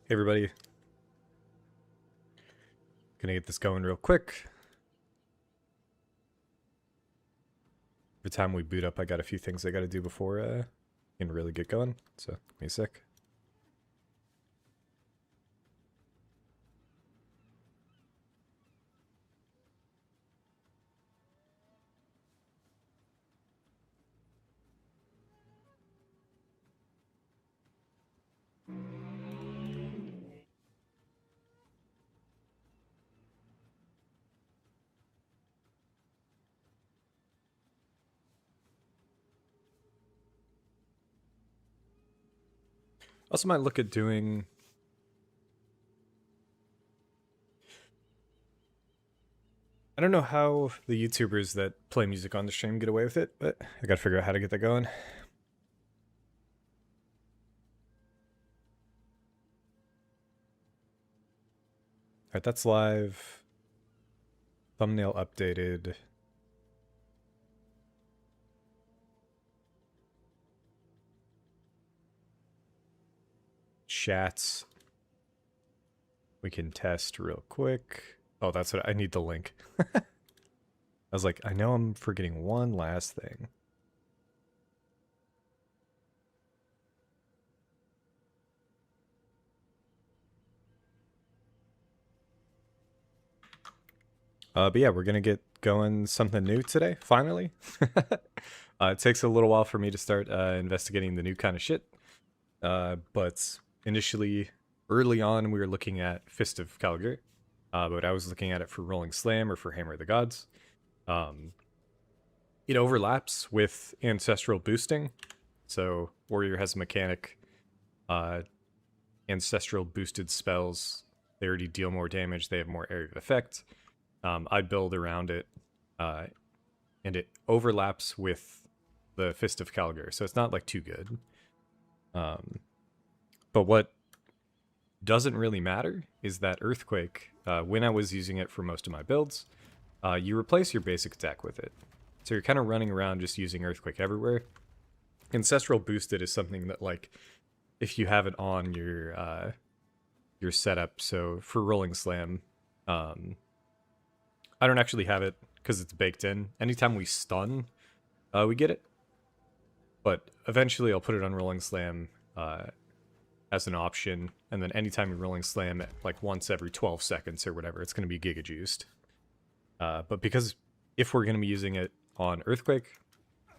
Hey everybody, gonna get this going real quick. Every time we boot up, I got a few things I gotta do before I can really get going, so give me a sec. Also might look at doing... I don't know how the YouTubers that play music on the stream get away with it, but I gotta figure out how to get that going. Alright, that's live. Thumbnail updated. Chats. We can test real quick. Oh, that's what I need, the link. I was like, I know I'm forgetting one last thing. But yeah, we're gonna get going something new today, finally. It takes a little while for me to start investigating the new kind of shit. But initially, early on, we were looking at Fist of Kalguur. But I was looking at it for Rolling Slam or for Hammer of the Gods. It overlaps with Ancestral Boosting. So Warrior has a mechanic. Ancestral boosted spells, they already deal more damage, they have more area of effect. I build around it, and it overlaps with the Fist of Kalguur, so it's not like too good. But what doesn't really matter is that Earthquake, when I was using it for most of my builds, you replace your basic attack with it. So you're kind of running around just using Earthquake everywhere. Ancestral Boosted is something that, like, if you have it on your setup, so for Rolling Slam, I don't actually have it because it's baked in. Anytime we stun, we get it. But eventually I'll put it on Rolling Slam as an option, and then anytime you're Rolling Slam, like once every 12 seconds or whatever, it's going to be giga juiced. But because if we're going to be using it on Earthquake,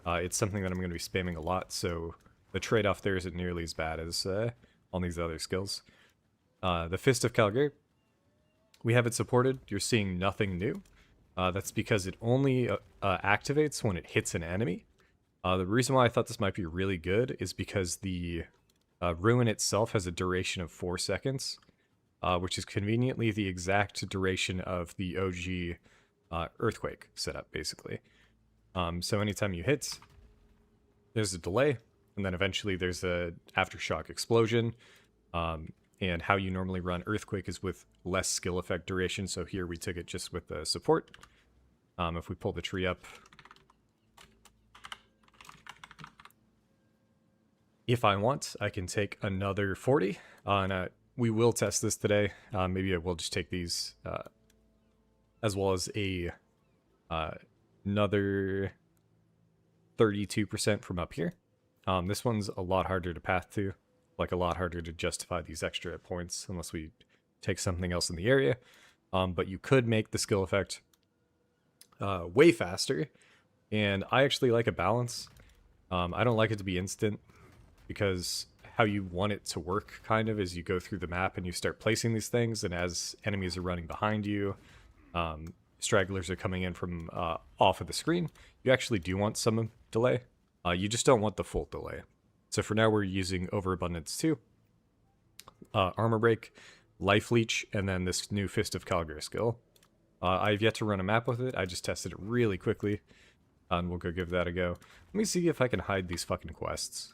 it's something that I'm going to be spamming a lot, so the trade-off there isn't nearly as bad as on these other skills. The Fist of Kalguur, we have it supported. You're seeing nothing new. That's because it only activates when it hits an enemy. The reason why I thought this might be really good is because the Ruin itself has a duration of 4 seconds, which is conveniently the exact duration of the OG Earthquake setup, basically. So anytime you hit, there's a delay, and then eventually there's a aftershock explosion. And how you normally run Earthquake is with less skill effect duration, so here we took it just with the support. If we pull the tree up, if I want, I can take another 40, and we will test this today. Maybe I will just take these, as well as another 32% from up here. This one's a lot harder to path to, like a lot harder to justify these extra points unless we take something else in the area. But you could make the skill effect way faster, and I actually like a balance. I don't like it to be instant, because how you want it to work kind of is you go through the map and you start placing these things, and as enemies are running behind you, stragglers are coming in from off of the screen, you actually do want some delay. You just don't want the full delay. So for now we're using Overabundance 2, Armor Break, Life Leech, and then this new Fist of Kalguur skill. I've yet to run a map with it, I just tested it really quickly, and we'll go give that a go. Let me see if I can hide these fucking quests.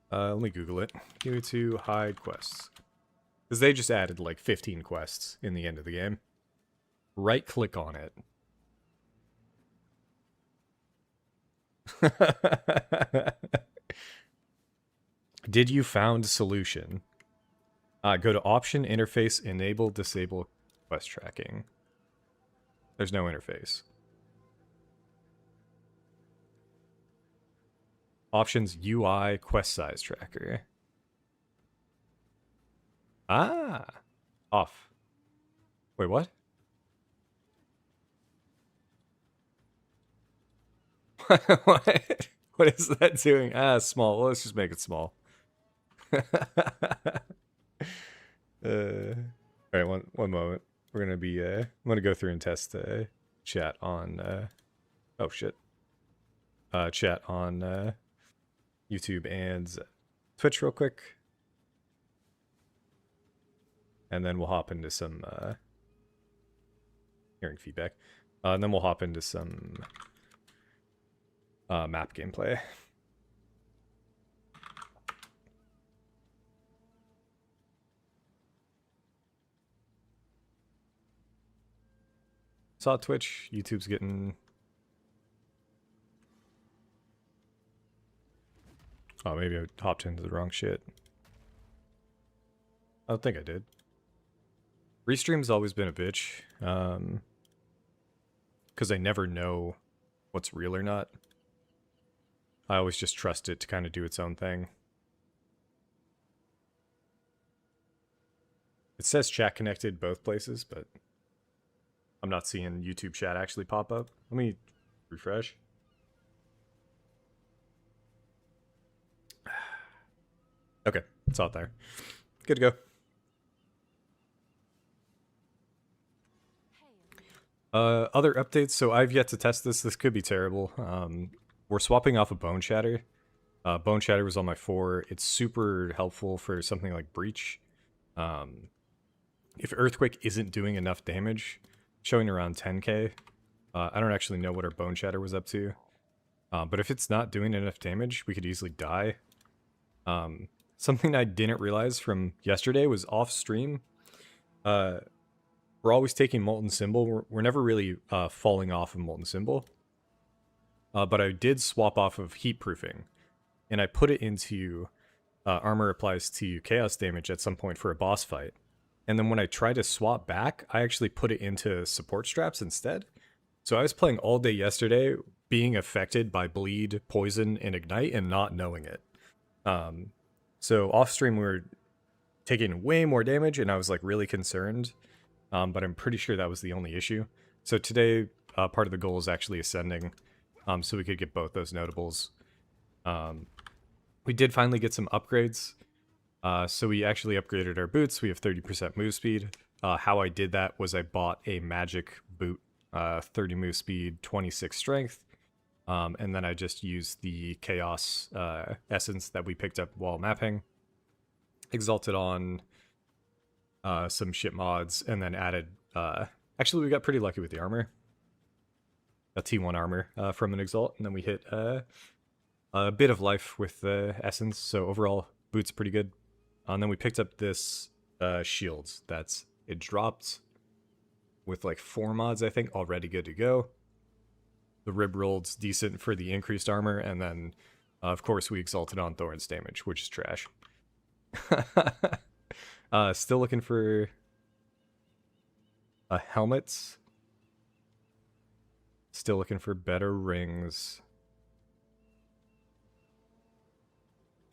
Let me Google it. PoE2 hide quests. Because they just added like 15 quests in the end of the game. Right click on it. Did you found solution? Go to option, interface, enable, disable quest tracking. There's no interface. Options, UI, quest size tracker. Ah, off. Wait, what? What? What is that doing? Ah, small. Well, let's just make it small. All right, one moment. We're gonna be. I'm gonna go through and test chat on. Oh shit. Chat on YouTube and Twitch real quick, and then we'll hop into some hearing feedback, and then we'll hop into some map gameplay. Saw Twitch, YouTube's getting... Oh, maybe I hopped into the wrong shit. I don't think I did. Restream's always been a bitch, because I never know what's real or not. I always just trust it to kind of do its own thing. It says chat connected both places, but I'm not seeing YouTube chat actually pop up. Let me refresh. Okay, it's out there. Good to go. Other updates. So I've yet to test this. This could be terrible. We're swapping off a Bone Shatter. Bone Shatter was on my 4. It's super helpful for something like Breach. If Earthquake isn't doing enough damage, showing around 10k. I don't actually know what our Bone Shatter was up to. But if it's not doing enough damage, we could easily die. Something I didn't realize from yesterday was off stream. We're always taking Molten Symbol. We're never really falling off of Molten Symbol. But I did swap off of Heat Proofing. And I put it into Armor Applies to Chaos Damage at some point for a boss fight. And then when I tried to swap back, I actually put it into Support Straps instead. So I was playing all day yesterday, being affected by Bleed, Poison, and Ignite, and not knowing it. So off stream we were taking way more damage, and I was like really concerned. But I'm pretty sure that was the only issue. So today, part of the goal is actually ascending, so we could get both those notables. We did finally get some upgrades. So we actually upgraded our boots. We have 30% move speed. How I did that was I bought a magic boot, 30 move speed, 26 strength. And then I just used the chaos essence that we picked up while mapping. Exalted on some ship mods, and then added... actually, we got pretty lucky with the armor. A T1 armor from an Exalt, and then we hit a bit of life with the essence, so overall, boot's pretty good. And then we picked up this shield it dropped with like 4 mods, I think, already good to go. The rib roll's decent for the increased armor, and then, of course, we exalted on Thorn's damage, which is trash. Still looking for a helmet. Still looking for better rings.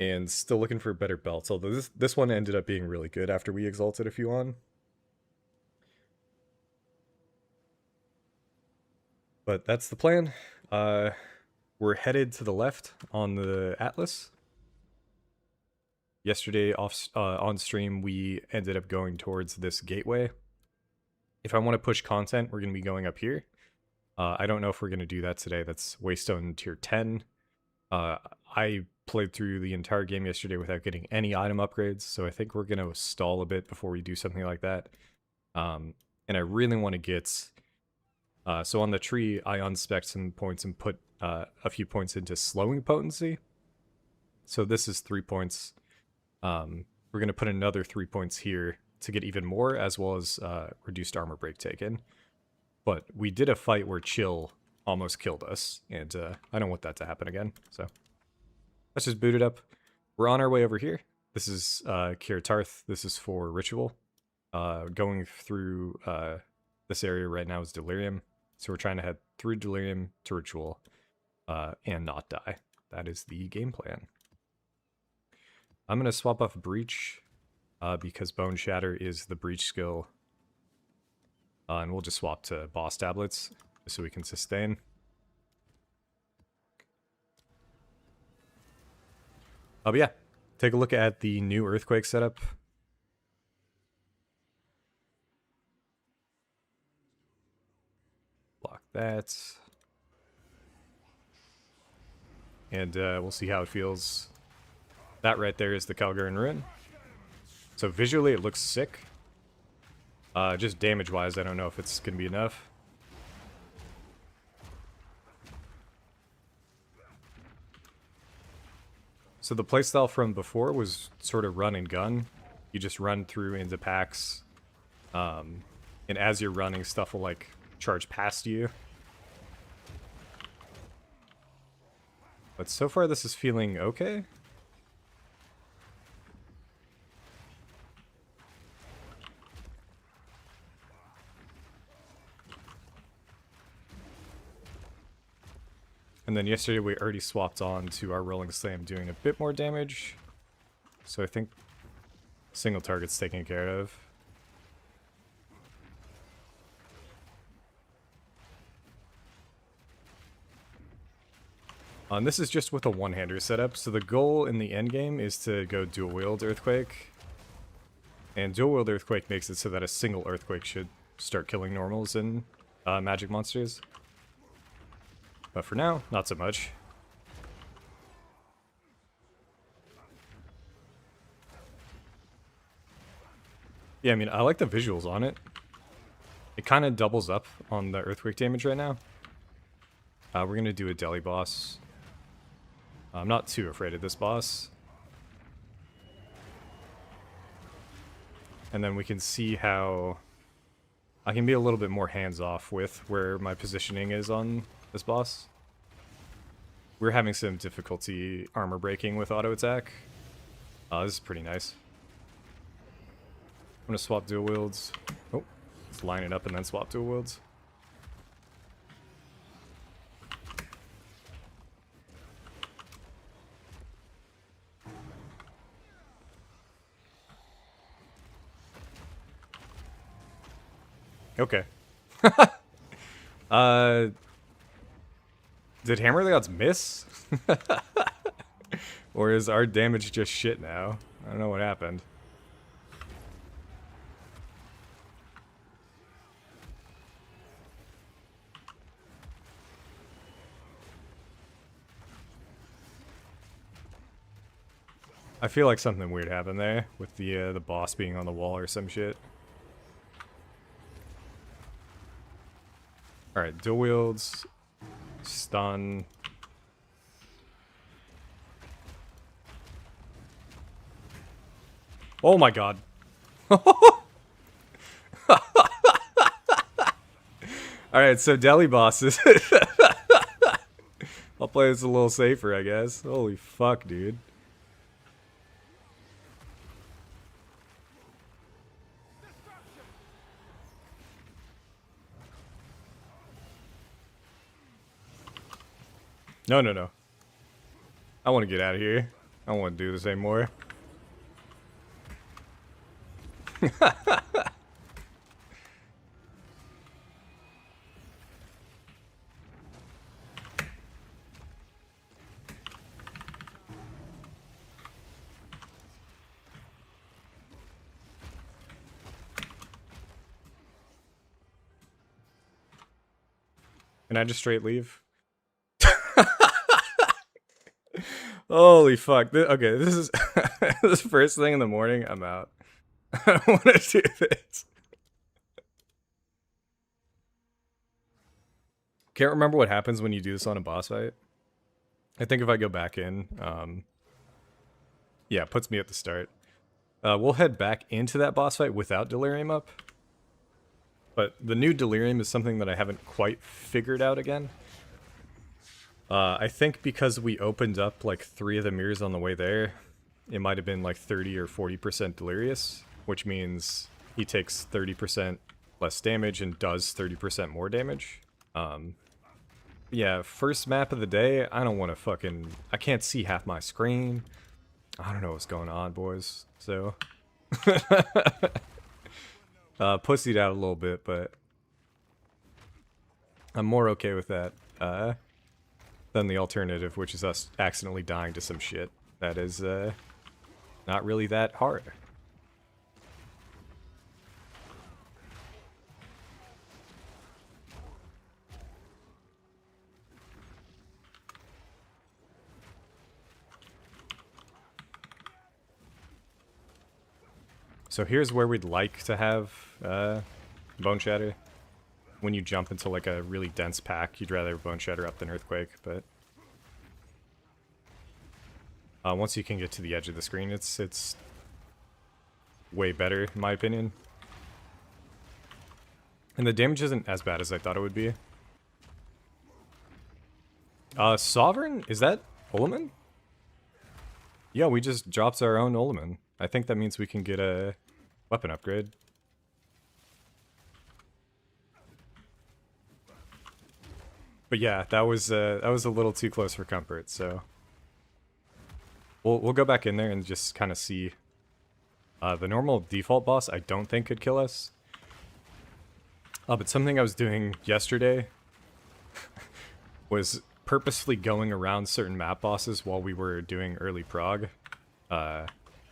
And still looking for better belts, although this one ended up being really good after we exalted a few on. But that's the plan. We're headed to the left on the Atlas. Yesterday on stream, we ended up going towards this gateway. If I want to push content, we're going to be going up here. I don't know if we're going to do that today. That's Waystone tier 10. I played through the entire game yesterday without getting any item upgrades, so I think we're going to stall a bit before we do something like that. And I really want to get... so on the tree, I unspec'd some points and put a few points into slowing potency. So this is 3 points. We're going to put another 3 points here to get even more, as well as reduced armor break taken. But we did a fight where Chill almost killed us, and I don't want that to happen again, so let's just boot it up. We're on our way over here. This is Kier Tarth. This is for Ritual. Going through this area right now is Delirium, so we're trying to head through Delirium to Ritual and not die. That is the game plan. I'm going to swap off Breach because Bone Shatter is the Breach skill. And we'll just swap to Boss Tablets so we can sustain. But yeah, take a look at the new Earthquake setup. Block that. And we'll see how it feels. That right there is the Kalguur in Ruin. So visually it looks sick. Just damage-wise, I don't know if it's going to be enough. So the playstyle from before was sort of run and gun. You just run through into packs. And as you're running, stuff will like charge past you. But so far this is feeling okay. And then yesterday we already swapped on to our Rolling Slam doing a bit more damage. So I think single target's taken care of. And this is just with a one-hander setup. So the goal in the end game is to go dual wield Earthquake. And dual wield Earthquake makes it so that a single Earthquake should start killing normals and magic monsters. But for now, not so much. Yeah, I mean, I like the visuals on it. It kind of doubles up on the Earthquake damage right now. We're going to do a Deli boss. I'm not too afraid of this boss. And then we can see how I can be a little bit more hands-off with where my positioning is on this boss. We're having some difficulty armor breaking with auto attack. This is pretty nice. I'm gonna swap dual wields. Oh, let's line it up and then swap dual wields. Okay. Did Hammer of the Gods miss? Or is our damage just shit now? I don't know what happened. I feel like something weird happened there with the boss being on the wall or some shit. Alright, dual wields, stun. Oh my god. Alright, so deli bosses. I'll play this a little safer, I guess. Holy fuck, dude. No, no, no. I want to get out of here. I don't want to do this anymore. Can I just straight leave? Holy fuck. Okay, this is this first thing in the morning. I'm out. I don't want to do this. Can't remember what happens when you do this on a boss fight. I think if I go back in, yeah, it puts me at the start. We'll head back into that boss fight without Delirium up. But the new Delirium is something that I haven't quite figured out again. I think because we opened up like 3 of the mirrors on the way there, it might have been like 30 or 40% Delirious, which means he takes 30% less damage and does 30% more damage. Yeah, first map of the day, I don't want to fucking... I can't see half my screen. I don't know what's going on, boys. So... pussied out a little bit, but... I'm more okay with that, than the alternative, which is us accidentally dying to some shit. That is, not really that hard. So here's where we'd like to have Bone Shatter. When you jump into like a really dense pack, you'd rather Bone Shatter up than Earthquake, but once you can get to the edge of the screen, it's way better, in my opinion. And the damage isn't as bad as I thought it would be. Sovereign? Is that Ullaman? Yeah, we just dropped our own Ullaman. I think that means we can get a weapon upgrade. But yeah, that was a little too close for comfort, so we'll go back in there and just kind of see. The normal default boss I don't think could kill us. But something I was doing yesterday was purposefully going around certain map bosses while we were doing early prog.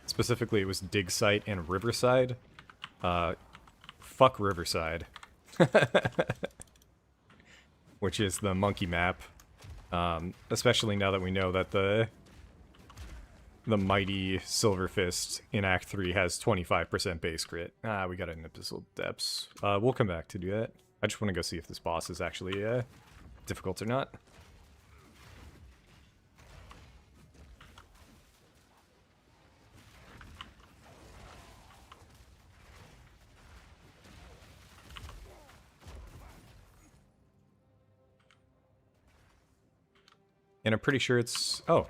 Specifically, it was Dig Site and Riverside. Fuck Riverside. Which is the monkey map. Especially now that we know that the mighty Silver Fist in Act 3 has 25% base crit. We got an Abyssal Depths. We'll come back to do that. I just want to go see if this boss is actually difficult or not. And I'm pretty sure it's... Oh,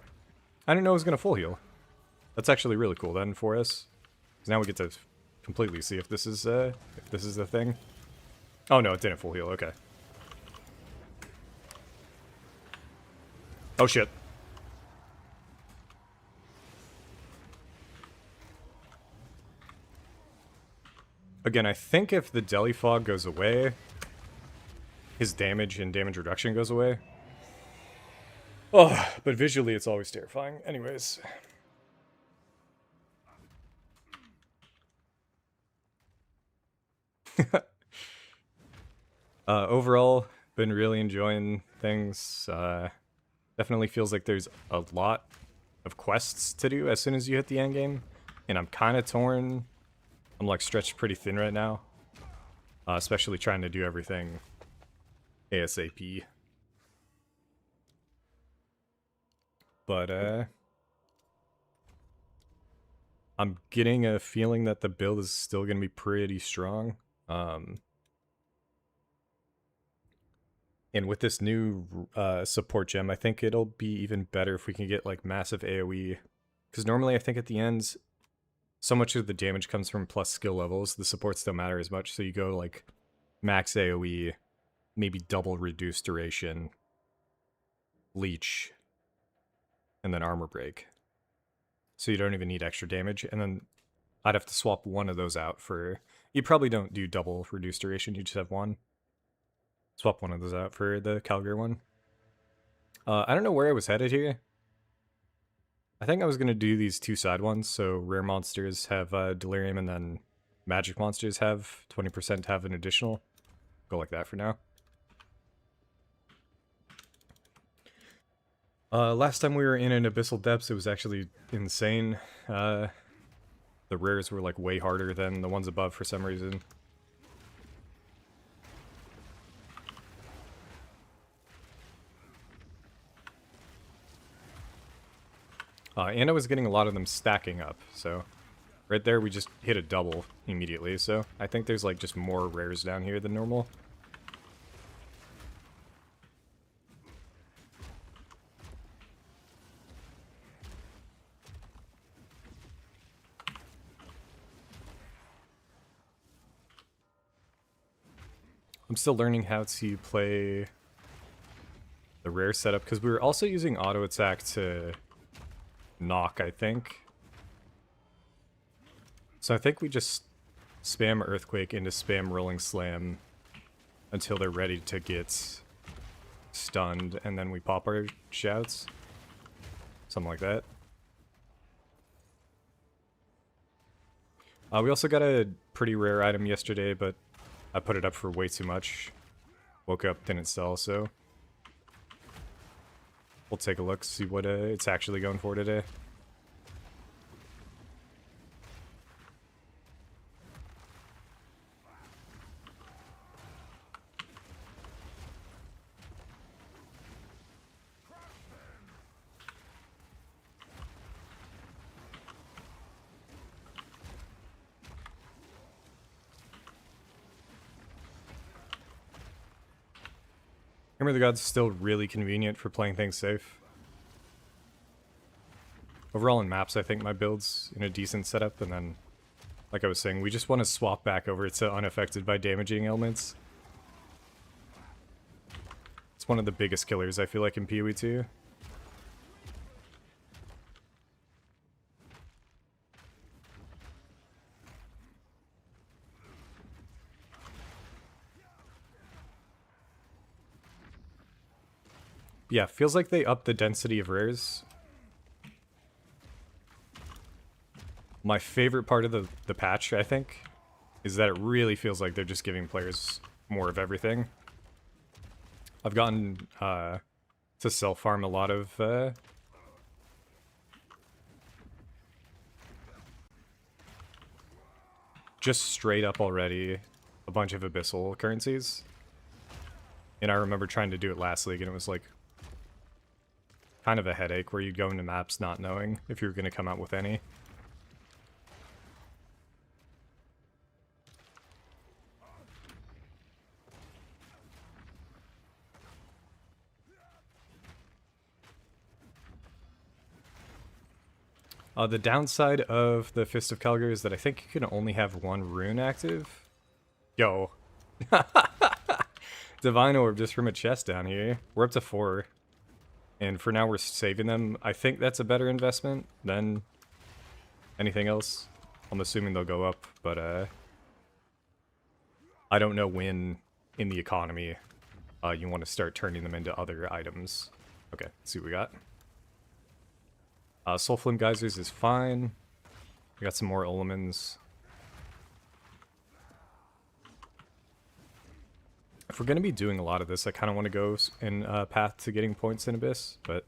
I didn't know it was going to full heal. That's actually really cool then for us. Because now we get to completely see if this is the thing. Oh no, it didn't full heal, okay. Oh shit. Again, I think if the Deli Fog goes away, his damage and damage reduction goes away. Oh, but visually it's always terrifying. Anyways. Overall, been really enjoying things. Definitely feels like there's a lot of quests to do as soon as you hit the end game. And I'm kind of torn. I'm like stretched pretty thin right now. Especially trying to do everything ASAP. But, I'm getting a feeling that the build is still going to be pretty strong. And with this new support gem, I think it'll be even better if we can get, like, massive AoE. Because normally I think at the ends, so much of the damage comes from plus skill levels. The supports don't matter as much, so you go, like, max AoE, maybe double reduced duration, leech, and then armor break. So you don't even need extra damage, and then I'd have to swap one of those out for... You probably don't do double reduced duration, you just have one. Swap one of those out for the Kalguur one. I don't know where I was headed here. I think I was going to do these 2 side ones, so rare monsters have Delirium, and then magic monsters have 20% to have an additional. Go like that for now. Last time we were in an Abyssal Depths, it was actually insane. The rares were like way harder than the ones above for some reason. And I was getting a lot of them stacking up, so Right there, we just hit a double immediately, so I think there's like just more rares down here than normal. I'm still learning how to play the rare setup, because we were also using auto attack to knock, I think. So I think we just spam Earthquake into spam Rolling Slam until they're ready to get stunned, and then we pop our shouts. Something like that. We also got a pretty rare item yesterday, but I put it up for way too much. Woke up, didn't sell, so we'll take a look, see what it's actually going for today. Hammer of the Gods is still really convenient for playing things safe. Overall in maps, I think my build's in a decent setup, and then, like I was saying, we just want to swap back over to unaffected by damaging elements. It's one of the biggest killers, I feel like, in PoE2. Yeah, feels like they upped the density of rares. My favorite part of the patch, I think, is that it really feels like they're just giving players more of everything. I've gotten to self-farm a lot of just straight up already a bunch of abyssal currencies. And I remember trying to do it last league, and it was like kind of a headache where you'd go into maps not knowing if you were going to come out with any. The downside of the Fist of Kalguur is that I think you can only have one rune active. Yo. Divine Orb just from a chest down here. We're up to 4. And for now we're saving them. I think that's a better investment than anything else. I'm assuming they'll go up, but I don't know when in the economy you want to start turning them into other items. Okay, let's see what we got. Soul Flame Geysers is fine. We got some more Ullmans. If we're going to be doing a lot of this, I kind of want to go in path to getting points in Abyss, but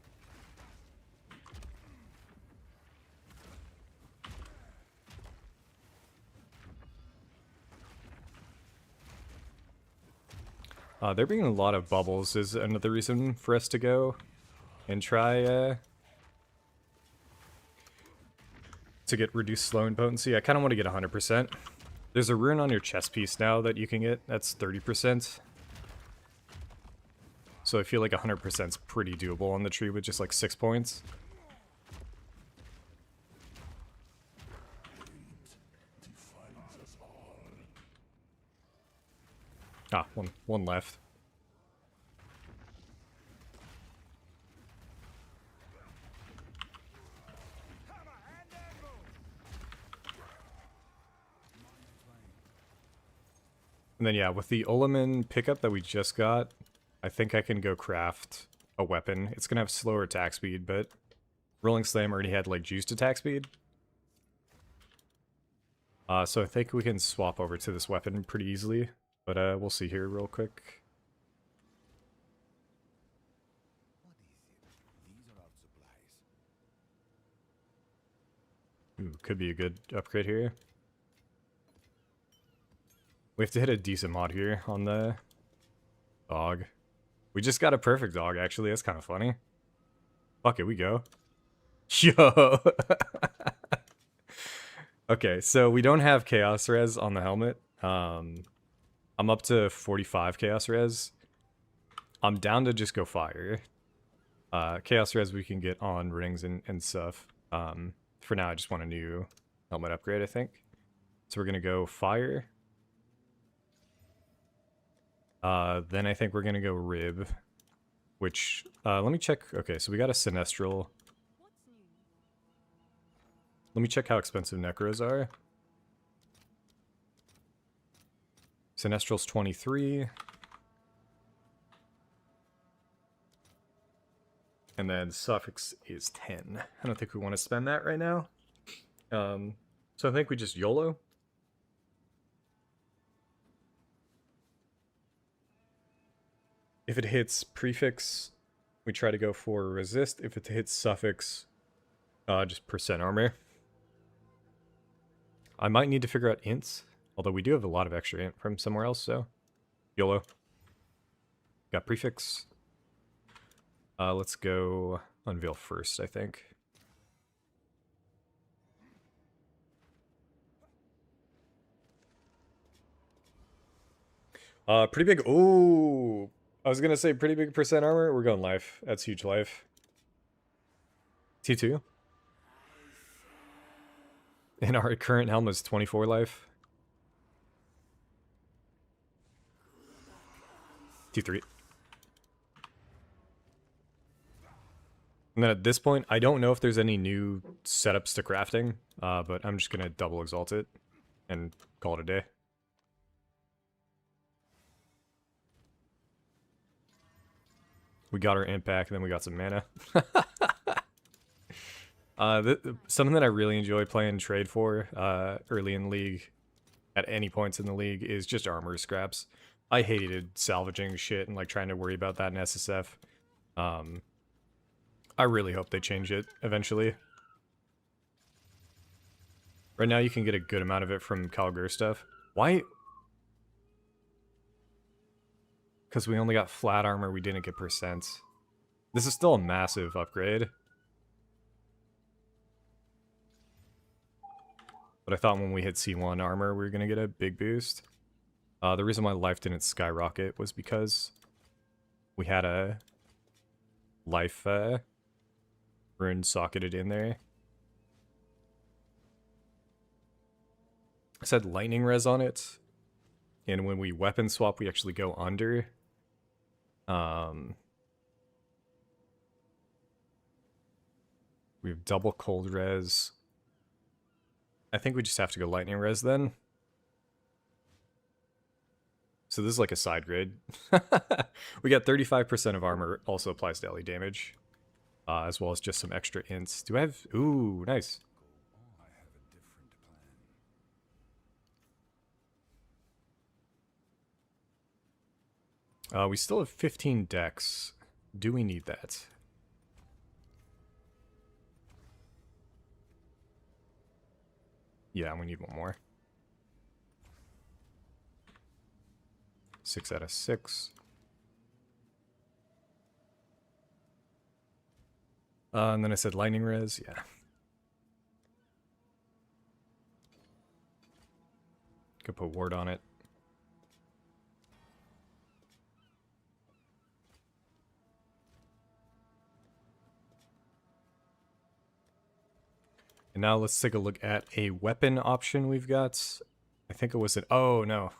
there being a lot of bubbles is another reason for us to go and try to get reduced slow and potency. I kind of want to get 100%. There's a rune on your chest piece now that you can get. That's 30%. So I feel like 100% is pretty doable on the tree with just like 6 points. Ah, one left. And then yeah, with the Ullman pickup that we just got, I think I can go craft a weapon. It's gonna have slower attack speed, but Rolling Slam already had like juiced attack speed. So I think we can swap over to this weapon pretty easily, but we'll see here real quick. Ooh, could be a good upgrade here. We have to hit a decent mod here on the dog. We just got a perfect dog, actually. That's kind of funny. Fuck it, we go. Yo! Okay, so we don't have chaos res on the helmet. I'm up to 45 chaos res. I'm down to just go fire. Chaos res we can get on rings and stuff. For now, I just want a new helmet upgrade, I think. So we're gonna go fire. Then I think we're gonna go rib, which, let me check. Okay, so we got a sinestral. Let me check how expensive necros are. Sinestral's 23. And then suffix is 10. I don't think we want to spend that right now. So I think we just YOLO. If it hits prefix, we try to go for resist. If it hits suffix, just percent armor. I might need to figure out ints, although we do have a lot of extra int from somewhere else, so YOLO. Got prefix. Let's go unveil first, I think. Pretty big. Oh, I was gonna say pretty big percent armor. We're going life. That's huge life. T2. And our current helmet is 24 life. T3. And then at this point, I don't know if there's any new setups to crafting, but I'm just gonna double exalt it and call it a day. We got our impact, and then we got some mana. Something that I really enjoy playing trade for early in the league, at any points in the league, is just armor scraps. I hated salvaging shit and like trying to worry about that in SSF. I really hope they change it eventually. Right now you can get a good amount of it from Kalguur stuff. Why? Because we only got flat armor, we didn't get percent. This is still a massive upgrade. But I thought when we hit C1 armor, we were going to get a big boost. The reason why life didn't skyrocket was because we had a life rune socketed in there. I said lightning res on it. And when we weapon swap, we actually go under. We have double cold res. I think we just have to go lightning res then. So this is like a side grade. We got 35% of armor, also applies daily damage. As well as just some extra ints. Do I have... Ooh, nice. We still have 15 decks. Do we need that? Yeah, we need one more. 6 out of 6. And then I said lightning res, yeah. Could put ward on it. And now let's take a look at a weapon option we've got. I think it was an... Oh, no.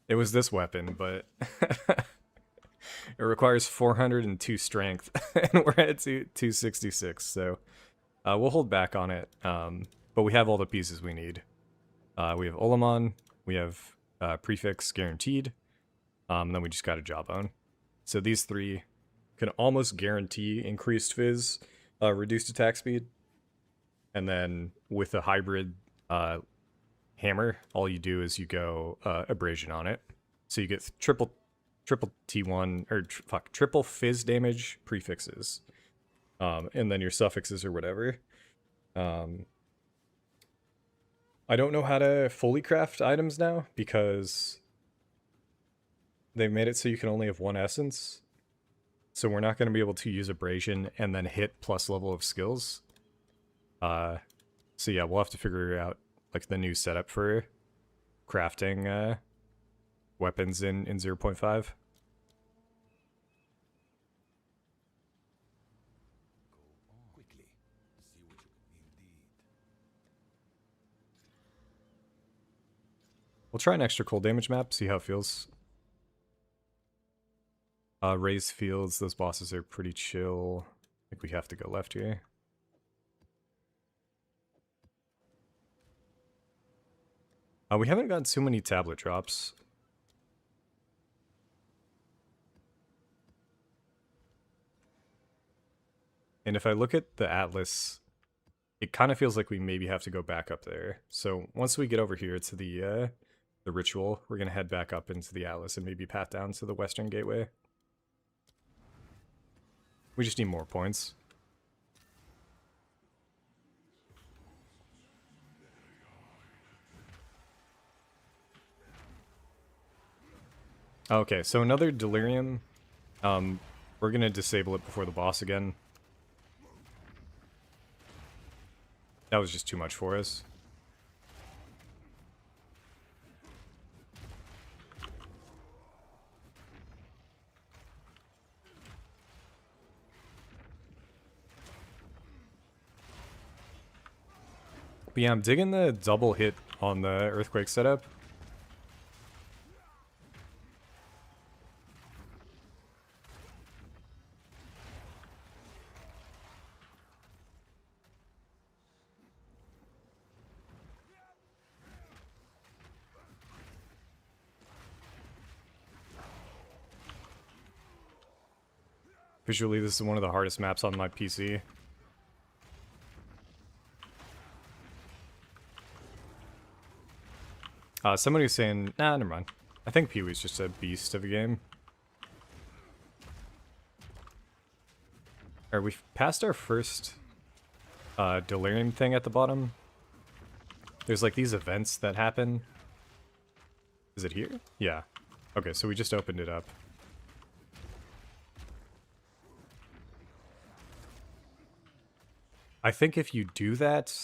It was this weapon, but... It requires 402 strength, and we're at 266, so... we'll hold back on it, but we have all the pieces we need. We have Olamon, we have Prefix guaranteed, and then we just got a Jawbone. So these three can almost guarantee increased fizz, reduced attack speed, and then with a hybrid hammer, all you do is you go abrasion on it. So you get triple T1, or triple fizz damage prefixes. And then your suffixes or whatever. I don't know how to fully craft items now, because they've made it so you can only have one essence. So we're not going to be able to use abrasion and then hit plus level of skills. So yeah, we'll have to figure out like the new setup for crafting weapons in 0.5. We'll try an extra cold damage map, see how it feels. Raised fields, those bosses are pretty chill. I think we have to go left here. We haven't gotten too many tablet drops. And if I look at the atlas, it kind of feels like we maybe have to go back up there. So once we get over here to the ritual, we're going to head back up into the atlas and maybe path down to the western gateway. We just need more points. Okay, so another delirium. We're going to disable it before the boss again. That was just too much for us. But yeah, I'm digging the double hit on the earthquake setup. Visually, this is one of the hardest maps on my PC. Somebody was saying, nah, never mind. I think PoE's just a beast of a game. Alright, we've passed our first delirium thing at the bottom. There's like these events that happen. Is it here? Yeah. Okay, so we just opened it up. I think if you do that,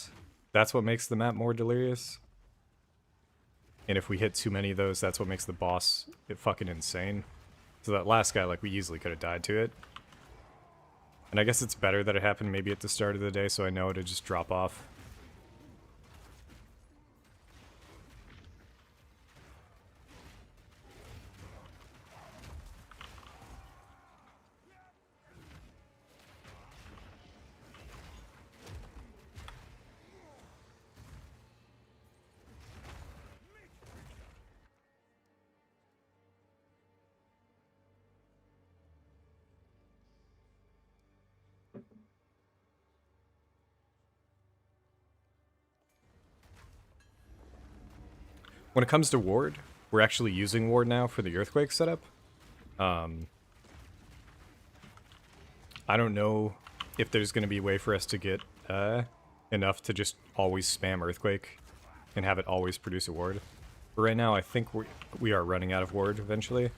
that's what makes the map more delirious. And if we hit too many of those, that's what makes the boss fucking insane. So that last guy, like, we easily could have died to it. And I guess it's better that it happened maybe at the start of the day, so I know to just drop off. When it comes to ward, we're actually using ward now for the earthquake setup. I don't know if there's going to be a way for us to get enough to just always spam earthquake and have it always produce a ward. But right now, I think we are running out of ward eventually.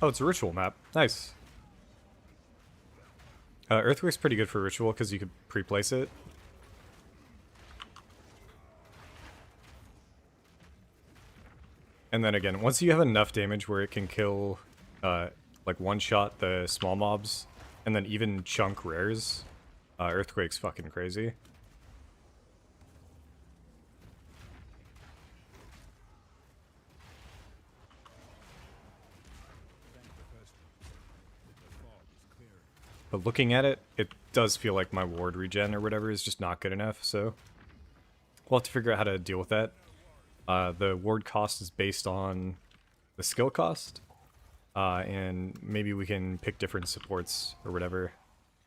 Oh, it's a ritual map. Nice. Earthquake's pretty good for ritual because you could pre-place it. And then again, once you have enough damage where it can kill, like one-shot the small mobs, and then even chunk rares, Earthquake's fucking crazy. But looking at it, it does feel like my ward regen or whatever is just not good enough, so we'll have to figure out how to deal with that. The ward cost is based on the skill cost, And maybe we can pick different supports or whatever.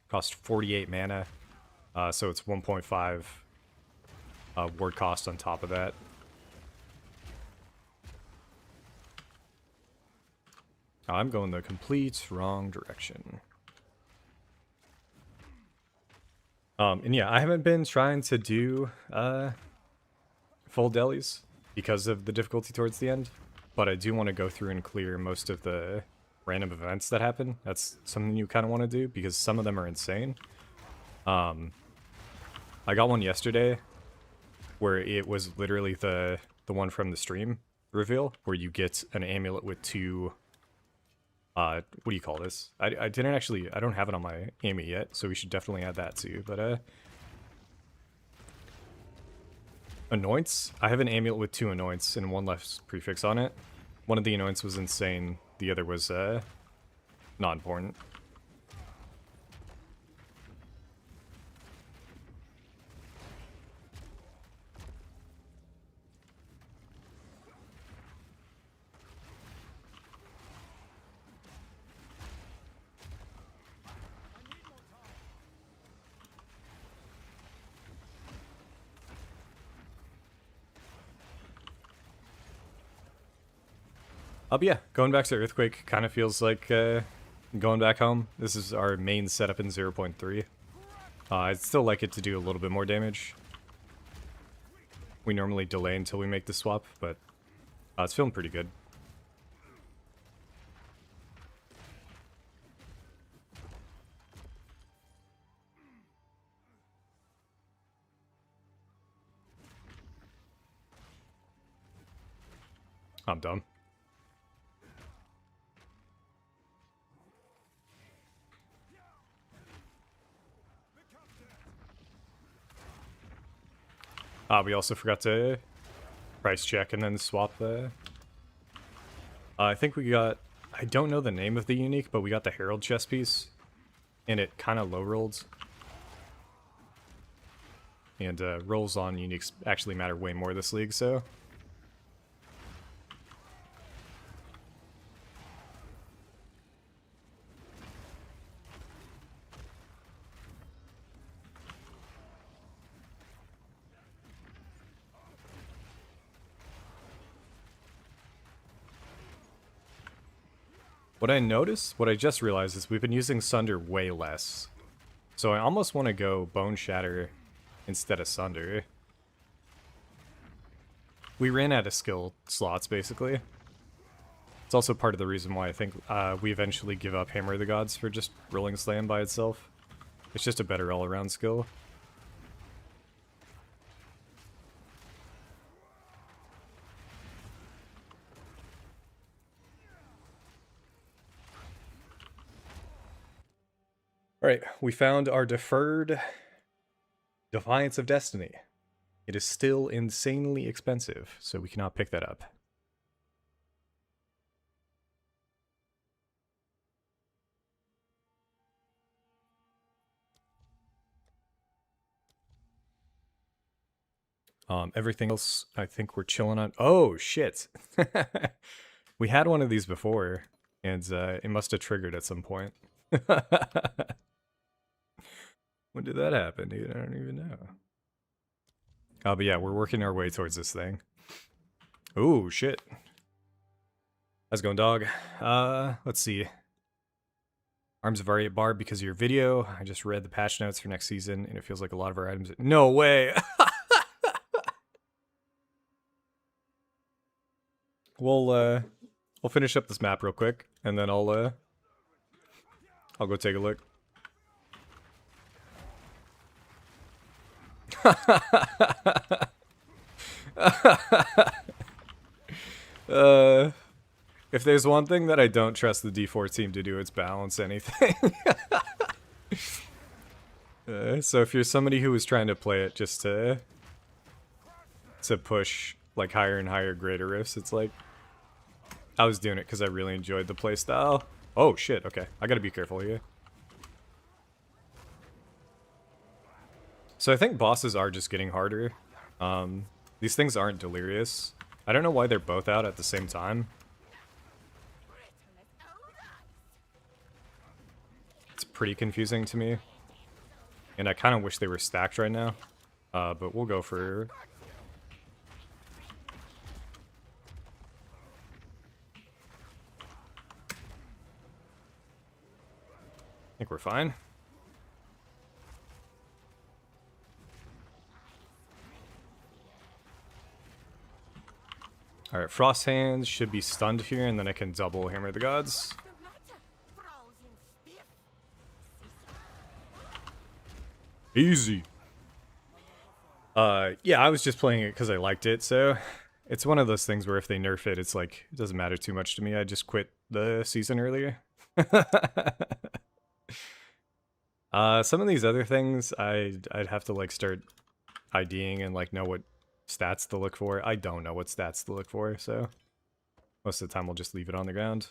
Cost 48 mana, so it's 1.5 ward cost on top of that. I'm going the complete wrong direction. And yeah, I haven't been trying to do full delis because of the difficulty towards the end, but I do want to go through and clear most of the random events that happen. That's something you kind of want to do because some of them are insane. I got one yesterday where it was literally the one from the stream reveal where you get an amulet with two what do you call this? I don't have it on my Amy yet, so we should definitely add that too. But anoints, I have an amulet with 2 anoints and 1 less prefix on it. One of the anoints was insane, the other was not important. But yeah, going back to Earthquake kind of feels like going back home. This is our main setup in 0.3. I'd still like it to do a little bit more damage. We normally delay until we make the swap, but it's feeling pretty good. I'm dumb. We also forgot to price check and then swap the... I think we got... I don't know the name of the unique, but we got the Herald chess piece. And it kind of low rolled. And rolls on uniques actually matter way more this league, so... What I just realized is we've been using Sunder way less. So I almost want to go Bone Shatter instead of Sunder. We ran out of skill slots, basically. It's also part of the reason why I think we eventually give up Hammer of the Gods for just Rolling Slam by itself. It's just a better all-around skill. Alright, we found our deferred Defiance of Destiny. It is still insanely expensive, so we cannot pick that up. Everything else, I think we're chilling on. Oh, shit. We had one of these before, and it must have triggered at some point. When did that happen, dude? I don't even know. But yeah, we're working our way towards this thing. Ooh, shit. How's it going, dog? Let's see. Arms of Variate Bar because of your video. I just read the patch notes for next season, and it feels like a lot of our items... No way! We'll finish up this map real quick, and then I'll go take a look. If there's one thing that I don't trust the D4 team to do, it's balance anything. So if you're somebody who was trying to play it just to push like higher and higher greater rifts, it's like I was doing it because I really enjoyed the playstyle. Oh shit, okay. I gotta be careful here. So I think bosses are just getting harder. These things aren't delirious. I don't know why they're both out at the same time. pretty confusing to me. And I kind of wish they were stacked right now. But we'll go for... I think we're fine. Alright, Frost Hands should be stunned here, and then I can double Hammer the Gods. Easy. Yeah, I was just playing it because I liked it, so it's one of those things where if they nerf it, it's like, it doesn't matter too much to me. I just quit the season earlier. Some of these other things, I'd have to like start IDing and like know what stats to look for. I don't know what stats to look for, so most of the time we'll just leave it on the ground.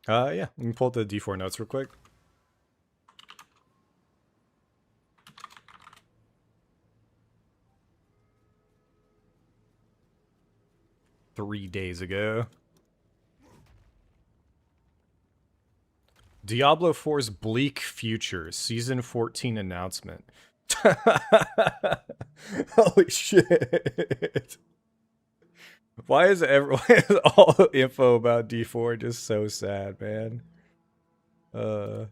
Yeah, let me pull up the D4 notes real quick. Three days ago. Diablo 4's Bleak Future, Season 14 announcement. Holy shit. Why is all the info about D4 just so sad, man? I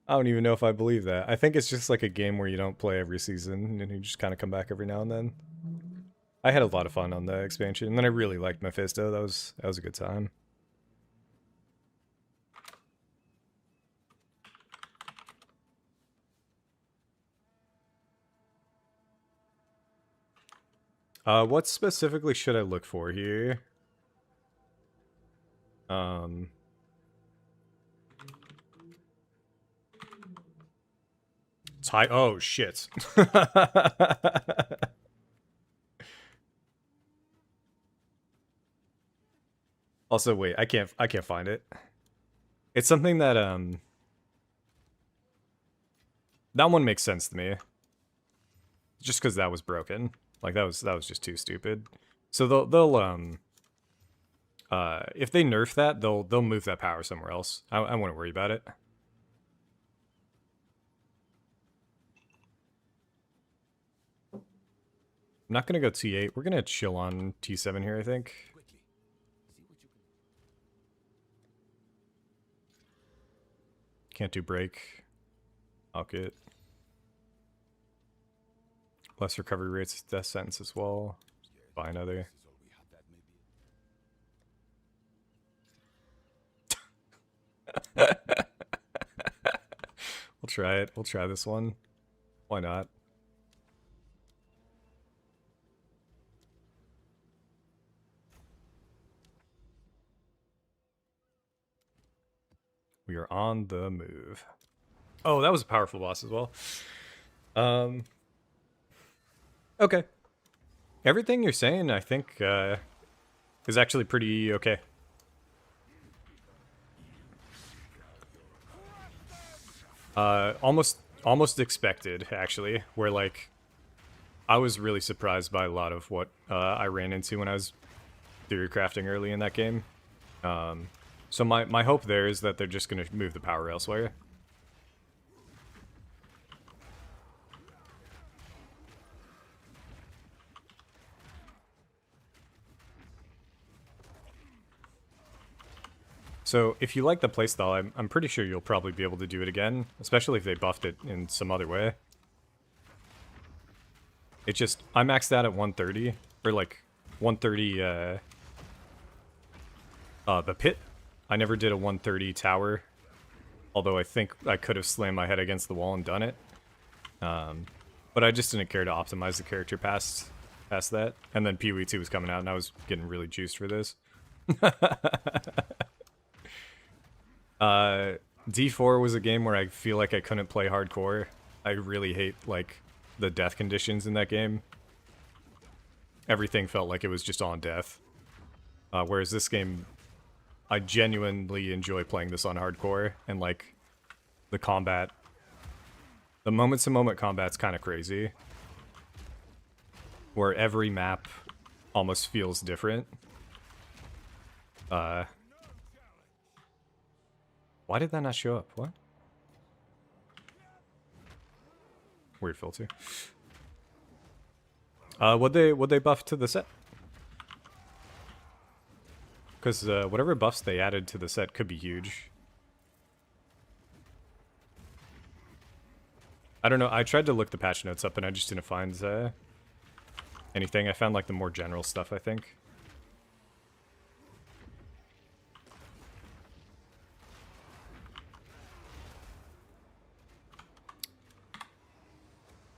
don't even know if I believe that. I think it's just like a game where you don't play every season and you just kind of come back every now and then. I had a lot of fun on the expansion, and then I really liked Mephisto. That was a good time. What specifically should I look for here? Oh shit. Also, wait, I can't find it. It's something that that one makes sense to me. Just because that was broken. Like that was just too stupid. So they'll if they nerf that, they'll move that power somewhere else. I wouldn't worry about it. I'm not gonna go T8. We're gonna chill on T7 here, I think. Can't do break. I'll get less recovery rates, death sentence as well. Buy another. We'll try it. We'll try this one. Why not? We are on the move. Oh, that was a powerful boss as well. Okay. Everything you're saying, I think, is actually pretty okay. Almost expected, actually. Where, like, I was really surprised by a lot of what I ran into when I was Theorycrafting early in that game. So my hope there is that they're just going to move the power elsewhere. So if you like the playstyle, I'm pretty sure you'll probably be able to do it again, especially if they buffed it in some other way. It just, I maxed out at 130, or like 130, the pit. I never did a 130 tower, although I think I could have slammed my head against the wall and done it. But I just didn't care to optimize the character past that. And then PoE2 was coming out, and I was getting really juiced for this. D4 was a game where I feel like I couldn't play hardcore. I really hate, like, the death conditions in that game. Everything felt like it was just on death. Whereas this game, I genuinely enjoy playing this on hardcore, and, like, the combat, the moment-to-moment combat's kind of crazy. Where every map almost feels different. Why did that not show up? What? Weird filter. Would they buff to the set? Because whatever buffs they added to the set could be huge. I don't know. I tried to look the patch notes up and I just didn't find anything. I found like the more general stuff, I think.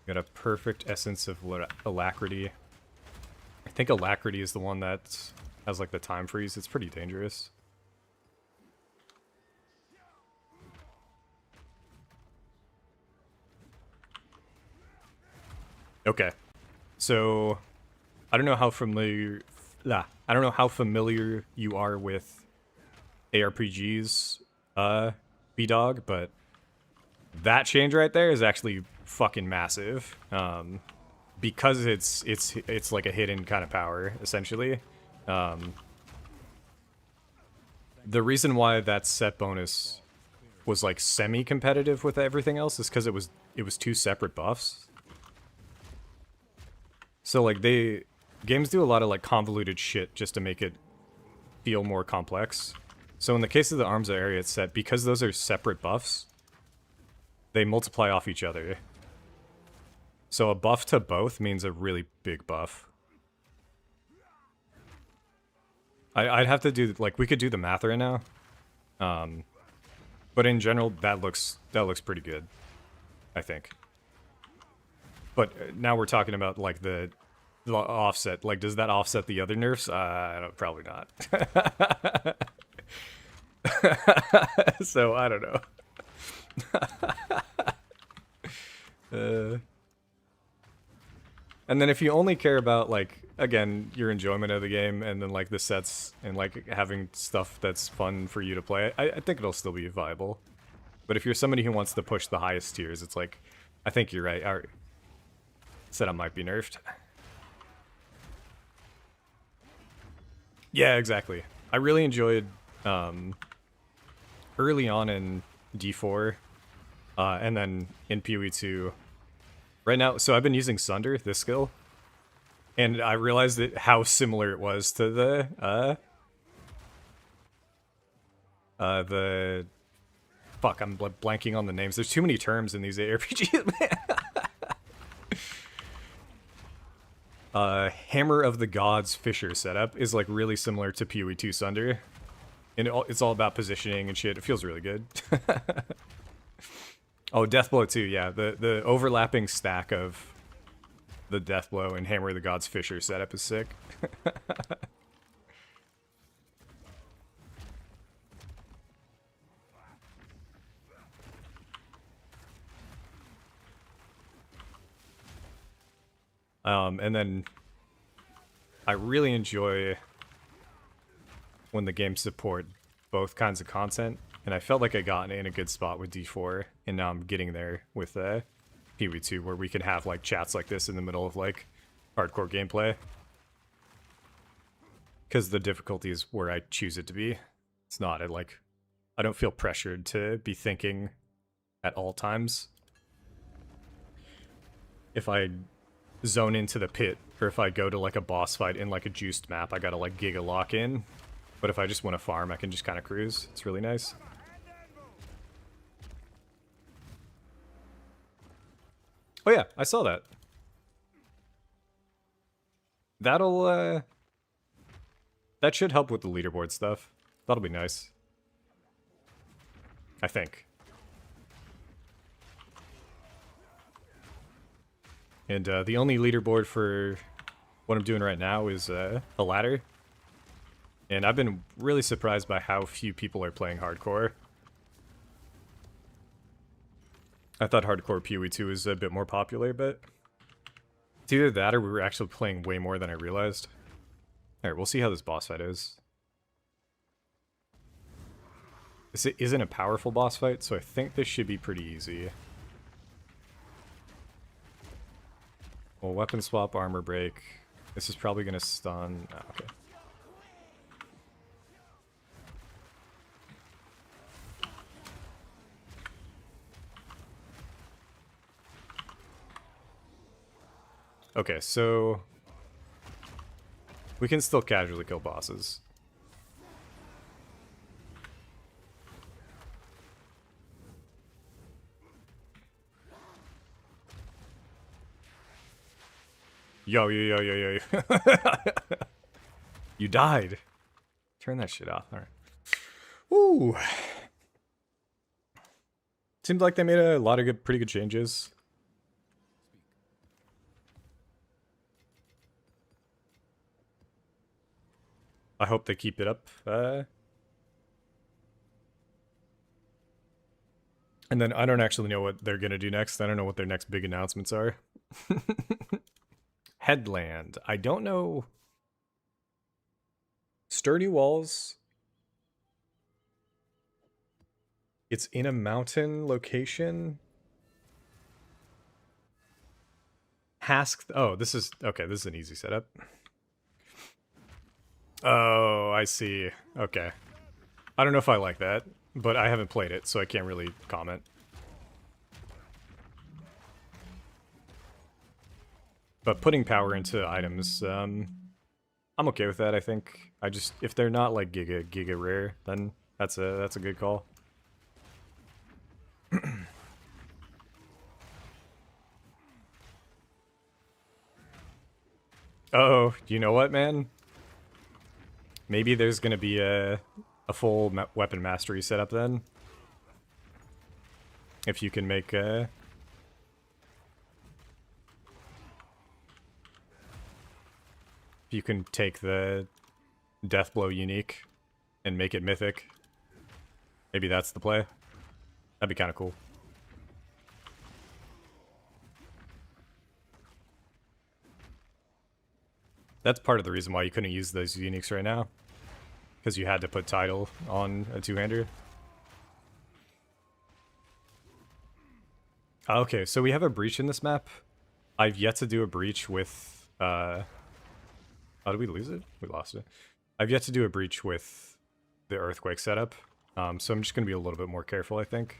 Got a perfect essence of alacrity. I think alacrity is the one that has like the time freeze. It's pretty dangerous. Okay, so I don't know how familiar you are with ARPGs, B-Dog, but that change right there is actually fucking massive. Because it's like a hidden kind of power, essentially. The reason why that set bonus was like semi-competitive with everything else is because it was two separate buffs. So like games do a lot of like convoluted shit just to make it feel more complex. So in the case of the Arms of Ariat set, because those are separate buffs, they multiply off each other. So a buff to both means a really big buff. I'd have to do, like, we could do the math right now. But in general, that looks pretty good, I think. But now we're talking about, like, the offset. Like, does that offset the other nerfs? Probably not. So, I don't know. And then if you only care about, like, again, your enjoyment of the game and then, like, the sets and, like, having stuff that's fun for you to play, I think it'll still be viable. But if you're somebody who wants to push the highest tiers, it's like, I think you're right. Our setup might be nerfed. Yeah, exactly. I really enjoyed early on in D4 and then in PoE2. Right now, so I've been using Sunder, this skill, and I realized how similar it was to the fuck, I'm blanking on the names. There's too many terms in these ARPGs, man. Hammer of the Gods Fisher setup is like really similar to PoE2 Sunder, and it's all about positioning and shit. It feels really good. Oh, Deathblow too, yeah. The overlapping stack of the Deathblow and Hammer of the Gods Fisher setup is sick. And then I really enjoy when the games support both kinds of content. And I felt like I got in a good spot with D4, and now I'm getting there with PoE2, where we can have like chats like this in the middle of like hardcore gameplay. Because the difficulty is where I choose it to be. It's not, I don't feel pressured to be thinking at all times. If I zone into the pit, or if I go to like a boss fight in like a juiced map, I gotta like giga lock in. But if I just want to farm, I can just kind of cruise. It's really nice. Oh yeah, I saw that. That should help with the leaderboard stuff. That'll be nice. I think. And the only leaderboard for what I'm doing right now is a ladder. And I've been really surprised by how few people are playing hardcore. I thought hardcore PoE2 was a bit more popular, but it's either that or we were actually playing way more than I realized. Alright, we'll see how this boss fight is. This isn't a powerful boss fight, so I think this should be pretty easy. Well, weapon swap, armor break. This is probably gonna stun. Oh, okay. Okay, so we can still casually kill bosses. Yo, yo, yo, yo, yo. You died. Turn that shit off. All right. Ooh. Seems like they made a lot of pretty good changes. I hope they keep it up. And then I don't actually know what they're gonna do next. I don't know what their next big announcements are. Headland. I don't know. Sturdy walls. It's in a mountain location. Hask. Oh, this is okay. This is an easy setup. Oh, I see. Okay. I don't know if I like that, but I haven't played it, so I can't really comment. But putting power into items, I'm okay with that. I think if they're not like giga rare, then that's a good call. Oh, you know what, man? Maybe there's gonna be a full weapon mastery setup then. If you can make if you can take the Deathblow unique and make it mythic. Maybe that's the play. That'd be kind of cool. That's part of the reason why you couldn't use those uniques right now. Because you had to put Tidal on a two-hander. Okay, so we have a breach in this map. I've yet to do a breach with... Oh, did we lose it? We lost it. I've yet to do a breach with the Earthquake setup. So I'm just going to be a little bit more careful, I think.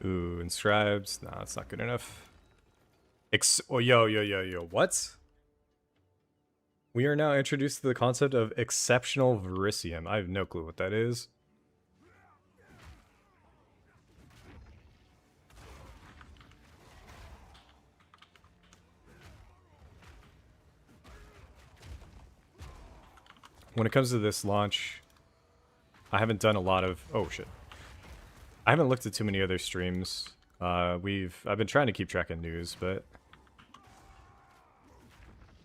Ooh, inscribed. Nah, that's not good enough. Oh, yo, what? We are now introduced to the concept of exceptional Verisium. I have no clue what that is. When it comes to this launch, I haven't done a lot of... Oh, shit. I haven't looked at too many other streams. I've been trying to keep track of news, but...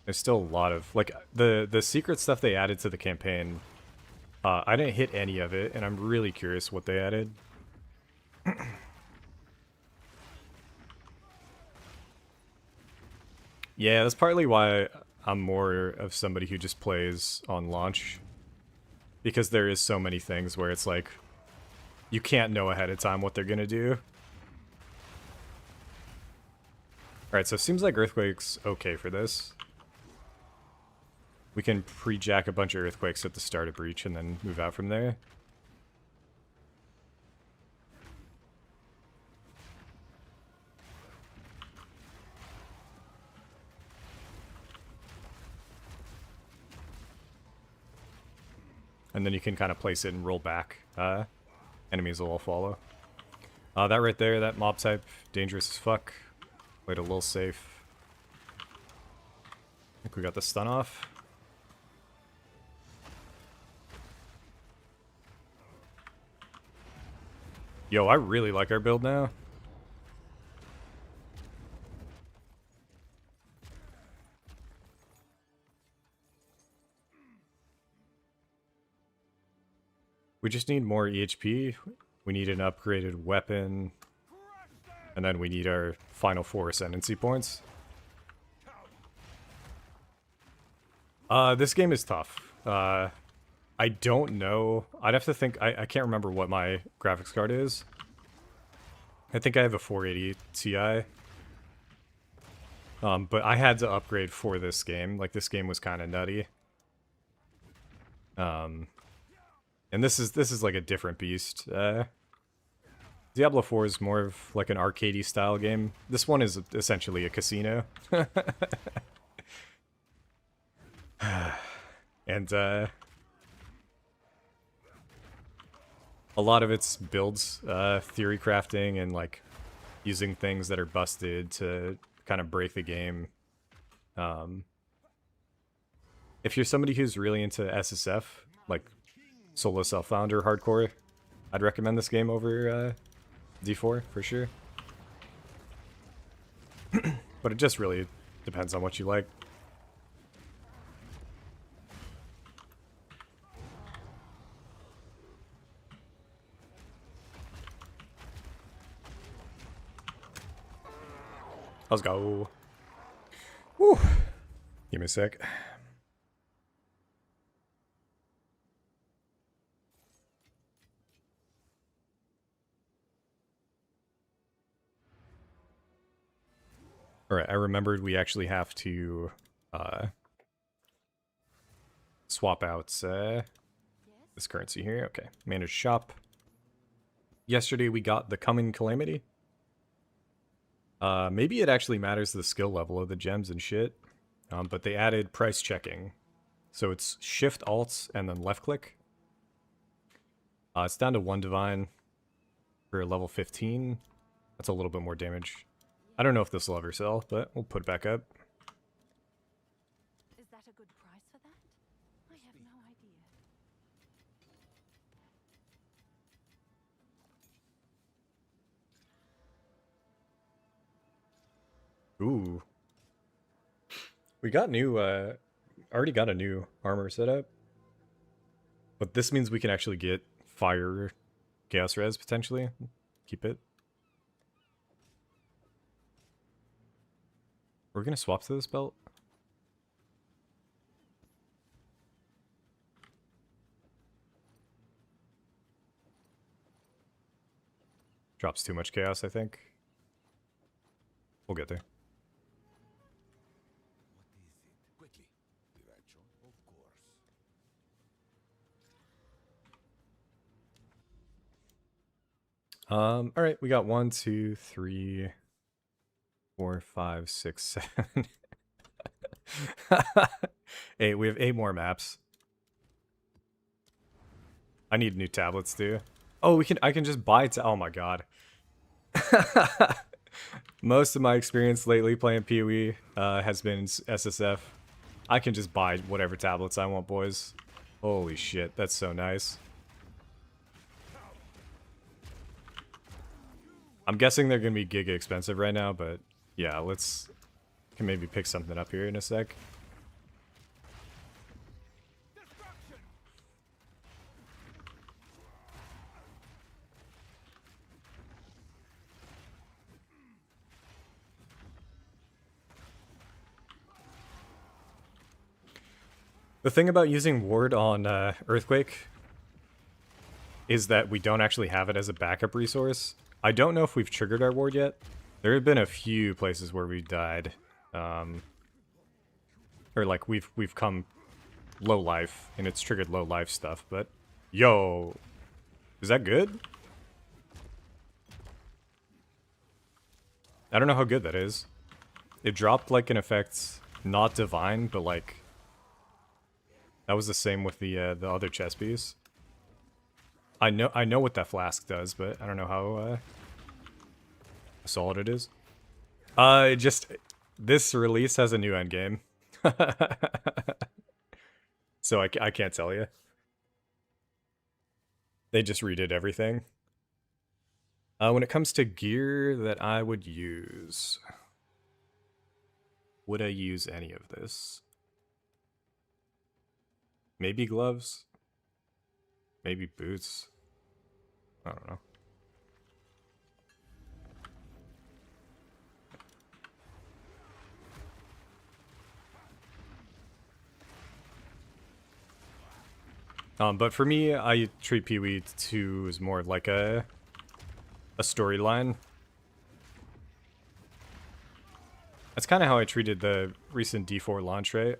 There's still a lot of... Like, the secret stuff they added to the campaign, I didn't hit any of it, and I'm really curious what they added. Yeah, that's partly why I'm more of somebody who just plays on launch. Because there is so many things where it's like, you can't know ahead of time what they're gonna do. Alright, so it seems like Earthquake's okay for this. We can pre-jack a bunch of Earthquakes at the start of Breach and then move out from there. And then you can kind of place it and roll back. Enemies will all follow. That right there, that mob type, dangerous as fuck. Played a little safe. I think we got the stun off. Yo, I really like our build now. We just need more EHP. We need an upgraded weapon. And then we need our final 4 ascendancy points. This game is tough. I don't know. I'd have to think. I can't remember what my graphics card is. I think I have a 480 Ti. But I had to upgrade for this game. Like, this game was kind of nutty. And this is like a different beast. Diablo 4 is more of like an arcadey style game. This one is essentially a casino. And a lot of its builds, theory crafting and like using things that are busted to kind of break the game. If you're somebody who's really into SSF, like solo self-founder hardcore, I'd recommend this game over D4 for sure. But it just really depends on what you like. Let's go. Whew. Give me a sec. Alright, I remembered we actually have to swap out this currency here. Okay, manage shop. Yesterday we got the Coming Calamity. Maybe it actually matters the skill level of the gems and shit. But they added price checking. So it's shift alt and then left click. It's down to 1 divine for level 15. That's a little bit more damage. I don't know if this will ever sell, but we'll put it back up. Is that a good price for that? I have no idea. Ooh. We got new, already got a new armor setup. But this means we can actually get fire chaos res, potentially. Keep it. We're gonna swap to this belt. Drops too much chaos, I think. We'll get there. What is it? Quickly. Direction, of course. Alright, we got 1, 2, 3, 4, 5, 6, 7. 8. We have 8 more maps. I need new tablets too. Oh, I can just buy oh my god. Most of my experience lately playing PoE has been SSF. I can just buy whatever tablets I want, boys. Holy shit, that's so nice. I'm guessing they're gonna be giga expensive right now, but yeah, can maybe pick something up here in a sec. The thing about using Ward on Earthquake is that we don't actually have it as a backup resource. I don't know if we've triggered our Ward yet. There have been a few places where we died. Or like we've come low life and it's triggered low life stuff, but yo, is that good? I don't know how good that is. It dropped like an effect, not divine, but like that was the same with the other chest piece. I know what that flask does, but I don't know how solid it is. This release has a new endgame. So I can't tell you. They just redid everything. When it comes to gear that I would use, would I use any of this? Maybe gloves? Maybe boots. I don't know. But for me, I treat PoE2 as more of like a storyline. That's kind of how I treated the recent D4 launch, right?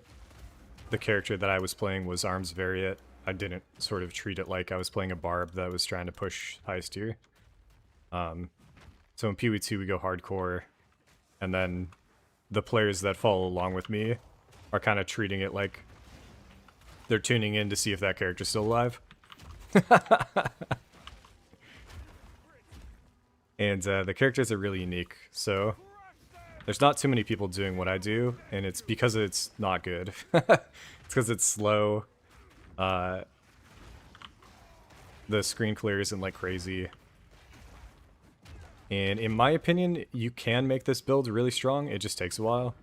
The character that I was playing was Arms Variat. I didn't sort of treat it like I was playing a Barb that was trying to push highest tier. So in PoE2 we go hardcore, and then the players that follow along with me are kind of treating it like they're tuning in to see if that character's still alive. And the characters are really unique, so there's not too many people doing what I do, and it's because it's not good. It's because it's slow. The screen clear isn't like crazy. And in my opinion, you can make this build really strong. It just takes a while.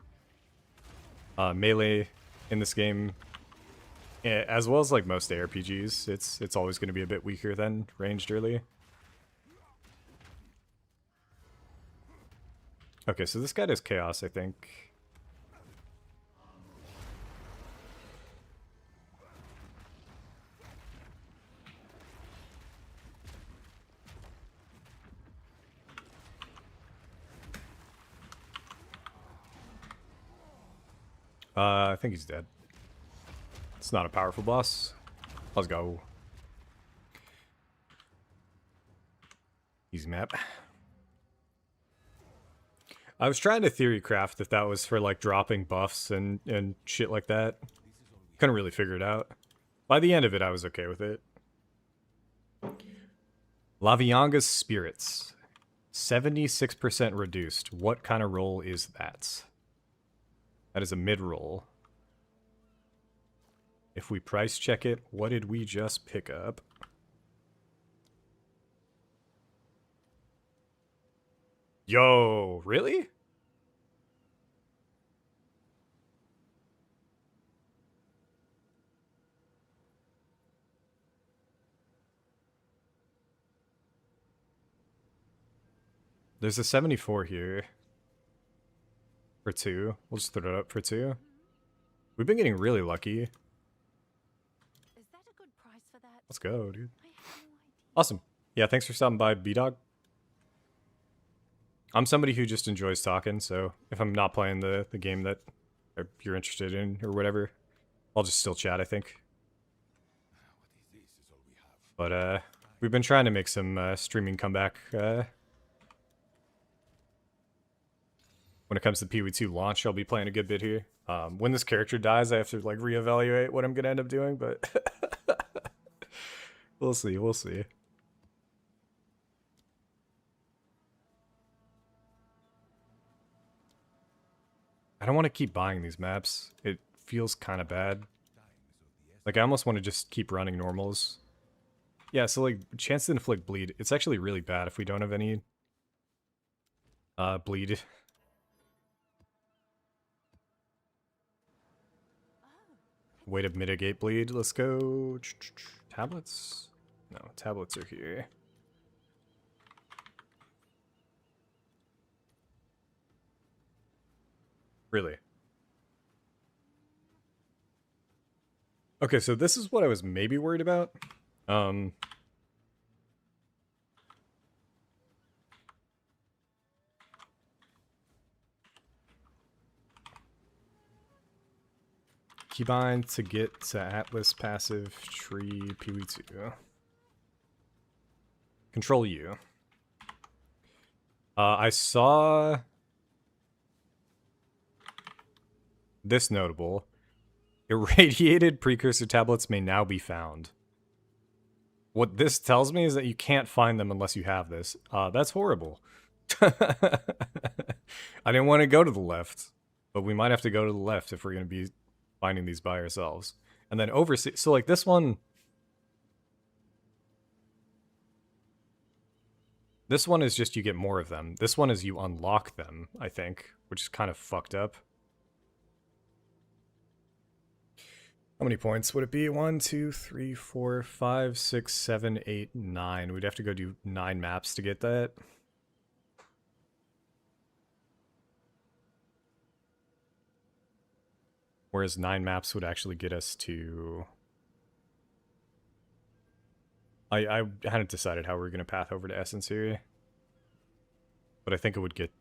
Melee in this game, as well as like most ARPGs, it's always going to be a bit weaker than ranged early. Okay, so this guy does chaos, I think. I think he's dead. It's not a powerful boss. Let's go. Easy map. I was trying to theorycraft if that was for like dropping buffs and shit like that. Couldn't really figure it out. By the end of it, I was okay with it. Lavianga's Spirits. 76% reduced. What kind of roll is that? That is a mid-roll. If we price check it, what did we just pick up? Yo, really? There's a 74 here. For 2. We'll just throw it up for 2. We've been getting really lucky. Is that a good price for that? Let's go, dude. I have no idea. Awesome. Yeah, thanks for stopping by, B-Dog. I'm somebody who just enjoys talking, so if I'm not playing the game that you're interested in or whatever, I'll just still chat, I think. But we've been trying to make some streaming comeback when it comes to PoE2 launch. I'll be playing a good bit here. When this character dies, I have to like reevaluate what I'm gonna end up doing, but we'll see, we'll see. I don't want to keep buying these maps. It feels kind of bad. Like, I almost want to just keep running normals. Yeah, so, like, chance to inflict bleed. It's actually really bad if we don't have any bleed. Way to mitigate bleed. Let's go. Tablets? No, tablets are here. Really? Okay, so this is what I was maybe worried about. Keybind to get to Atlas passive tree PoE2. Control U. I saw this notable. Irradiated precursor tablets may now be found. What this tells me is that you can't find them unless you have this. That's horrible. I didn't want to go to the left, but we might have to go to the left if we're going to be finding these by ourselves. And then oversee. So like this one is just you get more of them. This one is you unlock them, I think, which is kind of fucked up. How many points would it be? 1, 2, 3, 4, 5, 6, 7, 8, 9. We'd have to go do 9 maps to get that. Whereas 9 maps would actually get us to... I hadn't decided how we were going to path over to Essence here. But I think it would get...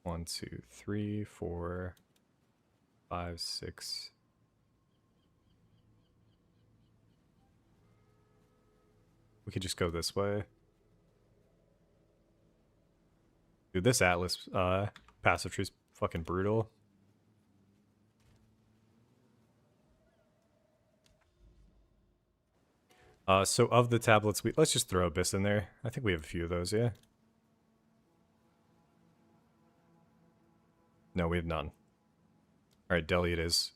1, 2, 3, 4, 5, 6... We could just go this way. Dude, this Atlas passive tree is fucking brutal. So of the tablets, let's just throw Abyss in there. I think we have a few of those, yeah? No, we have none. Alright, Delhi it is.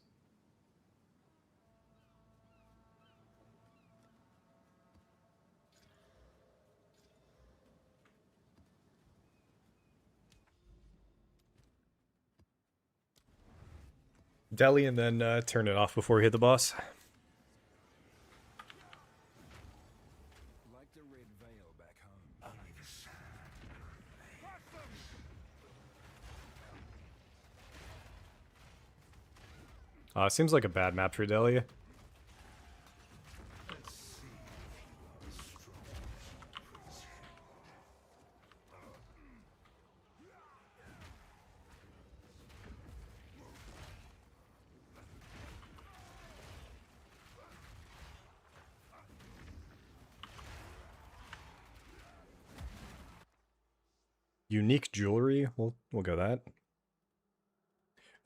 Delhi and then turn it off before we hit the boss. Like the red veil back home. Seems like a bad map for Delhi. Unique jewelry. We'll go that.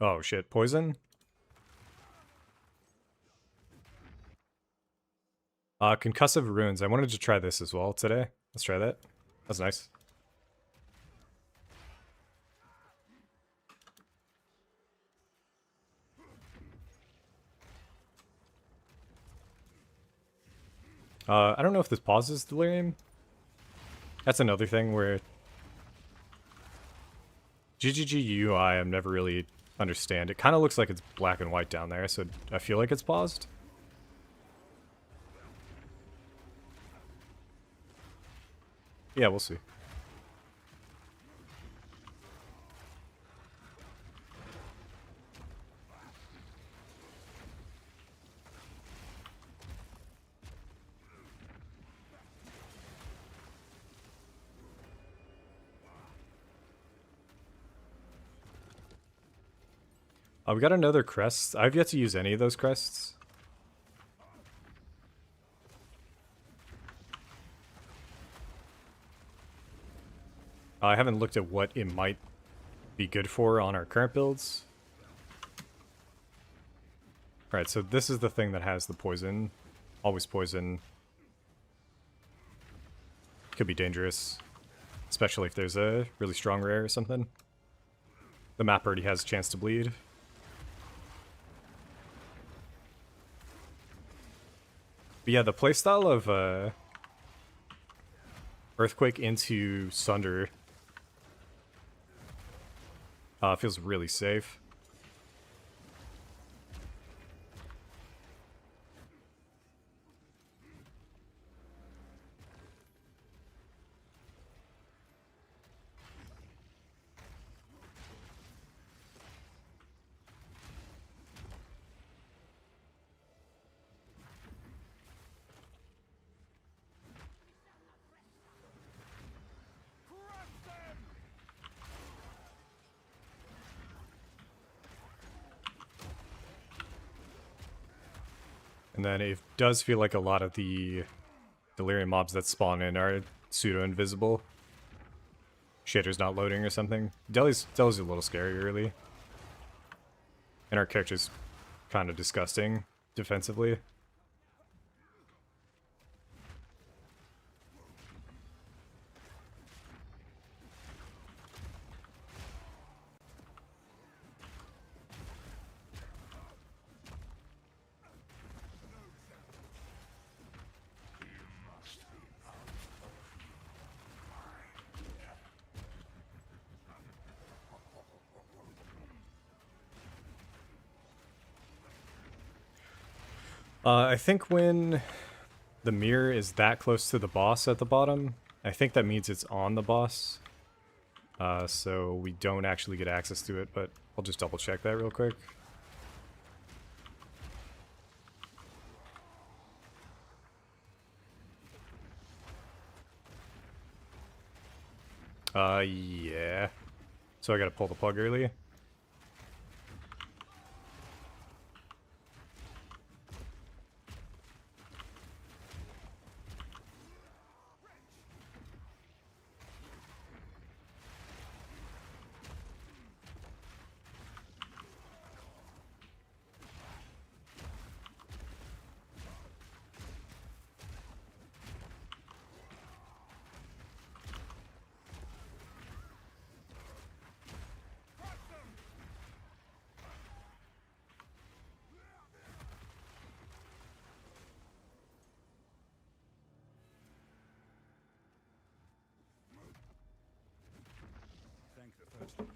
Oh shit, poison. Concussive runes. I wanted to try this as well today. Let's try that. That's nice. I don't know if this pauses delirium. That's another thing where GGG UI I've never really understand. It kind of looks like it's black and white down there, so I feel like it's paused. Yeah, we'll see. We got another crest. I've yet to use any of those crests. I haven't looked at what it might be good for on our current builds. Alright, so this is the thing that has the poison. Always poison. Could be dangerous. Especially if there's a really strong rare or something. The map already has a chance to bleed. But yeah, the playstyle of Earthquake into Sunder feels really safe. And then it does feel like a lot of the delirium mobs that spawn in are pseudo-invisible. Shader's not loading or something. Delhi's a little scary early. And our character's kind of disgusting defensively. I think when the mirror is that close to the boss at the bottom, I think that means it's on the boss. So we don't actually get access to it, but I'll just double check that real quick. Yeah. So I gotta pull the plug early. Thank the first ones.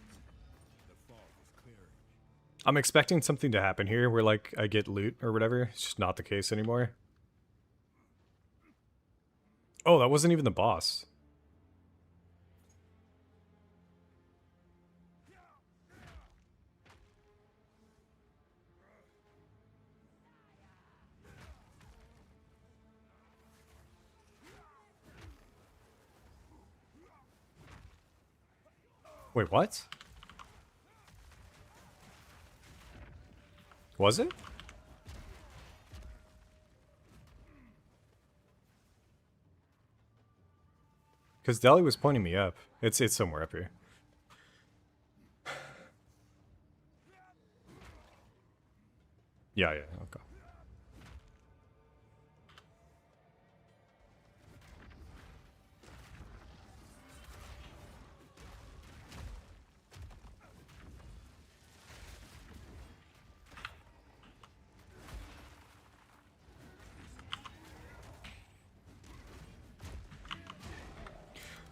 The fog is clearing. I'm expecting something to happen here where, like, I get loot or whatever. It's just not the case anymore. Oh, that wasn't even the boss. Wait, what? Was it? Because Deli was pointing me up. It's somewhere up here. Yeah, okay.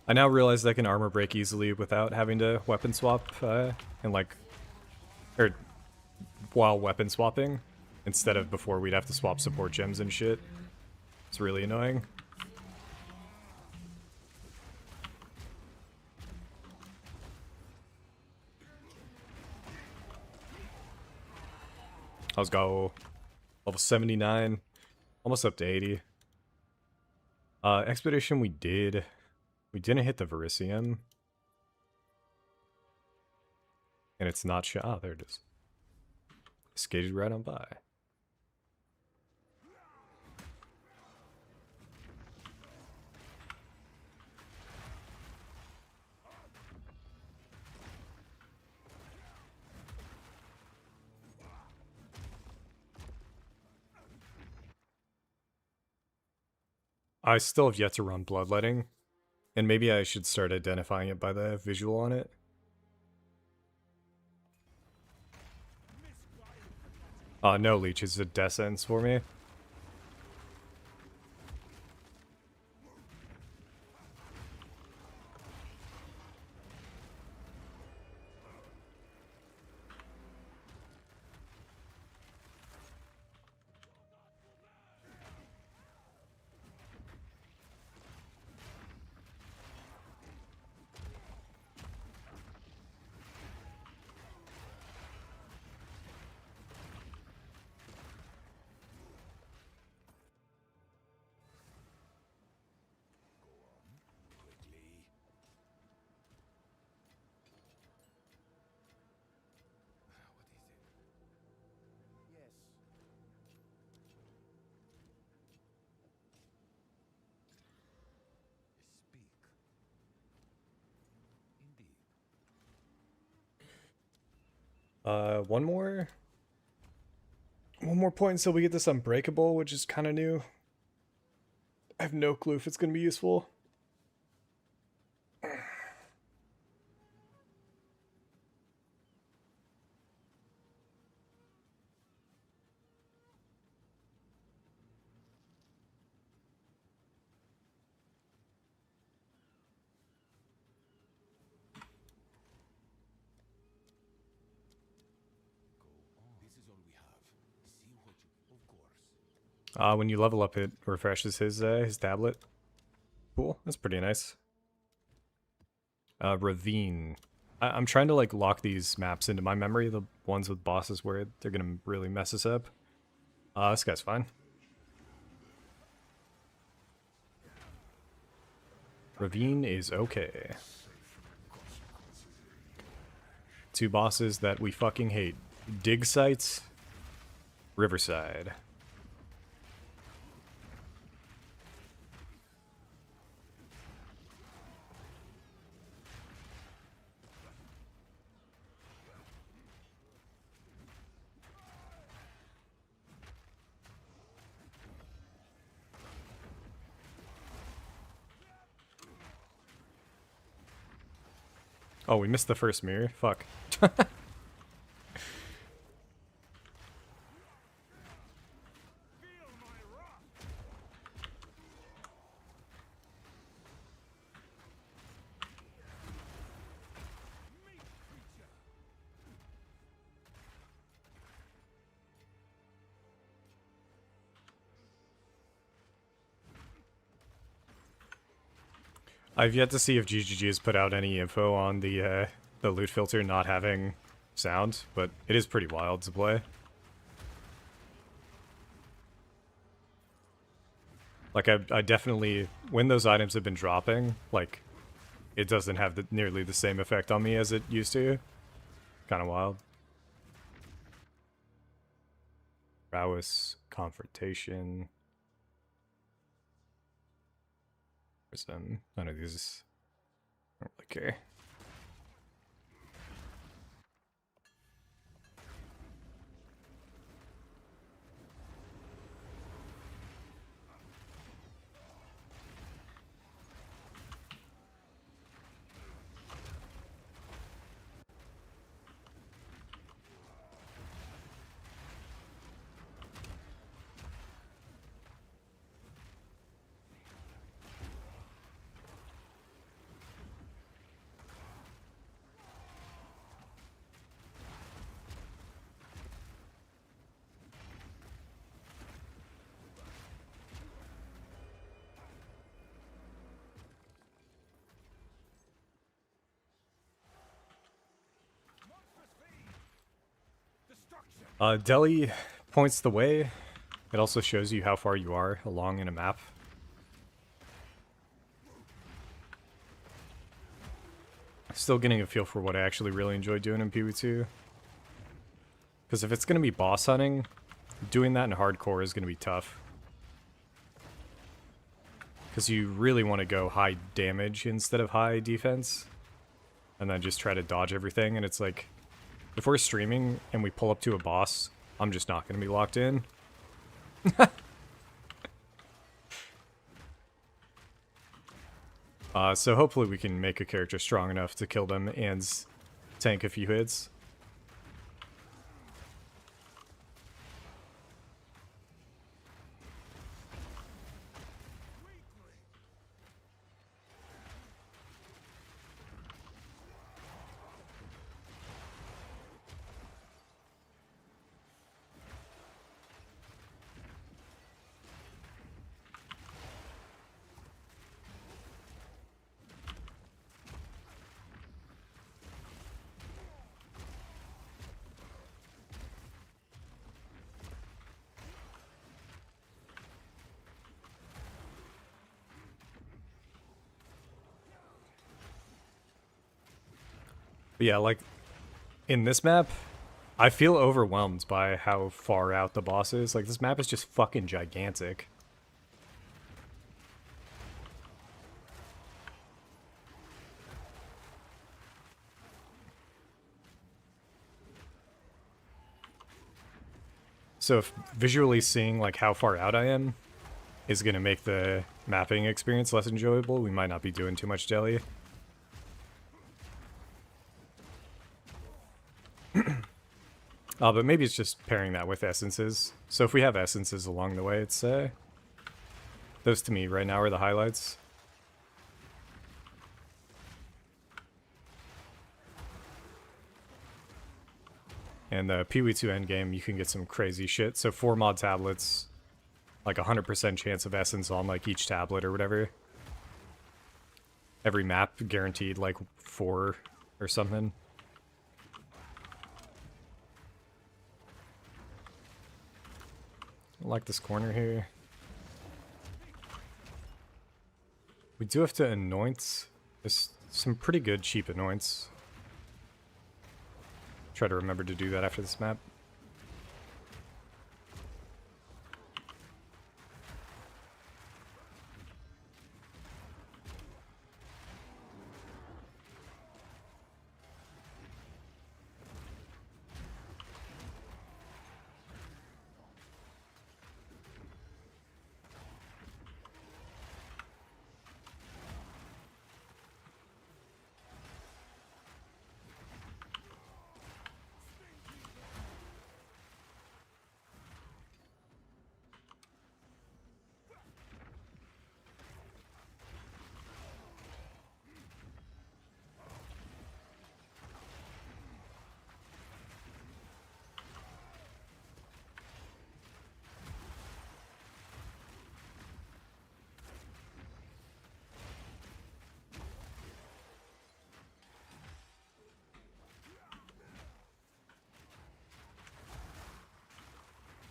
I now realize I can armor break easily without having to weapon swap, and like, or while weapon swapping, instead of before we'd have to swap support gems and shit. It's really annoying. Let's go. Level 79, almost up to 80. Expedition we did. We didn't hit the Verisium. And it's not ah, there it is. Skated right on by. I still have yet to run Bloodletting, and maybe I should start identifying it by the visual on it. No leeches, it descends for me. Quickly. What is it? Yes. Speak. Indeed. One more point until we get this unbreakable, which is kind of new. I have no clue if it's going to be useful. Go on. This is all we have. See what you. Of course. When you level up, it refreshes his tablet. Cool, that's pretty nice. Ravine. I'm trying to like lock these maps into my memory, the ones with bosses where they're gonna really mess us up. This guy's fine. Ravine is okay. Two bosses that we fucking hate. Dig sites, Riverside. Oh, we missed the first mirror? Fuck. I've yet to see if GGG has put out any info on the loot filter not having sound, but it is pretty wild to play. Like, I definitely, when those items have been dropping, like, it doesn't have nearly the same effect on me as it used to. Kind of wild. Prowess, confrontation. Where's them? None of these. I don't really care. Delhi points the way. It also shows you how far you are along in a map. Still getting a feel for what I actually really enjoy doing in PoE2. Because if it's going to be boss hunting, doing that in hardcore is going to be tough. Because you really want to go high damage instead of high defense. And then just try to dodge everything, and it's like, if we're streaming and we pull up to a boss, I'm just not going to be locked in. So hopefully we can make a character strong enough to kill them and tank a few hits. But yeah, like, in this map, I feel overwhelmed by how far out the boss is. Like, this map is just fucking gigantic. So if visually seeing, like, how far out I am is going to make the mapping experience less enjoyable, we might not be doing too much jelly. But maybe it's just pairing that with essences. So if we have essences along the way, it's those to me right now are the highlights. And the PoE2 endgame, you can get some crazy shit. So 4 mod tablets like 100% chance of essence on like each tablet or whatever. Every map guaranteed like 4 or something. I like this corner here. We do have to anoint. There's some pretty good cheap anoints. Try to remember to do that after this map.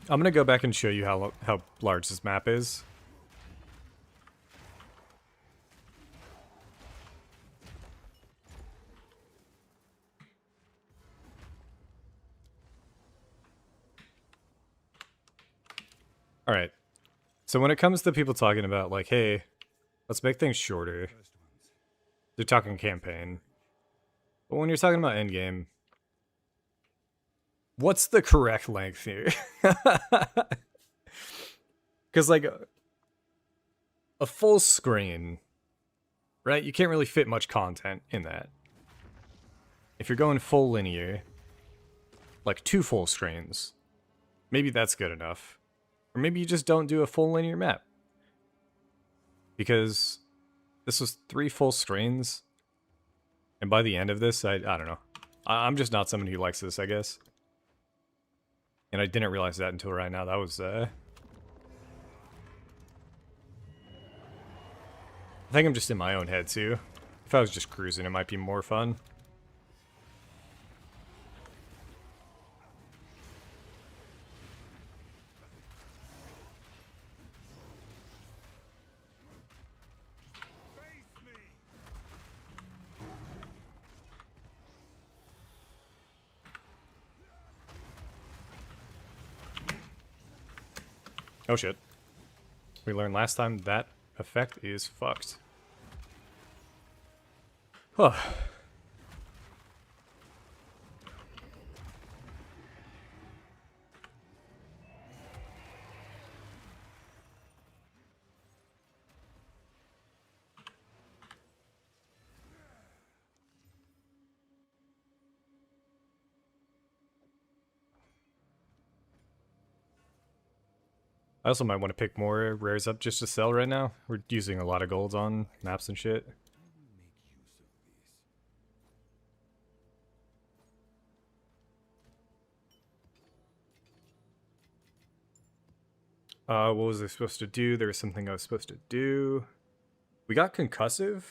I'm gonna go back and show you how large this map is. Alright. So when it comes to people talking about like, hey, let's make things shorter, they're talking campaign. But when you're talking about endgame, what's the correct length here? Because, like, a full screen, right? You can't really fit much content in that. If you're going full linear, like 2 full screens, maybe that's good enough. Or maybe you just don't do a full linear map. Because this was 3 full screens, and by the end of this, I don't know. I'm just not someone who likes this, I guess. And I didn't realize that until right now. That was, I think I'm just in my own head, too. If I was just cruising, it might be more fun. Oh shit. We learned last time that effect is fucked. Huh. I also might want to pick more rares up just to sell right now. We're using a lot of golds on maps and shit. What was I supposed to do? There was something I was supposed to do. We got concussive?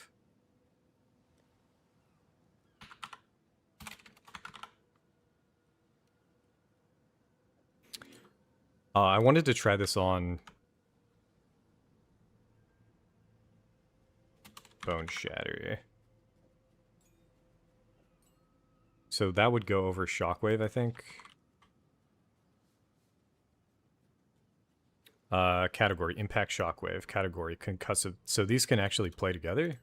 I wanted to try this on Bone Shatter. So that would go over Shockwave, I think. Category, Impact Shockwave. Category, Concussive. So these can actually play together?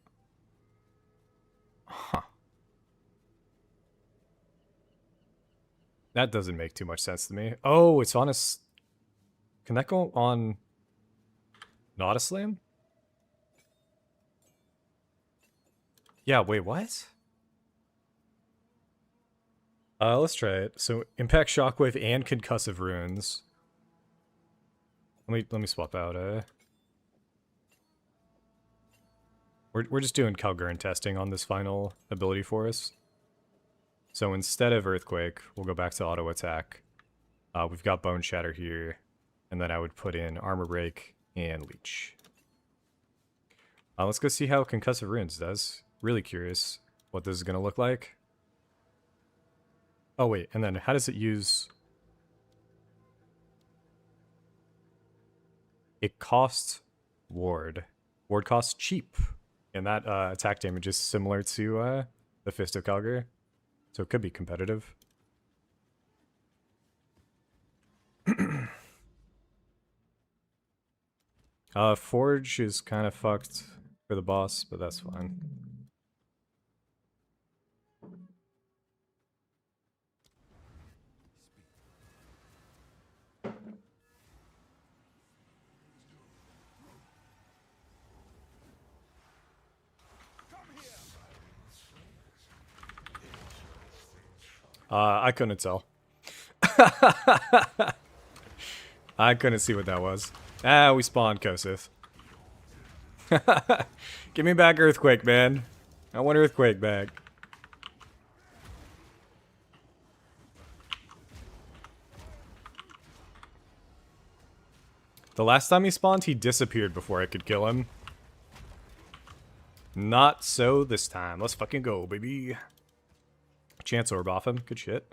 Huh. That doesn't make too much sense to me. Oh, it's on a... Can that go on... Not a slam? Yeah, wait, what? Let's try it. So, Impact Shockwave and Concussive Runes. Let me swap out, We're just doing Kalguur testing on this final ability for us. So instead of Earthquake, we'll go back to auto attack. We've got Bone Shatter here. And then I would put in Armor Break and Leech. Let's go see how Concussive Runes does. Really curious what this is going to look like. Oh wait, and then how does it use... It costs Ward. Ward costs cheap. And that attack damage is similar to the Fist of Kalguur. So it could be competitive. Forge is kind of fucked for the boss, but that's fine. I couldn't tell. I couldn't see what that was. Ah, we spawned Kosith. Give me back Earthquake, man. I want Earthquake back. The last time he spawned, he disappeared before I could kill him. Not so this time. Let's fucking go, baby. Chance Orb off him. Good shit.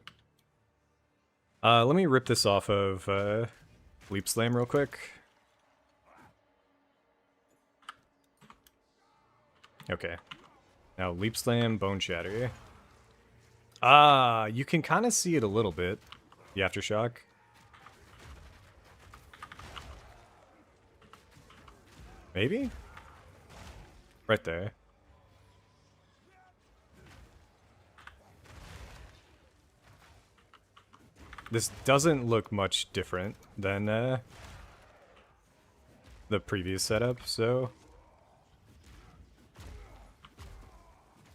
Let me rip this off of Leap Slam real quick. Okay. Now Leap Slam, Bone Shatter. You can kind of see it a little bit. The Aftershock. Maybe? Right there. This doesn't look much different than the previous setup, so...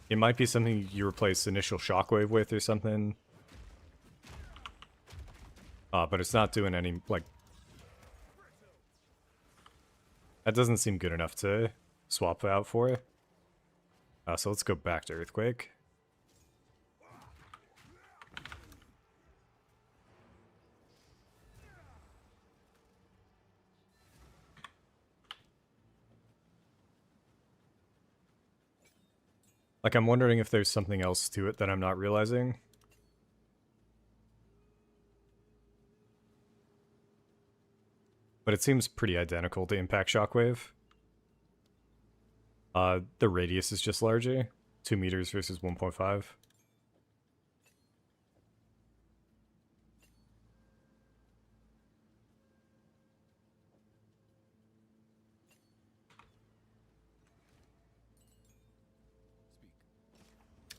It might be something you replace initial shockwave with or something. But it's not doing any, like... That doesn't seem good enough to swap out for. So let's go back to Earthquake. Like, I'm wondering if there's something else to it that I'm not realizing. But it seems pretty identical to Impact Shockwave. The radius is just larger. 2 meters versus 1.5.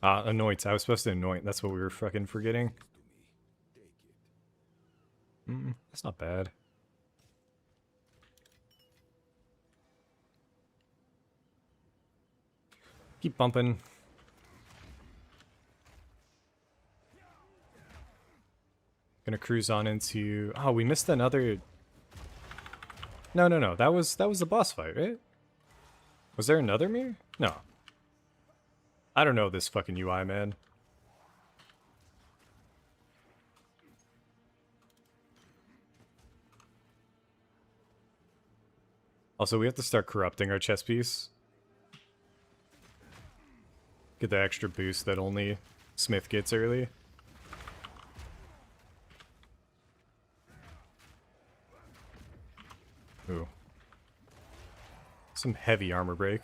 Anoint. I was supposed to anoint. That's what we were fucking forgetting. That's not bad. Keep bumping. Gonna cruise on into... Oh, we missed another... No. That was the boss fight, right? Was there another mirror? No. I don't know this fucking UI, man. Also, we have to start corrupting our chess piece. Get the extra boost that only Smith gets early. Ooh. Some heavy armor break.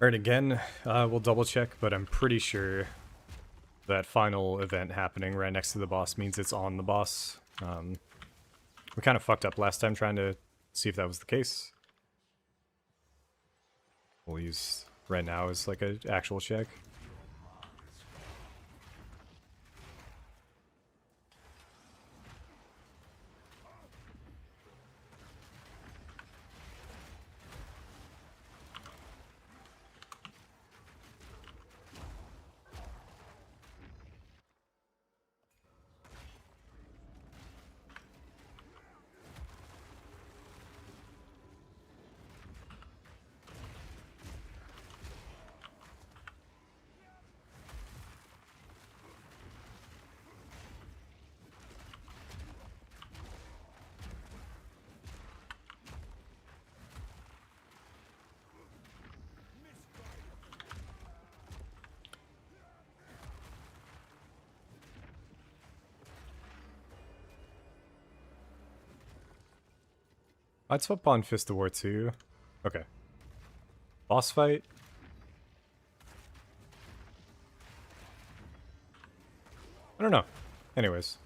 Alright, again, we'll double check, but I'm pretty sure that final event happening right next to the boss means it's on the boss. We kind of fucked up last time trying to see if that was the case. We'll use right now as like an actual check. I'd swap on Fist of War 2. Okay. Boss fight. I don't know. Anyways.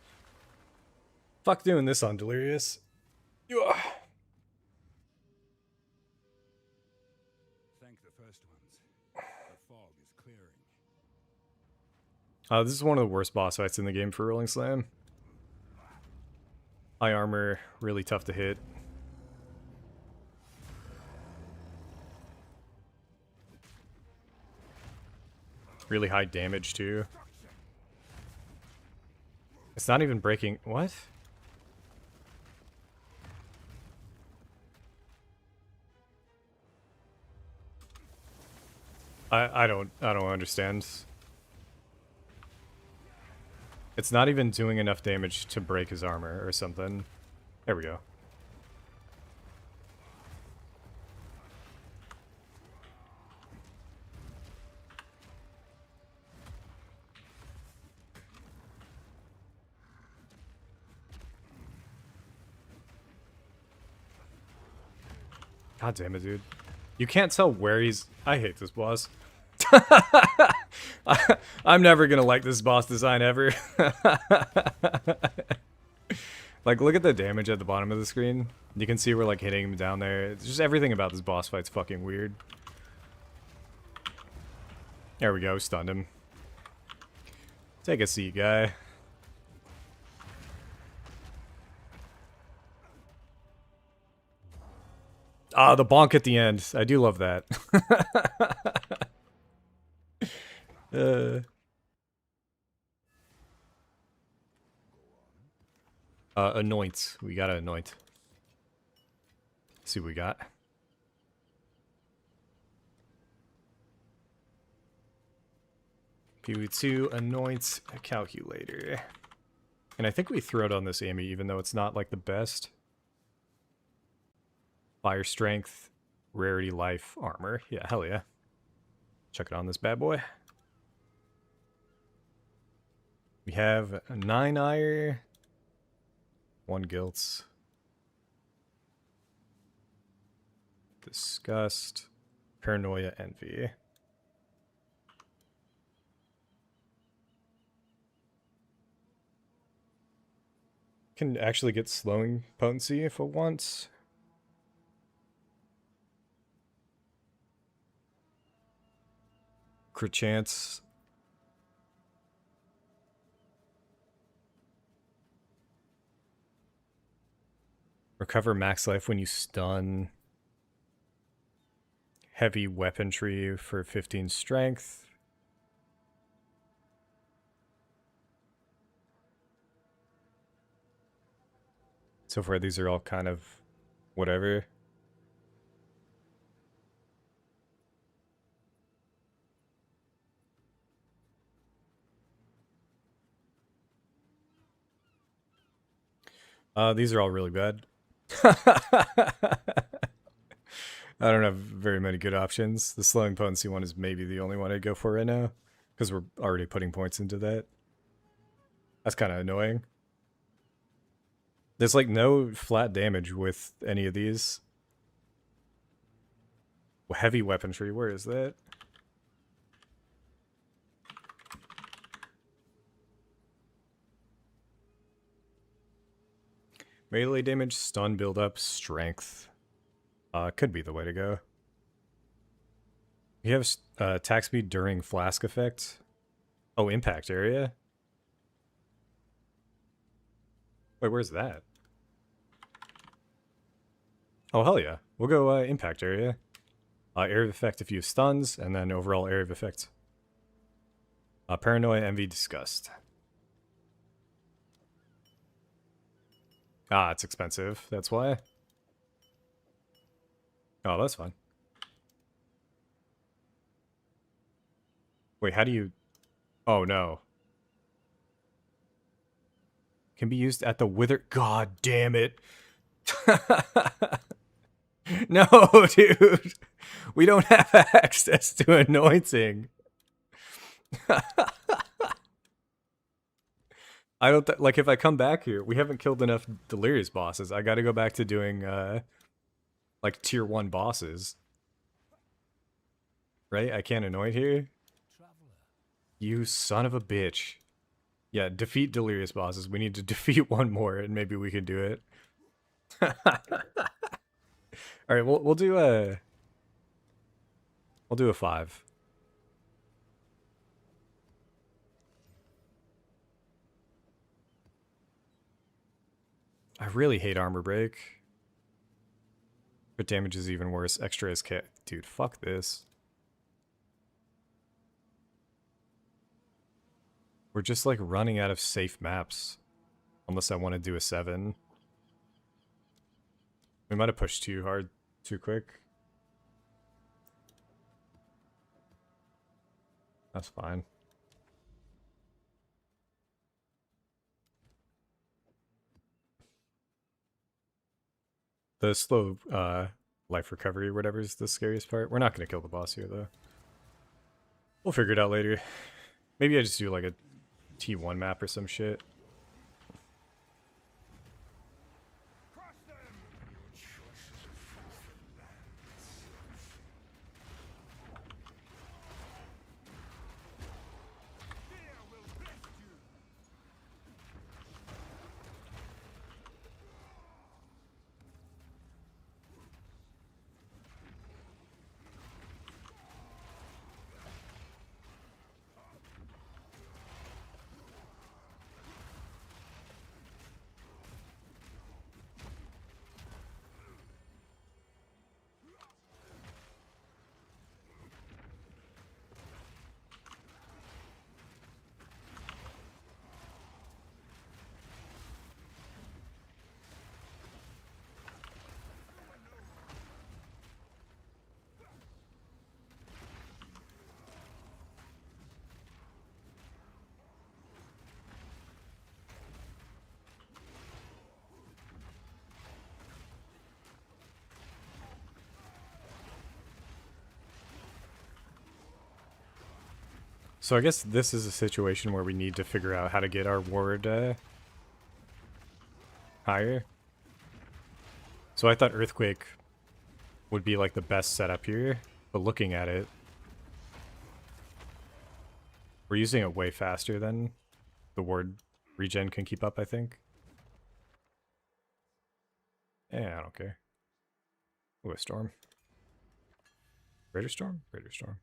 Fuck doing this on Delirious. Thank the first ones. The fog is clearing. This is one of the worst boss fights in the game for Rolling Slam. High armor, really tough to hit. Really high damage too. It's not even breaking. What? I don't understand. It's not even doing enough damage to break his armor or something. There we go. God damn it, dude. You can't tell where he's... I hate this boss. I'm never gonna like this boss design ever. Like, look at the damage at the bottom of the screen. You can see we're like hitting him down there. It's just everything about this boss fight's fucking weird. There we go, stunned him. Take a seat, guy. Ah, the bonk at the end. I do love that. Anoint. We gotta anoint. Let's see what we got. PoE2 anoint a calculator. And I think we throw it on this Amy, even though it's not like the best. Fire strength, rarity, life, armor. Yeah, hell yeah. Check it on this bad boy. We have 9 ire, 1 guilt, disgust, paranoia, envy. Can actually get slowing potency if it wants. Crit chance. Recover max life when you stun. Heavy weaponry for 15 strength. So far, these are all kind of whatever. These are all really bad. I don't have very many good options. The slowing potency one is maybe the only one I'd go for right now, because we're already putting points into that. That's kind of annoying. There's like no flat damage with any of these. Heavy weaponry, where is that? Melee damage, stun, build up, strength. Could be the way to go. You have attack speed during flask effect. Oh, impact area. Wait, where's that? Oh, hell yeah. We'll go impact area. Area of effect if you have stuns, and then overall area of effect. Paranoia, envy, disgust. Ah, it's expensive. That's why. Oh, that's fine. Wait, how do you... Oh, no. Can be used at the wither... God damn it. No, dude. We don't have access to anointing. I don't... like, if I come back here, we haven't killed enough delirious bosses. I gotta go back to doing, like, tier 1 bosses. Right? I can't anoint here? You son of a bitch. Yeah, defeat delirious bosses. We need to defeat one more, and maybe we can do it. All right, we'll do a 5. I really hate armor break. But damage is even worse. Extra is dude, fuck this. We're just like running out of safe maps. Unless I want to do a 7. We might have pushed too hard, too quick. That's fine. The slow life recovery or whatever is the scariest part. We're not going to kill the boss here, though. We'll figure it out later. Maybe I just do like a T1 map or some shit. So I guess this is a situation where we need to figure out how to get our ward higher. So I thought Earthquake would be like the best setup here, but looking at it, we're using it way faster than the ward regen can keep up, I think. Yeah, I don't care. Ooh, a storm. Raider storm? Raider storm.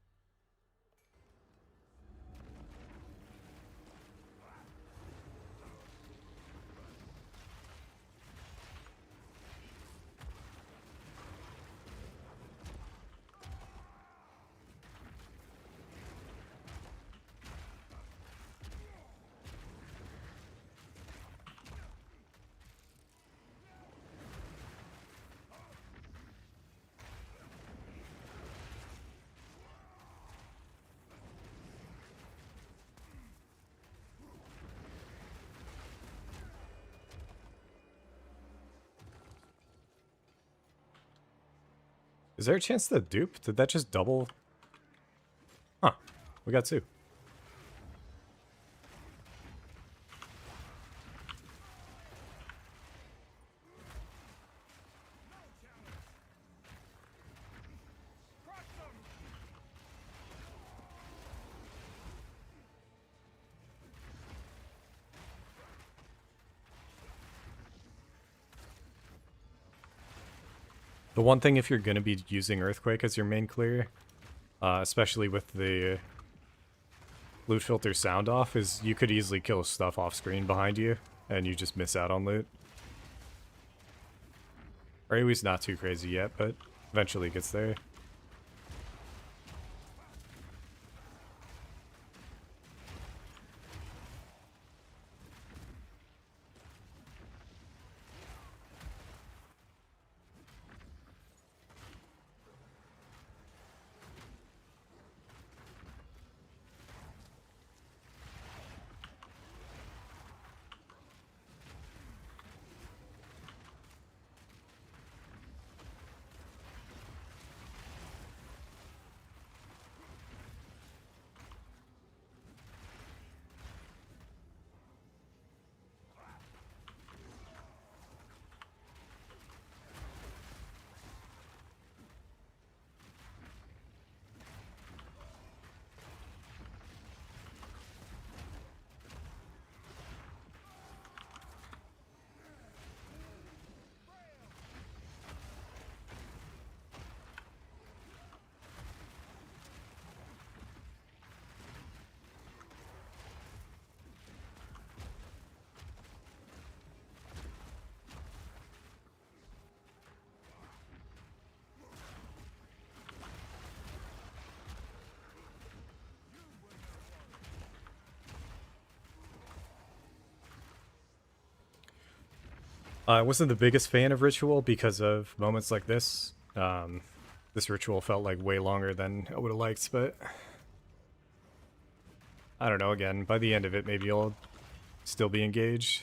Is there a chance to dupe? Did that just double? Huh. We got 2. The one thing if you're going to be using Earthquake as your main clear, especially with the loot filter sound off, is you could easily kill stuff off screen behind you, and you just miss out on loot. Rayui's not too crazy yet, but eventually it gets there. I wasn't the biggest fan of Ritual because of moments like this. This Ritual felt like way longer than I would have liked, but I don't know, again, by the end of it, maybe I'll still be engaged.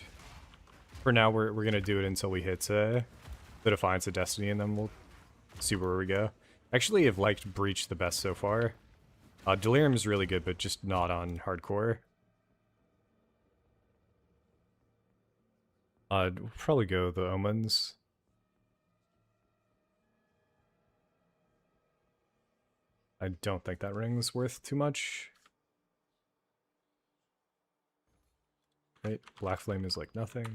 For now, we're going to do it until we hit the Defiance of Destiny, and then we'll see where we go. Actually, I've liked Breach the best so far. Delirium is really good, but just not on hardcore. We'll probably go the Omens. I don't think that ring's worth too much. Right, Black Flame is like nothing.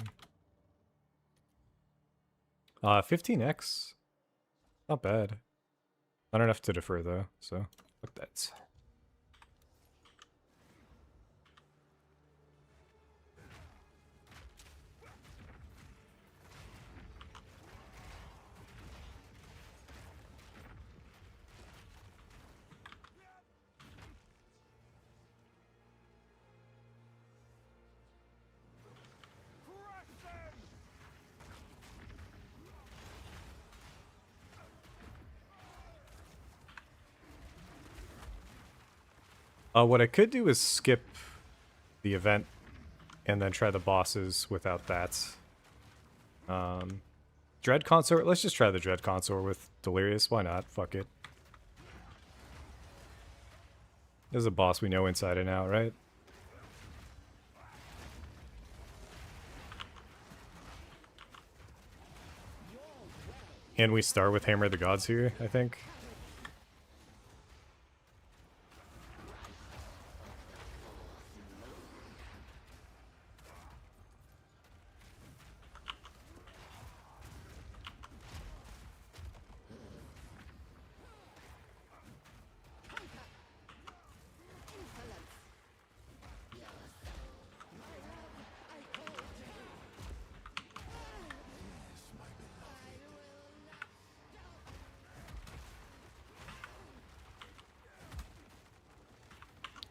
15x. Not bad. Not enough to defer though, so fuck that. What I could do is skip the event and then try the bosses without that. Dread Consort? Let's just try the Dread Consort with Delirious. Why not? Fuck it. This is a boss we know inside and out, right? And we start with Hammer of the Gods here, I think.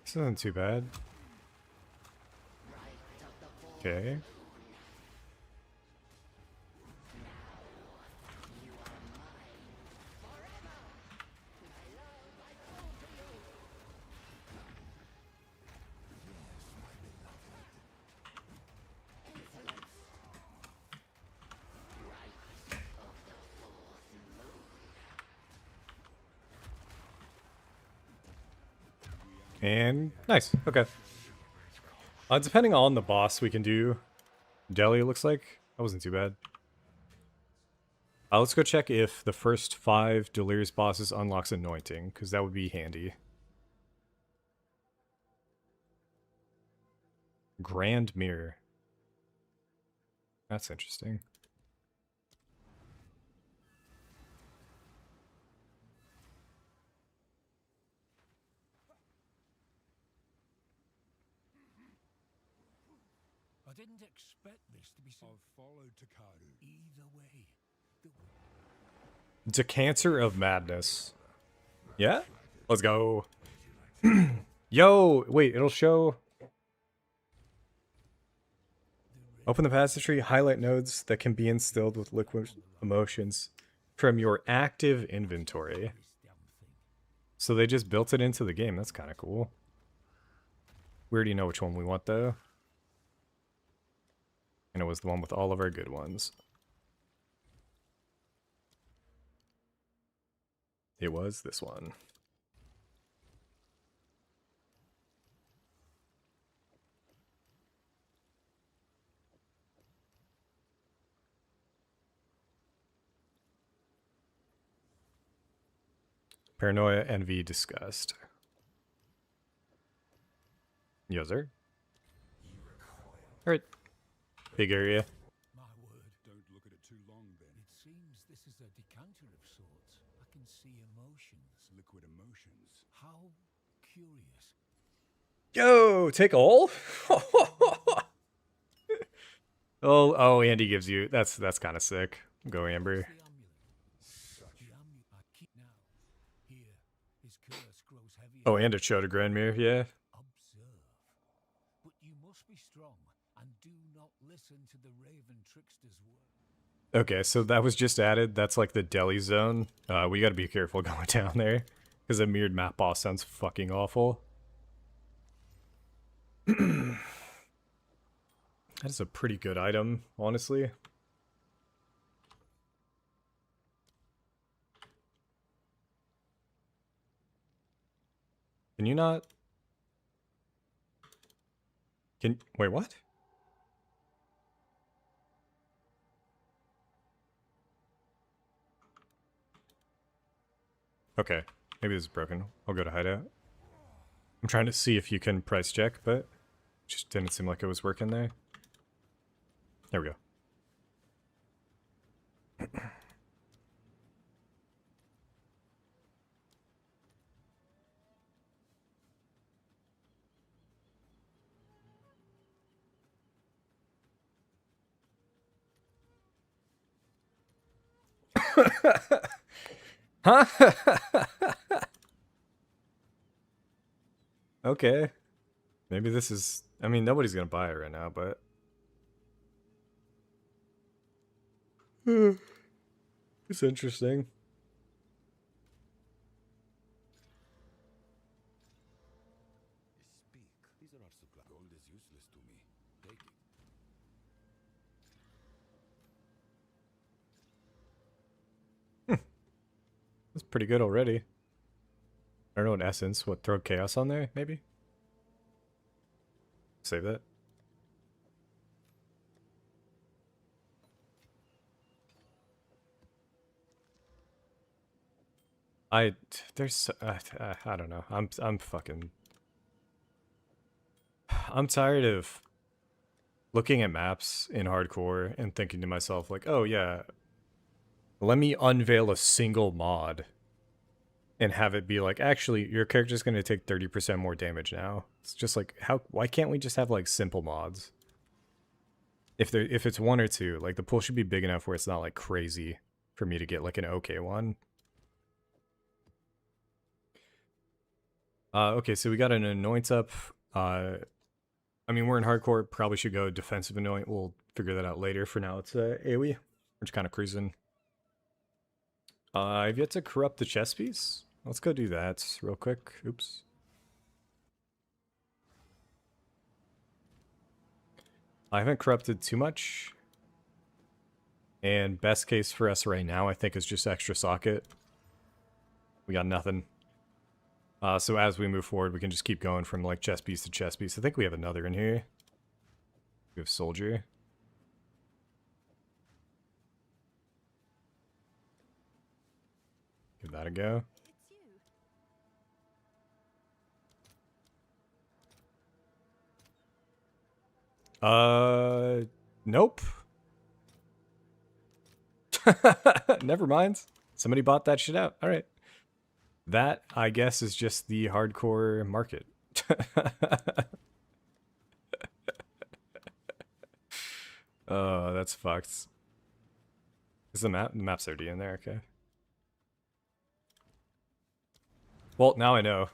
This isn't too bad. Okay. And nice. Okay. Depending on the boss, we can do Deli, it looks like. That wasn't too bad. Let's go check if the first 5 Delirious bosses unlocks Anointing, because that would be handy. Grand Mirror. That's interesting. didn't expect this to be so. I've followed Takaru. Either way. Decanter of Madness. Yeah? Let's go. Yo, wait, it'll show. Open the passage tree, highlight nodes that can be instilled with liquid emotions from your active inventory. So they just built it into the game. That's kind of cool. We already know which one we want, though. And it was the one with all of our good ones. It was this one. Paranoia, envy, disgust. Yes, sir. Alright. Big area. My word. Don't look at it too long, then. It seems this is a decanter of sorts. I can see emotions. Liquid emotions. How curious. Yo, take all? oh, Andy gives you. That's kind of sick. Go Amber. The amulet I keep now. Here, his curse grows heavier. Oh, and it showed a Grand Mirror, yeah. Observe. But you must be strong and do not listen to the Raven Trickster's word. Okay, so that was just added. That's like the deli zone. We gotta be careful going down there. Because a mirrored map boss sounds fucking awful. That is a pretty good item, honestly. Can you not? Wait, what? Okay, maybe this is broken. I'll go to hideout. I'm trying to see if you can price check, but it just didn't seem like it was working there. There we go. Huh? Okay. Maybe this is... I mean, nobody's gonna buy it right now, but... It's interesting. Speak. These are our supply. Gold is useless to me. Take it. That's pretty good already. I don't know, in essence, what, throw chaos on there, maybe? Save that. There's, I don't know. I'm fucking... I'm tired of looking at maps in hardcore and thinking to myself, like, oh yeah, let me unveil a single mod and have it be like, actually, your character's going to take 30% more damage now. It's just like, why can't we just have like simple mods? If it's one or two, like the pool should be big enough where it's not like crazy for me to get like an okay one. Okay, so we got an anoint up. I mean, we're in hardcore, probably should go defensive anoint. We'll figure that out later. For now, it's AoE. We're just kind of cruising. I've yet to corrupt the chess piece. Let's go do that real quick. Oops. I haven't corrupted too much. And best case for us right now, I think, is just extra socket. We got nothing. So as we move forward, we can just keep going from like chess piece to chess piece. I think we have another in here. We have soldier. Give that a go. Nope. Never mind. Somebody bought that shit out. All right. That, I guess, is just the hardcore market. Oh, that's fucked. Is the map? The map's already in there, okay. Well, now I know.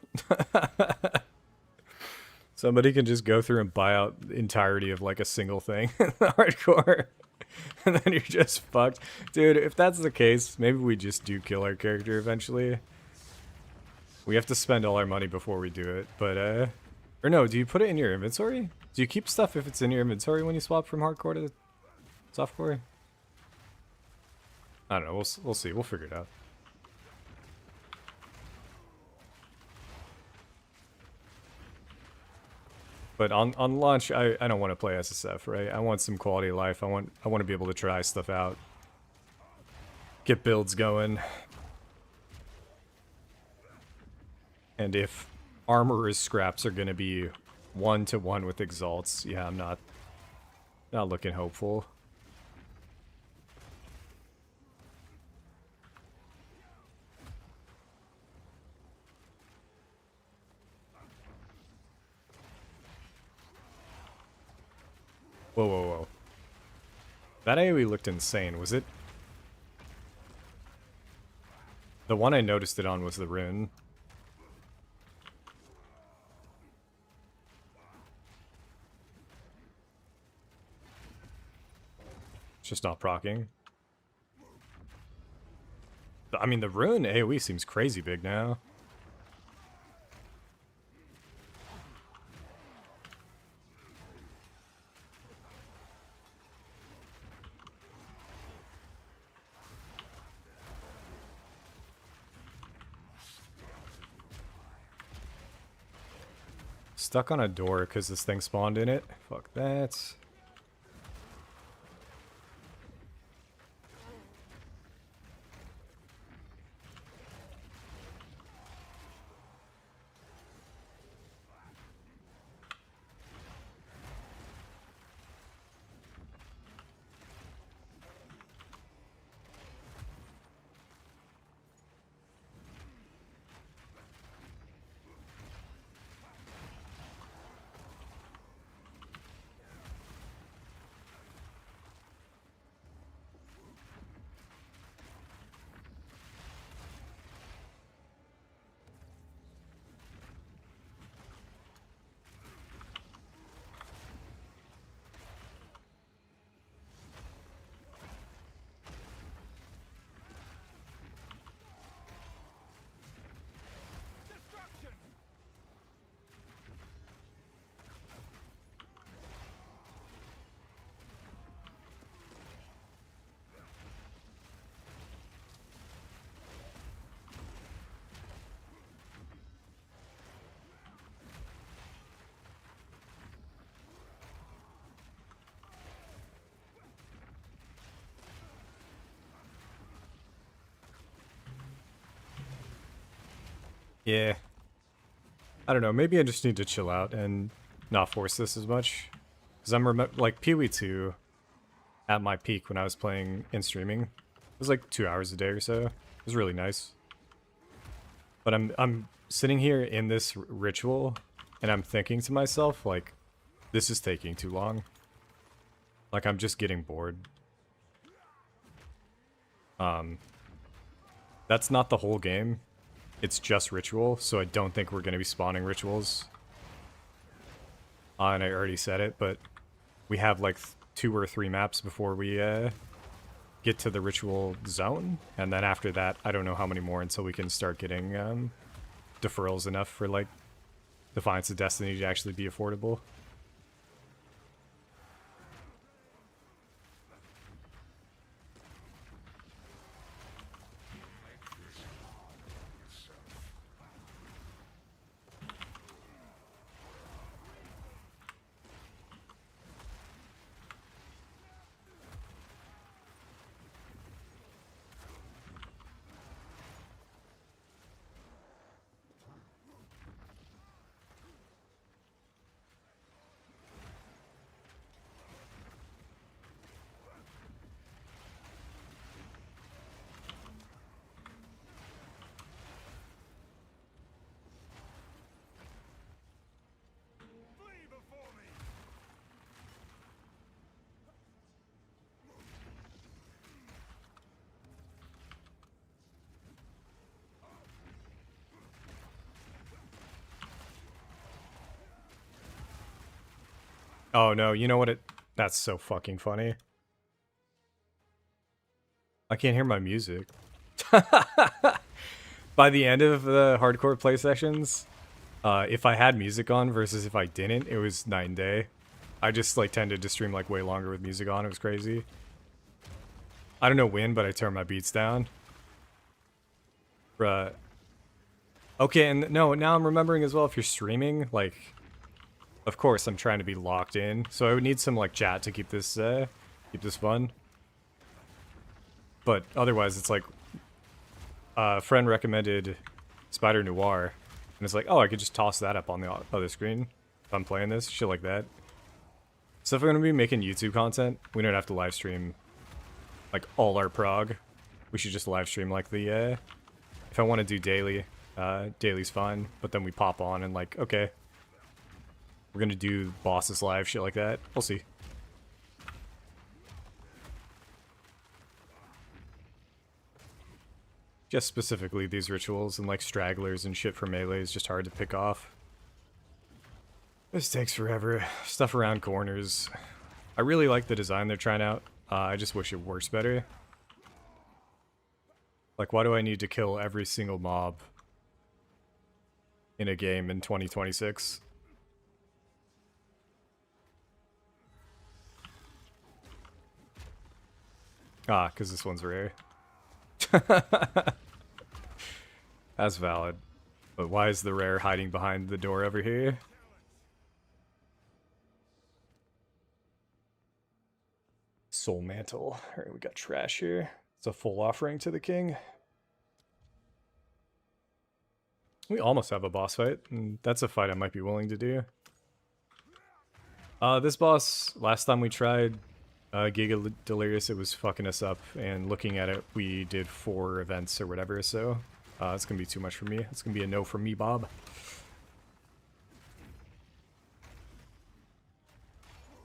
Somebody can just go through and buy out the entirety of like a single thing in the hardcore. And then you're just fucked. Dude, if that's the case, maybe we just do kill our character eventually. We have to spend all our money before we do it, but or no, do you put it in your inventory? Do you keep stuff if it's in your inventory when you swap from hardcore to softcore? I don't know, we'll see, we'll figure it out. But on launch, I don't want to play SSF, right? I want some quality of life. I want to be able to try stuff out. Get builds going. And if armorer's scraps are going to be 1-to-1 with exalts, yeah, I'm not looking hopeful. Whoa, whoa, whoa. That AoE looked insane, was it? The one I noticed it on was the rune. It's just not proccing. I mean, the rune AoE seems crazy big now. Stuck on a door because this thing spawned in it. Fuck that. Yeah. I don't know, maybe I just need to chill out and not force this as much. Because I'm like PoE2 at my peak when I was playing in streaming. It was like 2 hours a day or so. It was really nice. But I'm sitting here in this ritual and I'm thinking to myself, like, this is taking too long. Like, I'm just getting bored. That's not the whole game. It's just ritual, so I don't think we're going to be spawning rituals. And I already said it, but we have like 2 or 3 maps before we get to the ritual zone. And then after that, I don't know how many more until we can start getting deferrals enough for like Defiance of Destiny to actually be affordable. Oh no, you know what it... That's so fucking funny. I can't hear my music. By the end of the hardcore play sessions, if I had music on versus if I didn't, it was night and day. I just like tended to stream like way longer with music on. It was crazy. I don't know when, but I turned my beats down. Bruh. Okay, and no, now I'm remembering as well, if you're streaming, like, of course I'm trying to be locked in, so I would need some like chat to keep this fun. But otherwise, it's like, a friend recommended Spider Noir, and it's like, oh, I could just toss that up on the other screen if I'm playing this, shit like that. So if we're gonna be making YouTube content, we don't have to live stream like all our prog. We should just live stream like the, if I want to do daily, daily's fine, but then we pop on and like, okay, we're gonna do bosses live, shit like that. We'll see. Just specifically these rituals and like stragglers and shit for melee is just hard to pick off. This takes forever. Stuff around corners. I really like the design they're trying out. I just wish it works better. Like, why do I need to kill every single mob in a game in 2026? Ah, because this one's rare. That's valid. But why is the rare hiding behind the door over here? Soul Mantle. Alright, we got trash here. It's a full offering to the king. We almost have a boss fight, and that's a fight I might be willing to do. This boss, last time we tried Giga Delirious, it was fucking us up, and looking at it, we did 4 events or whatever, so it's gonna be too much for me. It's gonna be a no from me, Bob.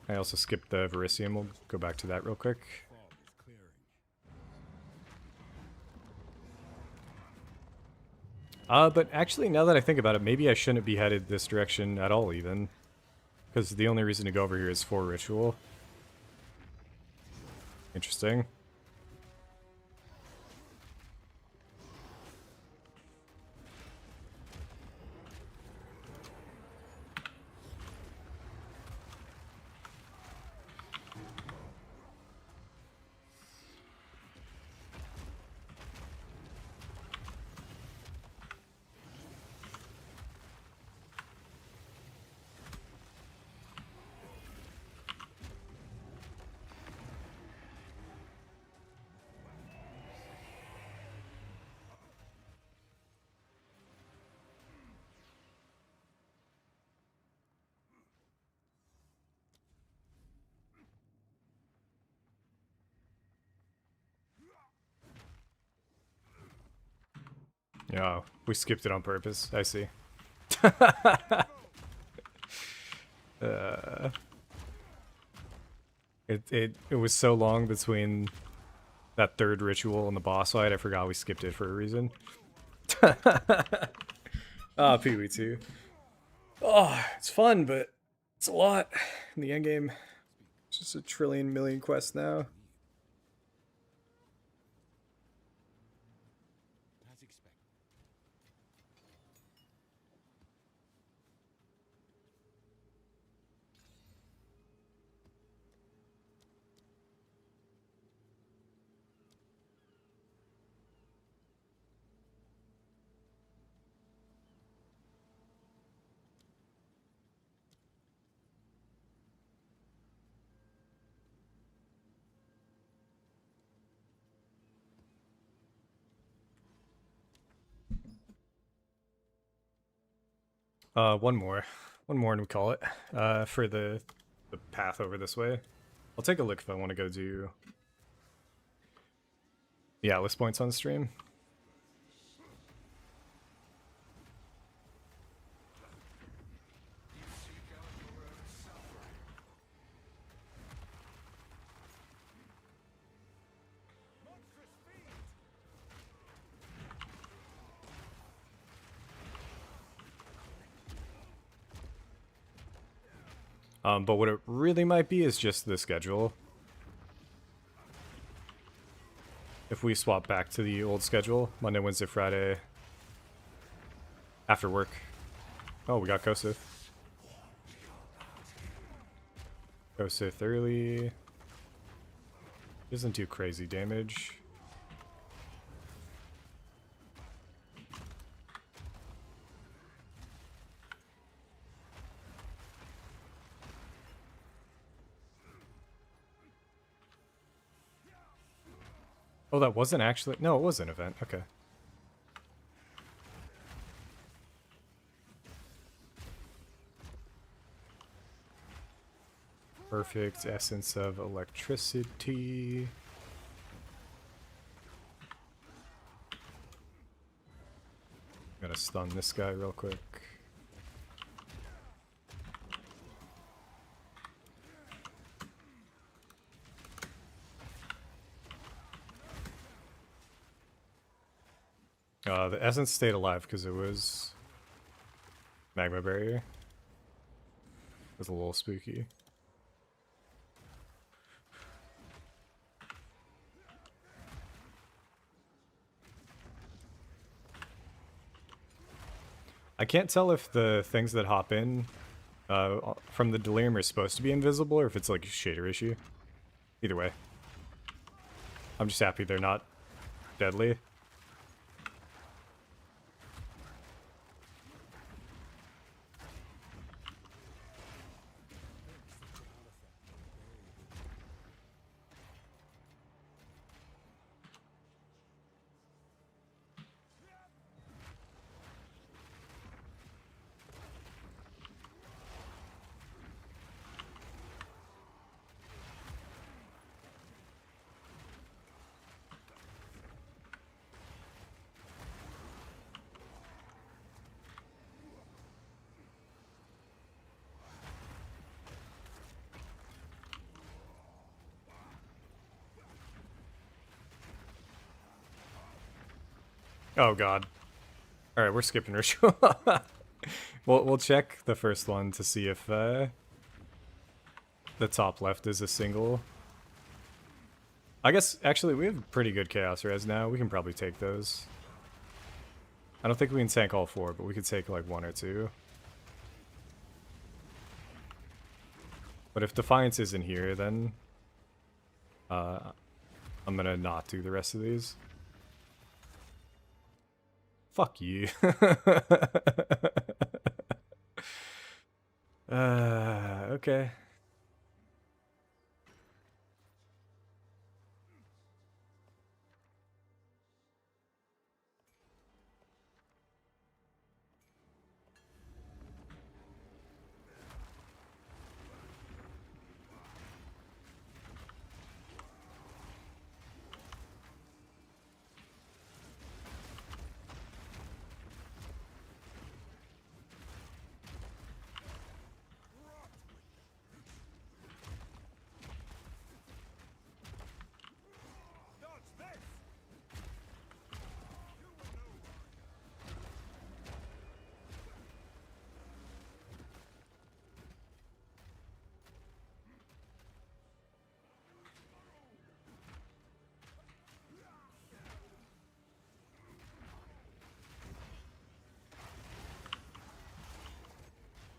I also skipped the Verisium. We'll go back to that real quick. But actually, now that I think about it, maybe I shouldn't be headed this direction at all, even. Because the only reason to go over here is for ritual. Interesting. Yeah, we skipped it on purpose. I see. It was so long between that third ritual and the boss fight, I forgot we skipped it for a reason. Ah, PoE2. Oh, it's fun, but it's a lot in the endgame. It's just a trillion million quests now. One more. One more and we call it. For the path over this way. I'll take a look if I want to go do the Atlas points on stream. But what it really might be is just the schedule. If we swap back to the old schedule, Monday, Wednesday, Friday, after work. Oh, we got Kosith. Kosith early. Doesn't do crazy damage. Oh, that wasn't actually... No, it was an event. Okay. Perfect essence of electricity. Gotta stun this guy real quick. The essence stayed alive because it was magma barrier. It was a little spooky. I can't tell if the things that hop in from the delirium are supposed to be invisible or if it's like a shader issue. Either way. I'm just happy they're not deadly. Oh god. Alright, we're skipping ritual. We'll check the first one to see if the top left is a single. I guess, actually, we have pretty good chaos res now. We can probably take those. I don't think we can tank all 4, but we could take like 1 or 2. But if Defiance isn't here, then I'm gonna not do the rest of these. Fuck you. Okay.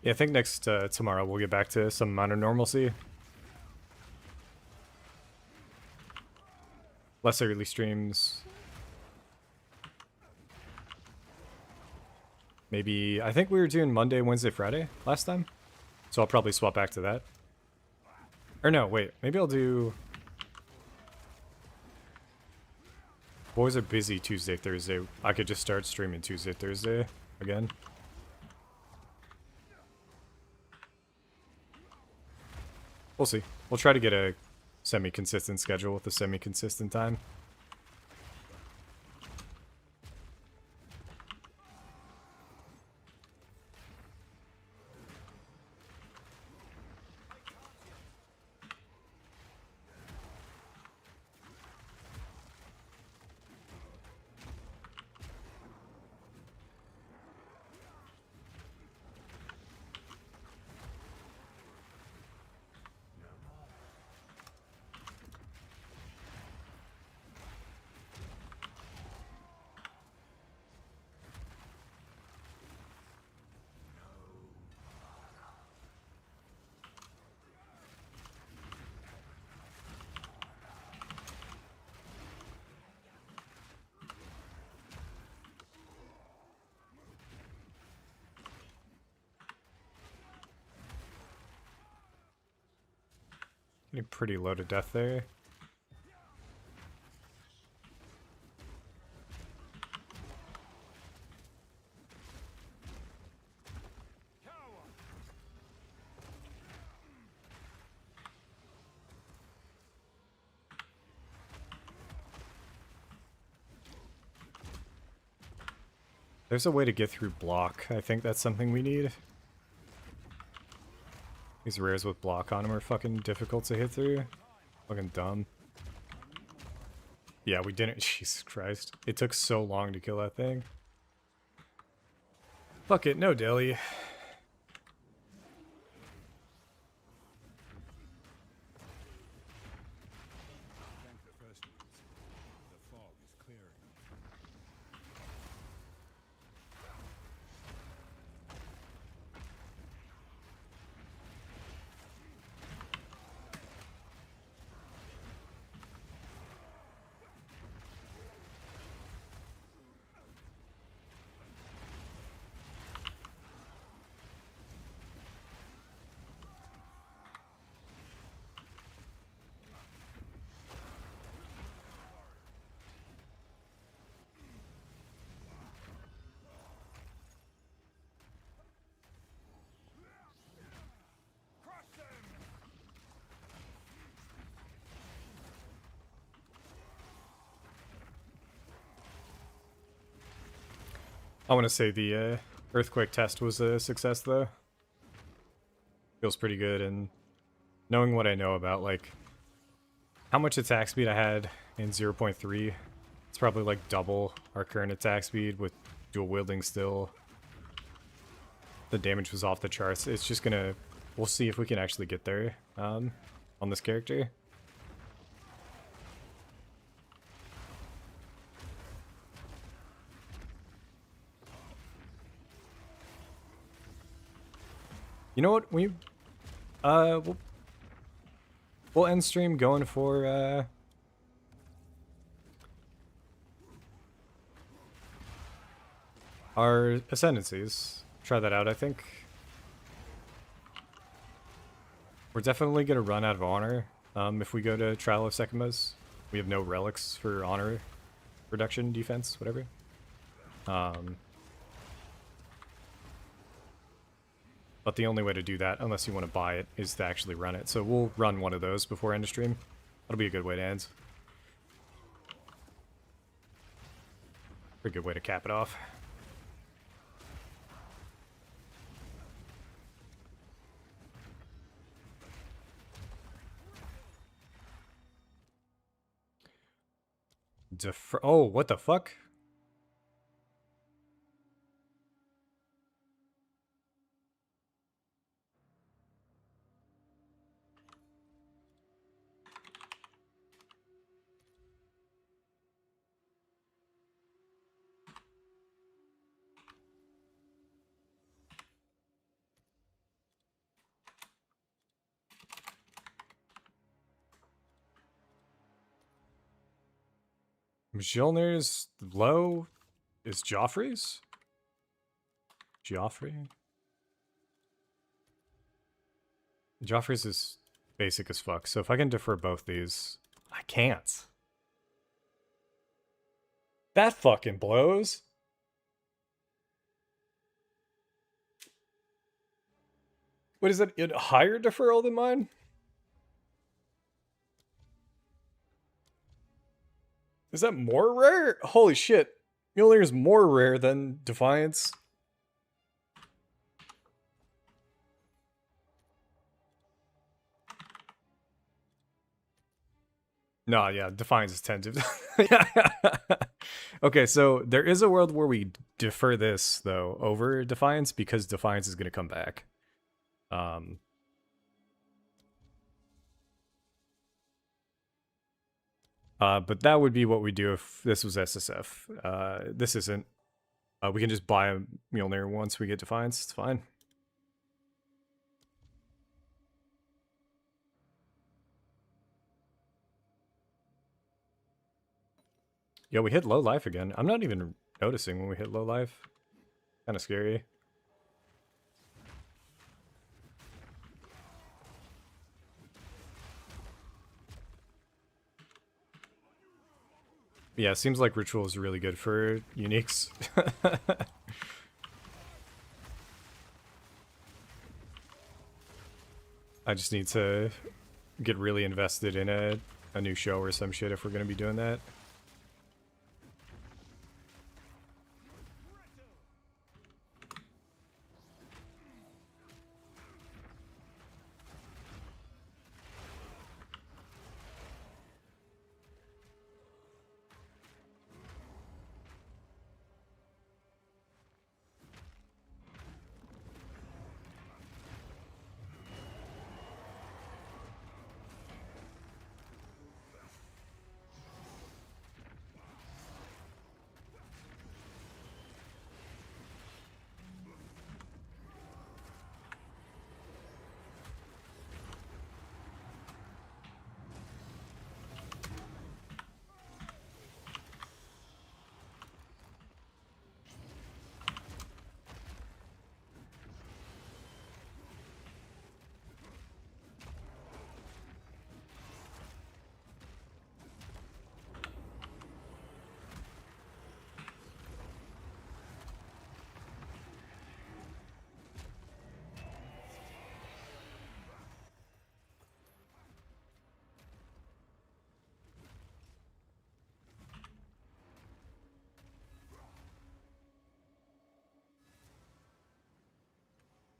Yeah, I think next tomorrow we'll get back to some amount of normalcy. Less early streams. Maybe, I think we were doing Monday, Wednesday, Friday last time. So I'll probably swap back to that. Or no, wait, maybe I'll do... Boys are busy Tuesday, Thursday. I could just start streaming Tuesday, Thursday again. We'll see. We'll try to get a semi-consistent schedule with a semi-consistent time. Getting pretty low to death there. There's a way to get through block. I think that's something we need. These rares with block on them are fucking difficult to hit through. Fucking dumb. Yeah, we didn't. Jesus Christ. It took so long to kill that thing. Fuck it, no dilly. Thank the first ones. The fog is clearing. I want to say the earthquake test was a success, though. Feels pretty good, and knowing what I know about, like, how much attack speed I had in 0.3, it's probably, like, double our current attack speed with dual wielding still. The damage was off the charts. It's just gonna... We'll see if we can actually get there on this character. You know what? We'll end stream going for our ascendancies. Try that out, I think. We're definitely gonna run out of honor if we go to Trial of Sekimas. We have no relics for honor reduction, defense, whatever. But the only way to do that, unless you want to buy it, is to actually run it. So we'll run one of those before end of stream. That'll be a good way to end. Pretty good way to cap it off. Oh, what the fuck? Mjolnir's low is Joffrey's? Joffrey? Joffrey's is basic as fuck, so if I can defer both these, I can't. That fucking blows. What is it? Higher deferral than mine? Is that more rare? Holy shit. Mjolnir is more rare than Defiance. No, yeah, Defiance is 10 to... Okay, so there is a world where we defer this, though, over Defiance, because Defiance is going to come back. But that would be what we do if this was SSF. This isn't. We can just buy a Mjolnir once we get Defiance. It's fine. Yo, we hit low life again. I'm not even noticing when we hit low life. Kind of scary. Yeah, it seems like ritual is really good for uniques. I just need to get really invested in a new show or some shit if we're gonna be doing that.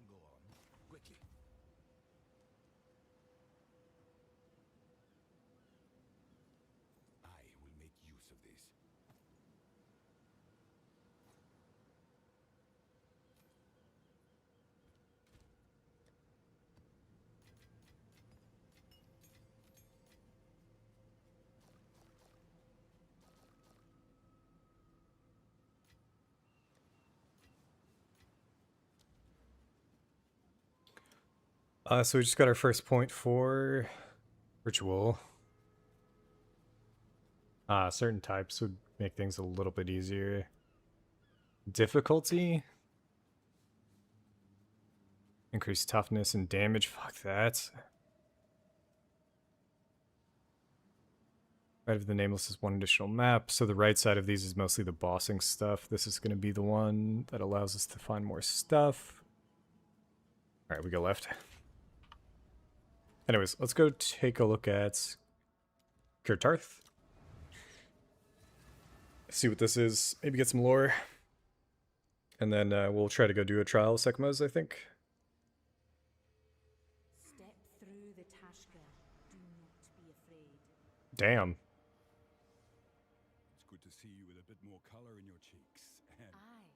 Go on, quickly. I will make use of this. So we just got our first point for ritual. Certain types would make things a little bit easier. Difficulty? Increase toughness and damage. Fuck that. Right of the Nameless is one additional map, so the right side of these is mostly the bossing stuff. This is going to be the one that allows us to find more stuff. Alright, we go left. Anyways, let's go take a look at Kurtarth. See what this is. Maybe get some lore. And then we'll try to go do a trial of Sekmos, I think. Step through the Tashka. Do not be afraid. Damn. It's good to see you with a bit more color in your cheeks. And Aye,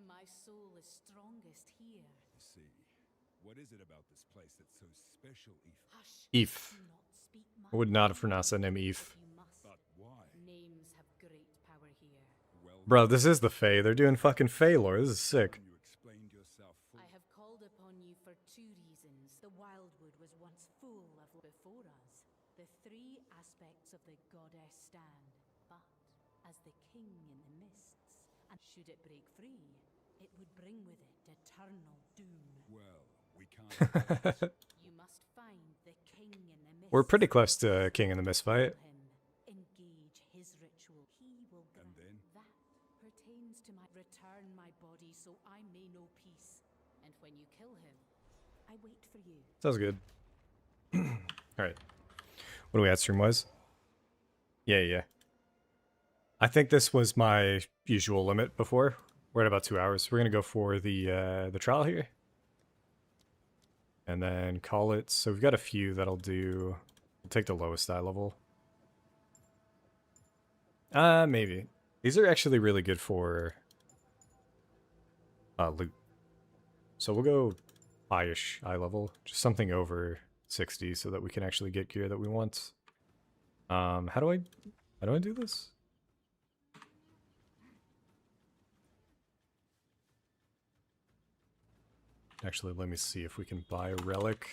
my soul is strongest here. see, what is it about this place that's so special, Eve? Hush. Eve. Do not speak I much. would not have pronounced that name Eve. You must. But why? Names have great power here. Well, Bro, this is the Fae. They're doing fucking Fae lore. This is sick. you explained yourself I have called upon you for two reasons. The Wildwood was once full of before us. The three aspects of the goddess stand. But as the king in the mists, and should it break free, it would bring with it eternal doom. Well, we can't. You must find the king in the mists. We're pretty close to King in the Mist fight. Kill him. Engage his ritual. He will grant. And then? That pertains to my return my body so I may know peace. And when you kill him, I wait for you. Sounds good. Alright. What do we at stream-wise? Yeah. I think this was my usual limit before. We're at about 2 hours. We're gonna go for the trial here. And then call it. So we've got a few that'll do. We'll take the lowest eye level. Maybe. These are actually really good for loot. So we'll go high-ish eye level. Just something over 60 so that we can actually get gear that we want. How do I do this? Actually, let me see if we can buy a relic.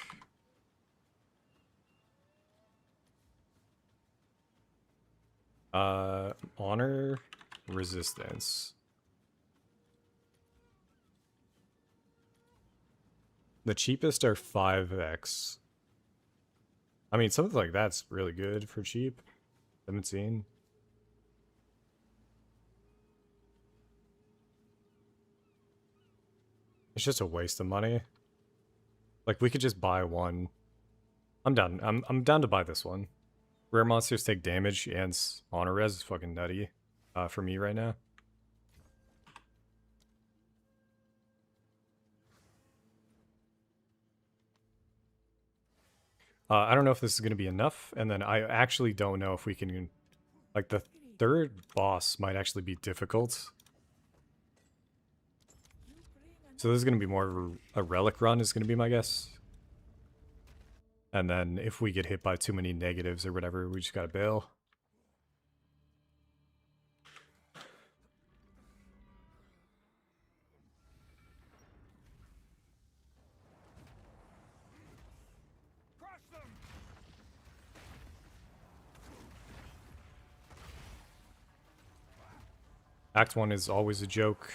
Honor, resistance. The cheapest are 5x. I mean, something like that's really good for cheap. 17. It's just a waste of money. Like, we could just buy one. I'm down. I'm down to buy this one. Rare monsters take damage and honor res is fucking nutty for me right now. I don't know if this is going to be enough, and then I actually don't know if we can... Like, the third boss might actually be difficult. So this is going to be more of a relic run is going to be my guess. And then if we get hit by too many negatives or whatever, we just got to bail. Act 1 is always a joke.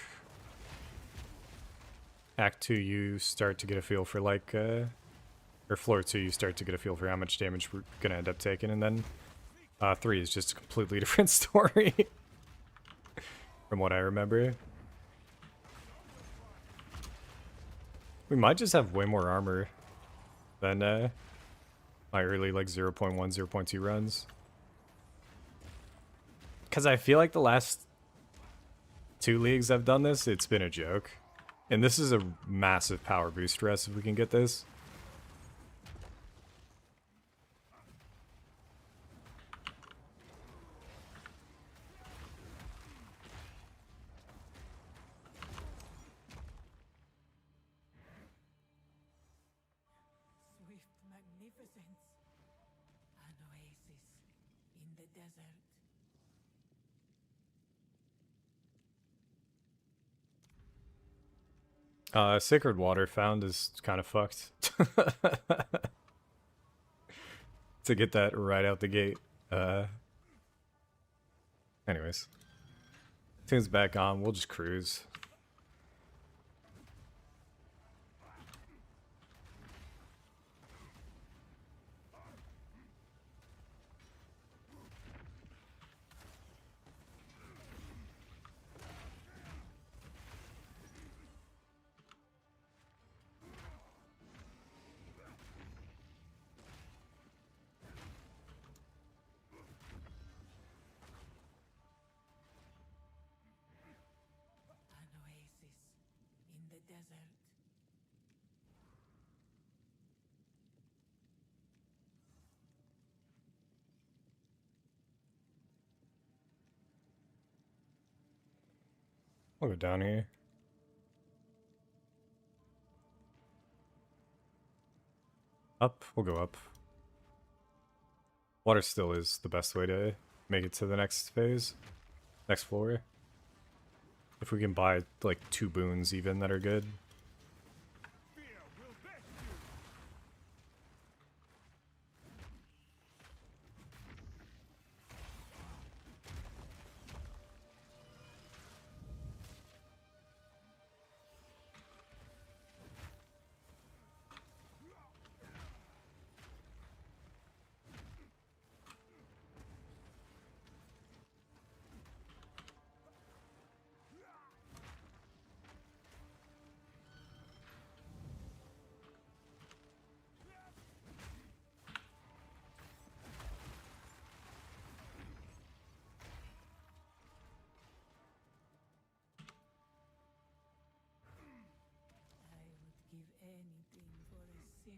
Act 2, you start to get a feel for like, or floor 2, you start to get a feel for how much damage we're gonna end up taking, and then 3 is just a completely different story from what I remember. We might just have way more armor than my early like 0.1, 0.2 runs. Because I feel like the last 2 leagues I've done this, it's been a joke. And this is a massive power boost for us if we can get this. Swift magnificence. An oasis in the desert. Sacred water found is kind of fucked. To get that right out the gate. Anyways. Tune's back on, we'll just cruise. An oasis in the desert. We'll go down here. Up, we'll go up. Water still is the best way to make it to the next phase. Next floor. If we can buy like 2 boons even that are good. I would give anything for a sip.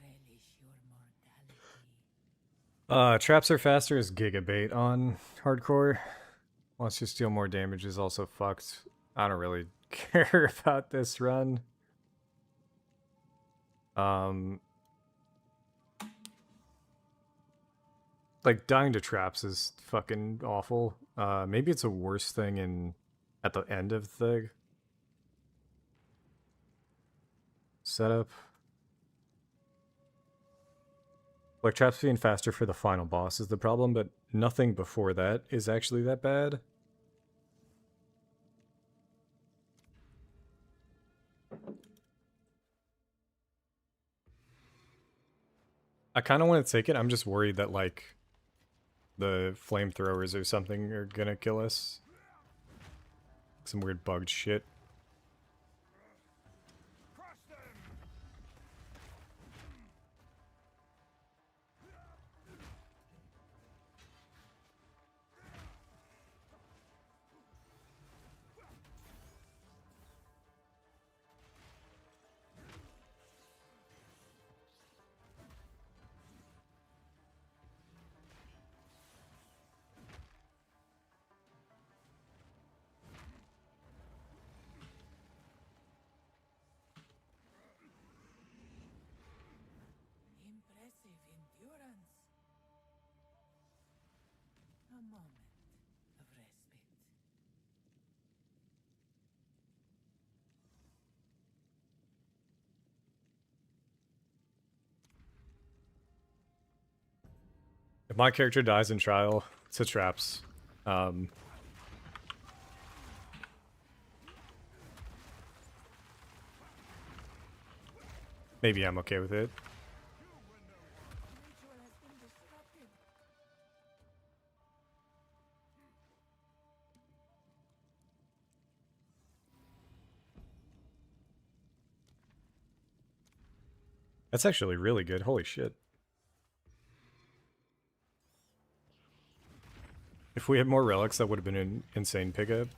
Relish your mortality. Traps are faster is gigabait on hardcore. Once you steal more damage is also fucked. I don't really care about this run. Like dying to traps is fucking awful. Maybe it's a worse thing in at the end of the setup. Like traps being faster for the final boss is the problem, but nothing before that is actually that bad. I kind of want to take it. I'm just worried that like the flamethrowers or something are gonna kill us. Some weird bugged shit. Impressive endurance. A moment of respite. If my character dies in trial, it's a traps. Maybe I'm okay with it. Ritual has been disrupted. That's actually really good. Holy shit. If we had more relics, that would have been an insane pickup.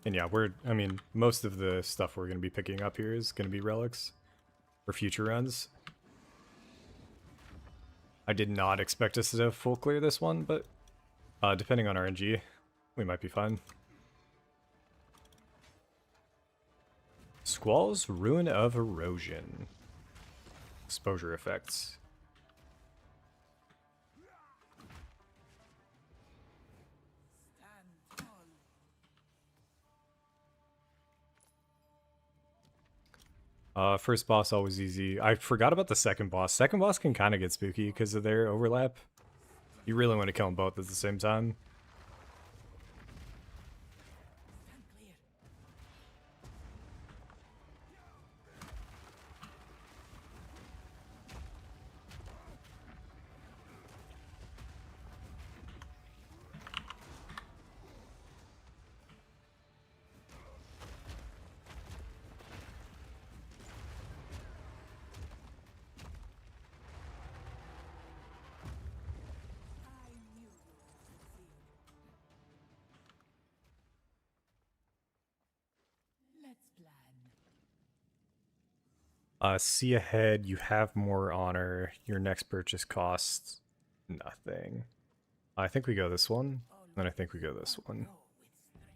And yeah, I mean, most of the stuff we're going to be picking up here is going to be relics for future runs. I did not expect us to full clear this one, but depending on RNG, we might be fine. Squall's Ruin of Erosion. Exposure effects. Stand tall. First boss always easy. I forgot about the second boss. Second boss can kind of get spooky because of their overlap. You really want to kill them both at the same time. Stand clear. I knew you would succeed. Let's plan. See ahead. You have more honor. Your next purchase costs nothing. I think we go this one. Then I think we go this one. Go with strength.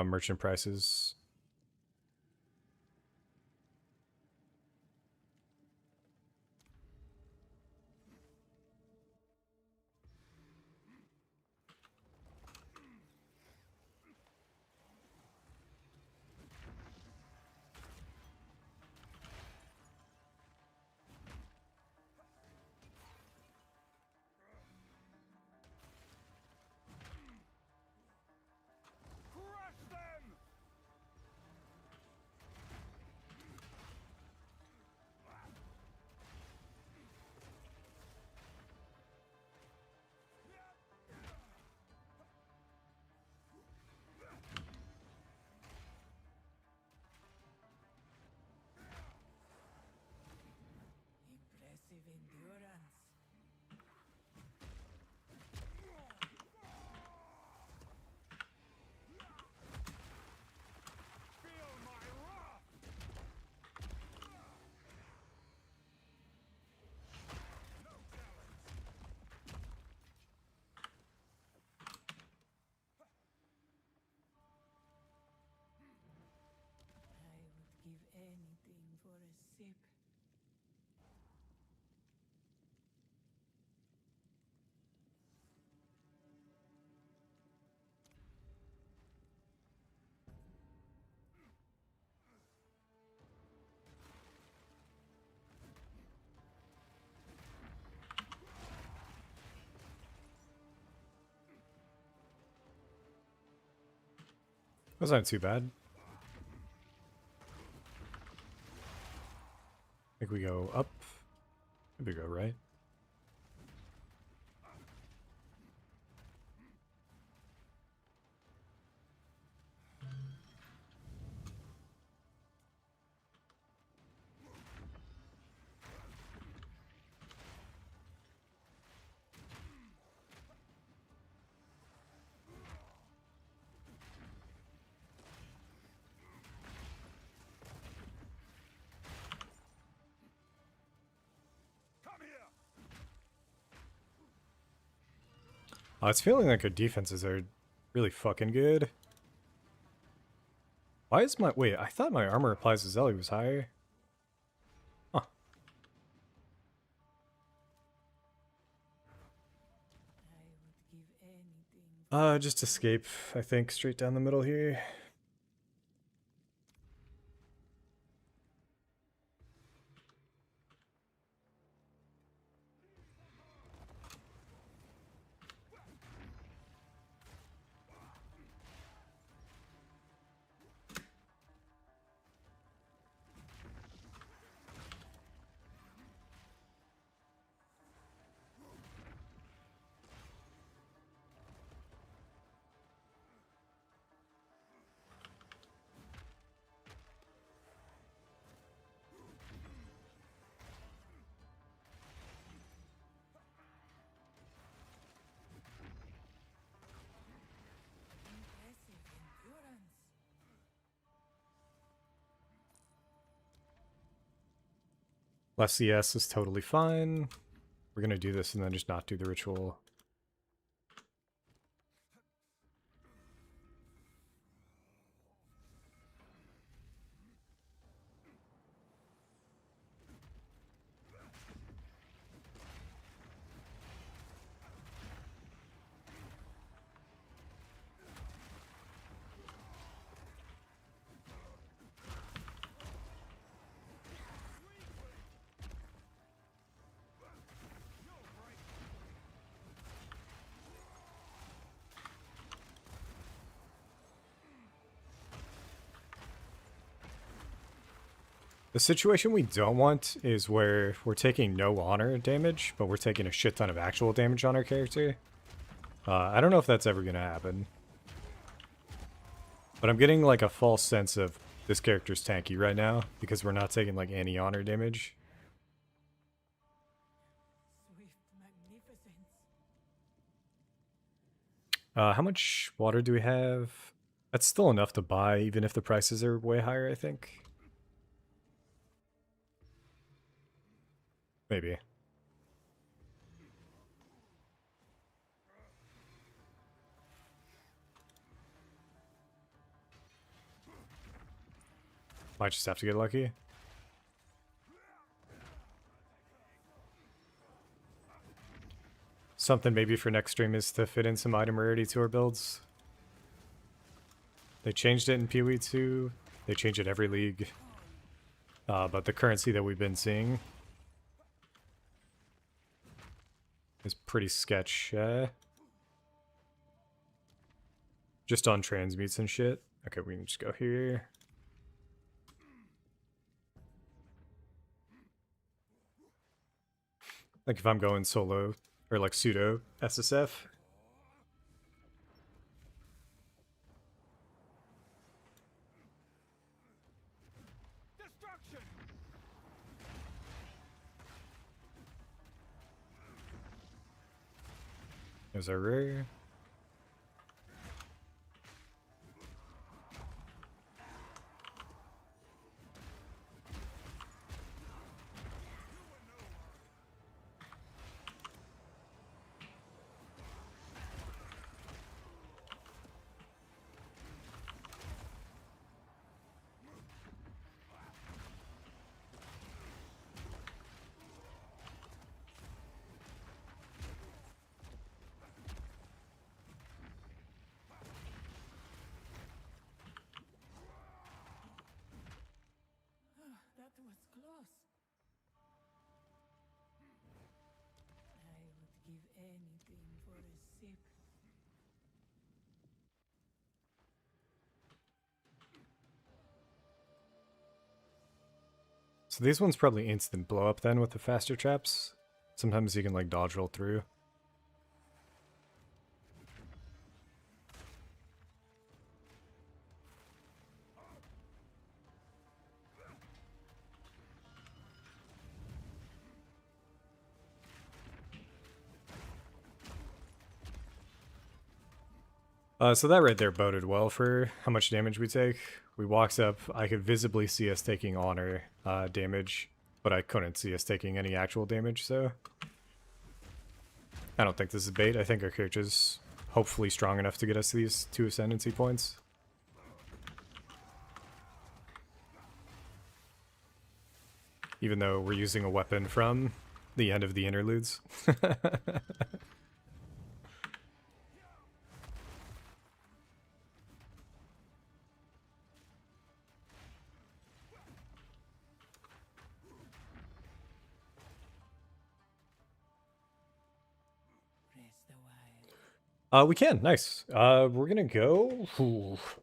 Merchant prices. for a sip. That's not too bad. I think we go up. Maybe we go right. It's feeling like our defenses are really fucking good. Why is my... Wait, I thought my armor applies to Zelly was higher. Huh. I would give anything. Just escape, I think, straight down the middle here. Impressive endurance. Less CS is totally fine. We're gonna do this and then just not do the ritual. The situation we don't want is where we're taking no honor damage, but we're taking a shit ton of actual damage on our character. I don't know if that's ever going to happen. But I'm getting like a false sense of this character's tanky right now, because we're not taking like any honor damage. Swift magnificence. How much water do we have? That's still enough to buy, even if the prices are way higher, I think. Maybe. Might just have to get lucky. Something maybe for next stream is to fit in some item rarity to our builds. They changed it in PoE2. They change it every league. But the currency that we've been seeing is pretty sketch. Just on transmutes and shit. Okay, we can just go here. Like if I'm going solo or like pseudo SSF. Destruction! There's our rare. So these ones probably instant blow up then with the faster traps. Sometimes you can like dodge roll through. So that right there boded well for how much damage we take. We walked up, I could visibly see us taking honor damage, but I couldn't see us taking any actual damage, so... I don't think this is bait. I think our character's hopefully strong enough to get us these 2 ascendancy points. Even though we're using a weapon from the end of the interludes. We can, nice. We're gonna go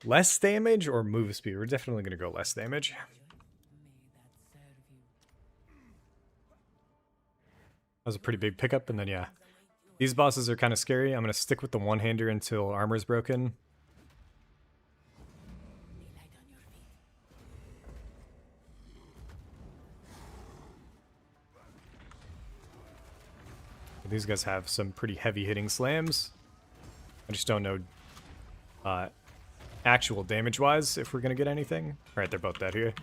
less damage or move speed. We're definitely gonna go less damage. That was a pretty big pickup, and then yeah. These bosses are kind of scary. I'm gonna stick with the one-hander until armor's broken. These guys have some pretty heavy-hitting slams. I just don't know actual damage-wise if we're gonna get anything. Alright, they're both dead here.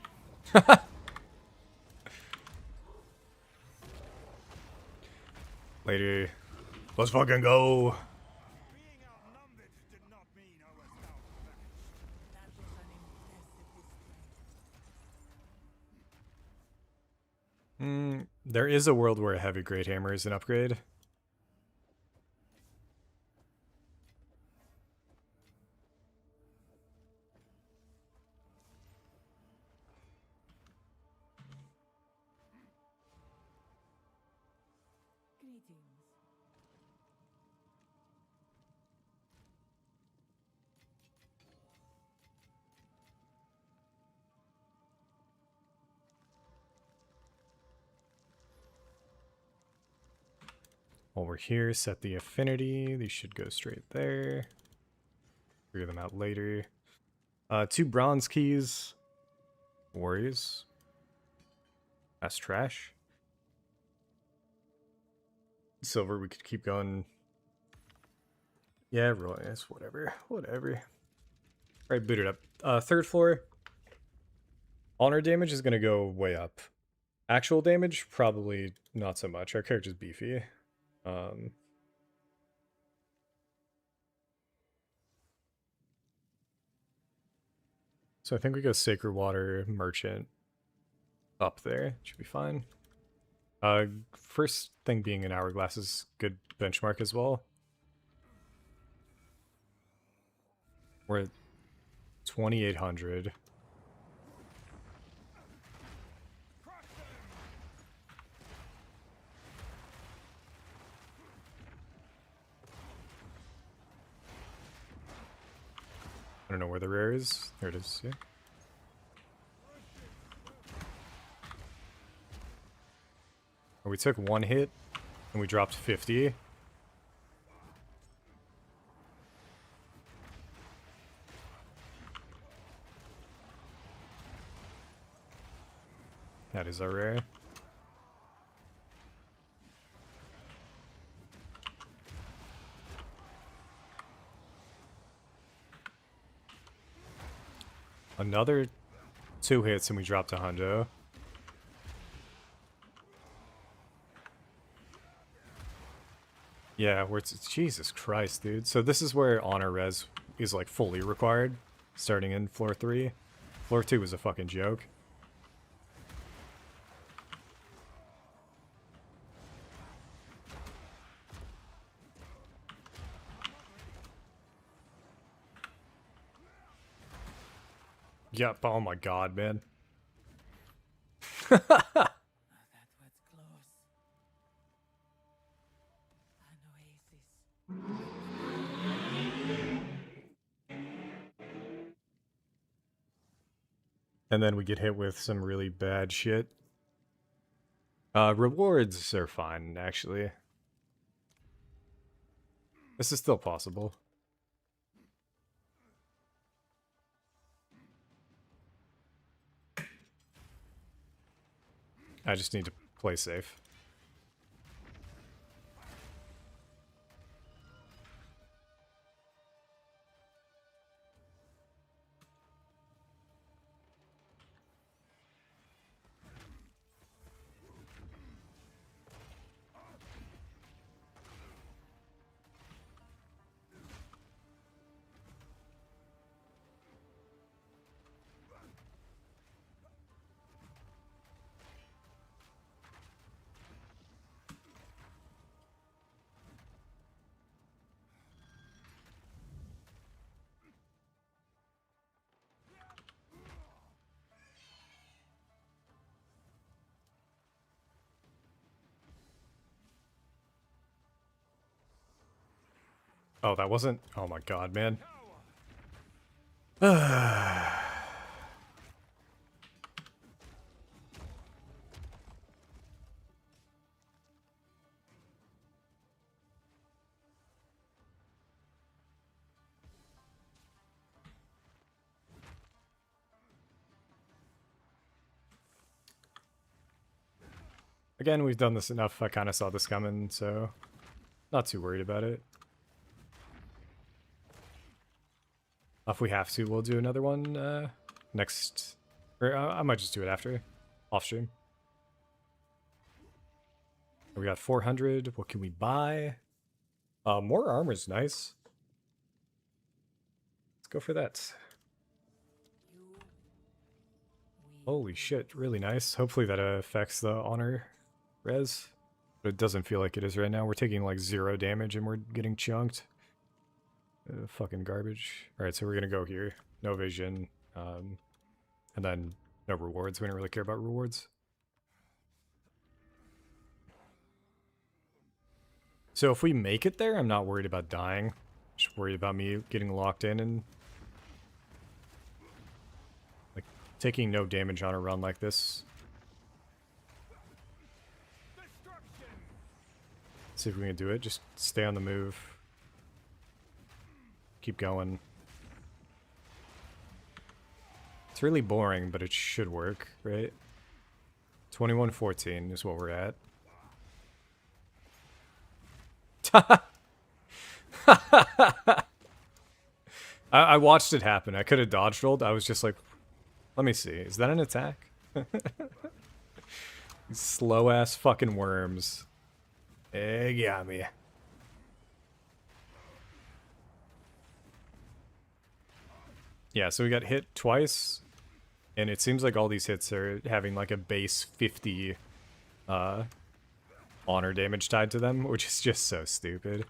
Later. Let's fucking go! There is a world where a heavy great hammer is an upgrade. While we're here, set the affinity. These should go straight there. Figure them out later. 2 bronze keys. Warriors. That's trash. Silver, we could keep going. Yeah, roll yes, whatever. Whatever. Alright, boot it up. 3rd floor. Honor damage is gonna go way up. Actual damage, probably not so much. Our character's beefy. So I think we go Sacred Water Merchant up there. Should be fine. First thing being an Hourglass is good benchmark as well. We're at 2,800. I don't know where the rare is. There it is, yeah. We took 1 hit, and we dropped 50. That is our rare. Another 2 hits and we dropped a hundo. Yeah, where it's Jesus Christ, dude. So this is where honor res is like fully required, starting in floor 3. Floor 2 was a fucking joke. Yep, oh my god, man. That was close. An oasis. And then we get hit with some really bad shit. Rewards are fine, actually. This is still possible. I just need to play safe. Oh, that wasn't... Oh my god, man. Again, we've done this enough. I kind of saw this coming, so not too worried about it. If we have to, we'll do another one next... Or I might just do it after, off stream. We got 400. What can we buy? More armor's nice. Let's go for that. Holy shit, really nice. Hopefully that affects the honor res. But it doesn't feel like it is right now. We're taking like 0 damage and we're getting chunked. Fucking garbage. Alright, so we're gonna go here. No vision. And then no rewards. We don't really care about rewards. So if we make it there, I'm not worried about dying. Just worried about me getting locked in and like taking no damage on a run like this. See if we can do it. Just stay on the move. Keep going. It's really boring, but it should work, right? 21-14 is what we're at. I watched it happen. I could have dodge rolled. I was just like, let me see. Is that an attack? Slow ass fucking worms. They got me. Yeah, so we got hit twice, and it seems like all these hits are having like a base 50 honor damage tied to them, which is just so stupid.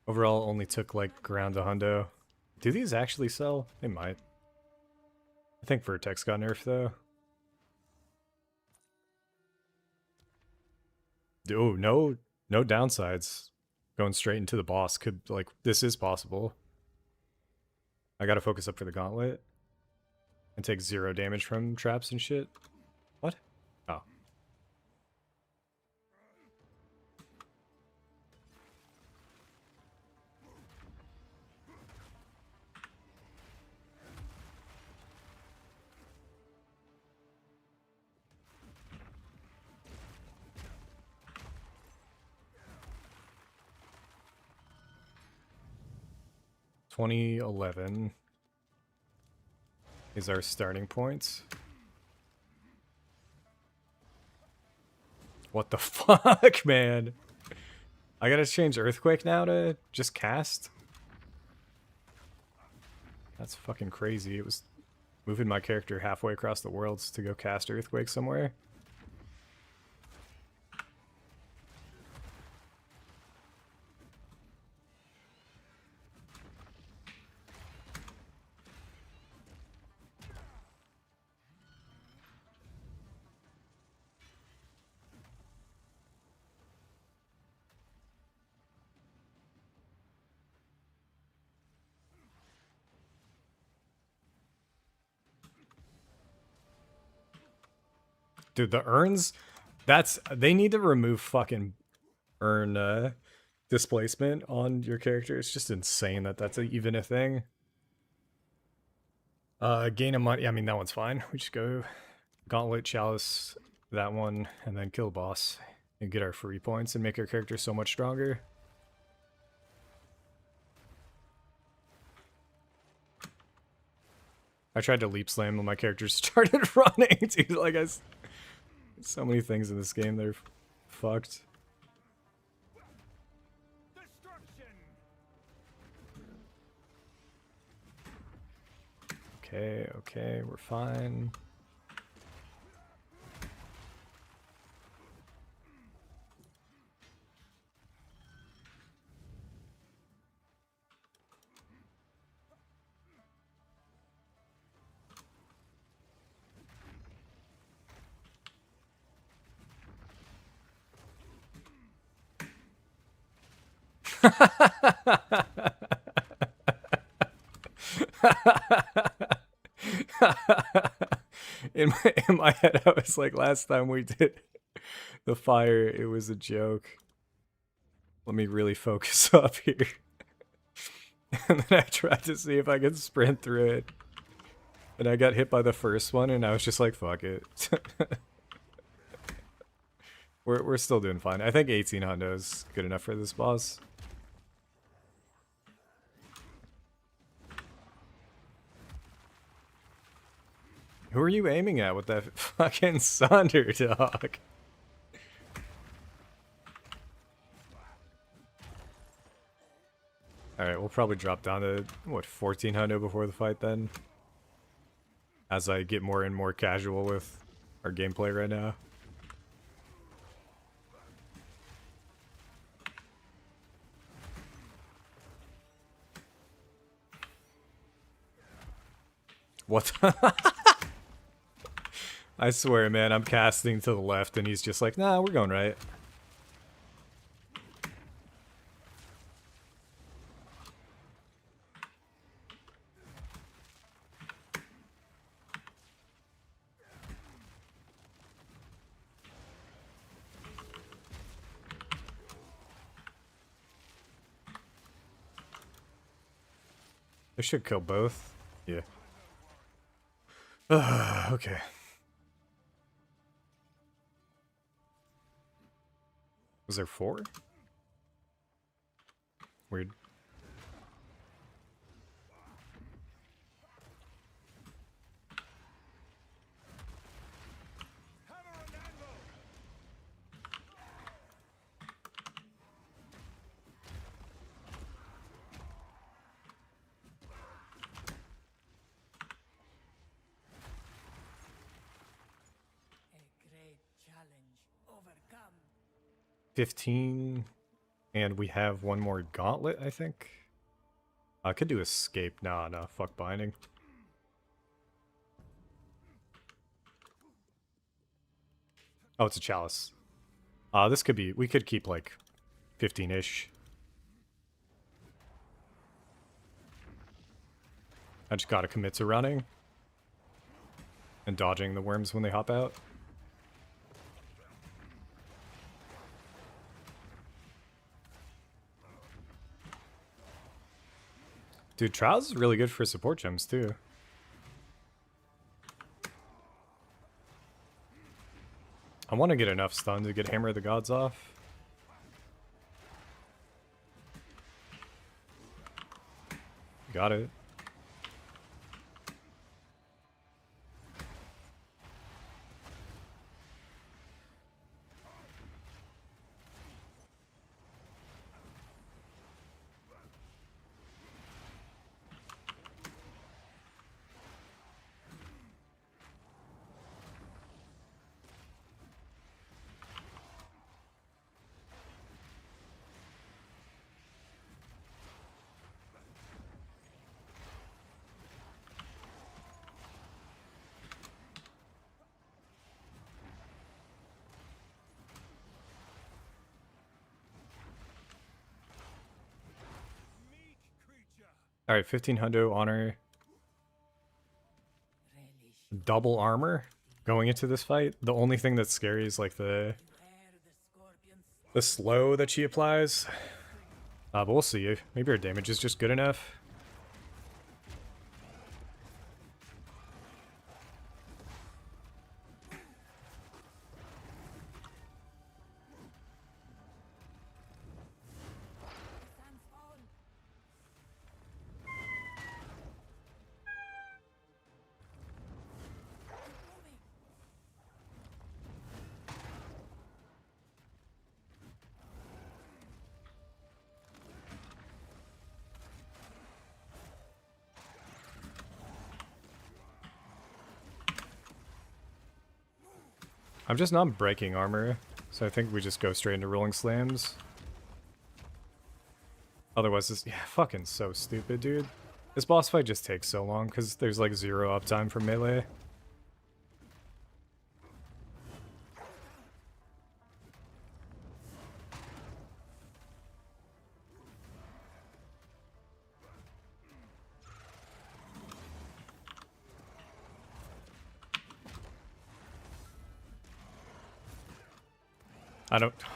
Overall, only took like around a hundo. Do these actually sell? They might. I think Vertex got nerfed though. Oh, no downsides. Going straight into the boss could, like, this is possible. I gotta focus up for the gauntlet. And take 0 damage from traps and shit. What? Oh. $20.11 is our starting point. What the fuck, man? I gotta change Earthquake now to just cast? That's fucking crazy. It was moving my character halfway across the world to go cast Earthquake somewhere. Dude, the urns, they need to remove fucking urn displacement on your character. It's just insane that even a thing. Gain a money. I mean, that one's fine. We just go Gauntlet, Chalice, that one, and then kill boss and get our free points and make our character so much stronger. I tried to leap slam when my character started running, dude. Like, so many things in this game that are fucked. Okay, we're fine. In my head, I was like, last time we did the fire, it was a joke. Let me really focus up here. And then I tried to see if I could sprint through it. And I got hit by the first one, and I was just like, fuck it. We're still doing fine. I think 18 hundo is good enough for this boss. Who are you aiming at with that fucking Sunder dog? Alright, we'll probably drop down to, what, 14 hundo before the fight then? As I get more and more casual with our gameplay right now. What the I swear, man, I'm casting to the left and he's just like, nah, we're going right. I should kill both. Yeah. Okay. Was there 4? Weird. A great challenge overcome. 15, and we have one more gauntlet, I think. I could do escape. Nah, fuck binding. Oh, it's a chalice. This could be, we could keep like 15-ish. I just gotta commit to running and dodging the worms when they hop out. Dude, Trials is really good for support gems, too. I want to get enough stun to get Hammer of the Gods off. Got it. All right, 15 hundo honor. Relish Double armor. going into this fight. The only thing that's scary is like Beware the scorpions. the slow that she applies. But we'll see. Maybe her damage is just good enough. Sands fall. Moving. I'm just not breaking armor, so I think we just go straight into rolling slams. Otherwise, this fucking so stupid, dude. This boss fight just takes so long because there's like 0 uptime for melee.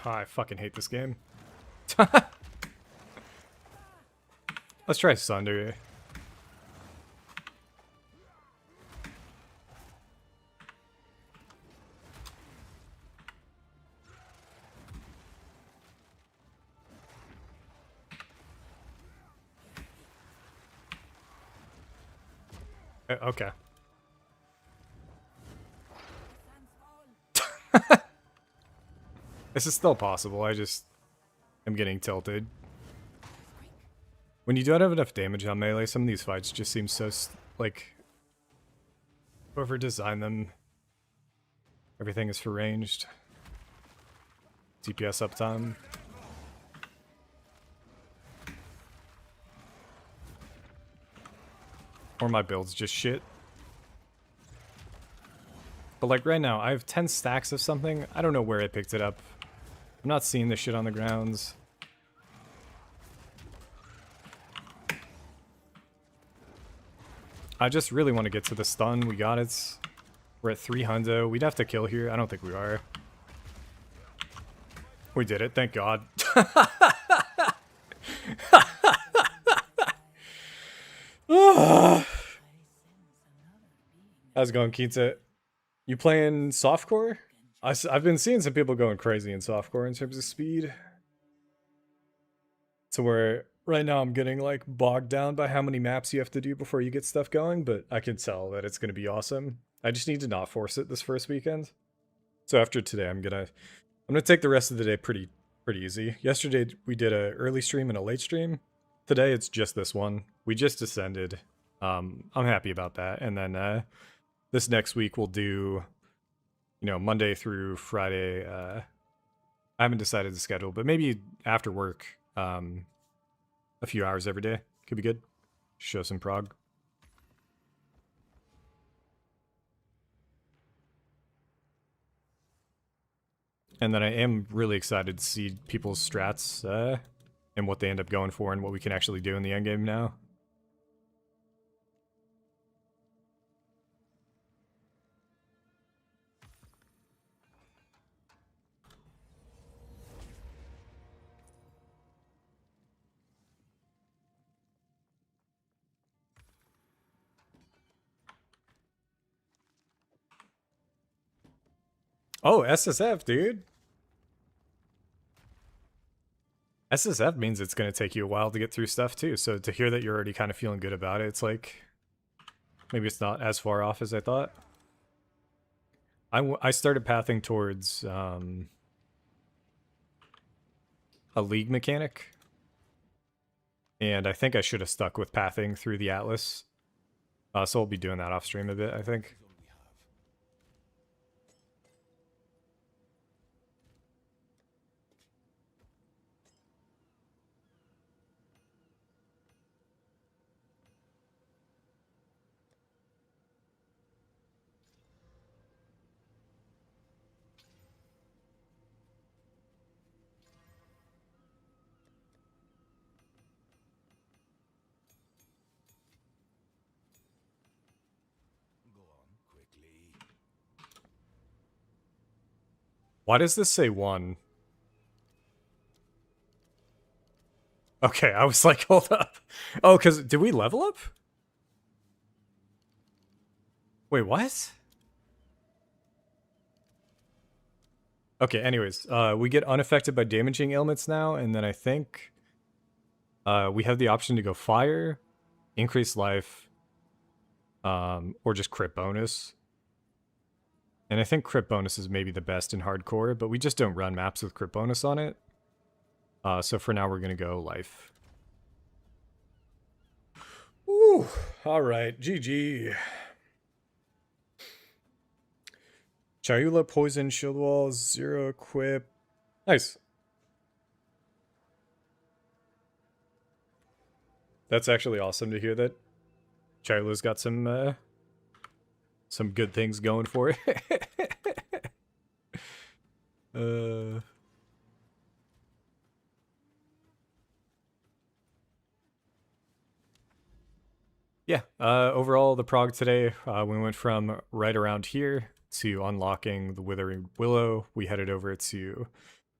I fucking hate this game. Let's try Sunder. Okay. Sands fall. This is still possible, I just am getting tilted. When you don't have enough damage on melee, some of these fights just seem so, like, whoever designed them, everything is for ranged. DPS uptime. Or my build's just shit. But like right now, I have 10 stacks of something. I don't know where I picked it up. I'm not seeing this shit on the grounds. I just really want to get to the stun. We got it. We're at 3 hundo. We'd have to kill here. I don't think we are. We did it. Thank God. How's it going, Kita? You playing softcore? I've been seeing some people going crazy in softcore in terms of speed. So where right now I'm getting like bogged down by how many maps you have to do before you get stuff going, but I can tell that it's going to be awesome. I just need to not force it this first weekend. So after today, I'm gonna take the rest of the day pretty easy. Yesterday we did a early stream and a late stream. Today it's just this one. We just descended. I'm happy about that. And then this next week we'll do, you know, Monday through Friday. I haven't decided the schedule, but maybe after work, a few hours every day could be good. Show some prog. And then I am really excited to see people's strats and what they end up going for and what we can actually do in the endgame now. Oh, SSF, dude. SSF means it's going to take you a while to get through stuff, too. So to hear that you're already kind of feeling good about it, it's like, maybe it's not as far off as I thought. I started pathing towards a league mechanic. And I think I should have stuck with pathing through the Atlas. So I'll be doing that off stream a bit, I think. Go on. Why does this say 1? Okay, I was like, hold up. Oh, because did we level up? Wait, what? Okay, anyways, we get unaffected by damaging ailments now, and then I think we have the option to go fire, increase life, or just crit bonus. And I think crit bonus is maybe the best in hardcore, but we just don't run maps with crit bonus on it. So for now, we're going to go life. Ooh, all right, GG. Chayula, poison, shield wall, 0 equip. Nice. That's actually awesome to hear that Chayula's got some good things going for it. Yeah, overall, the prog today, we went from right around here to unlocking the Withering Willow. We headed over to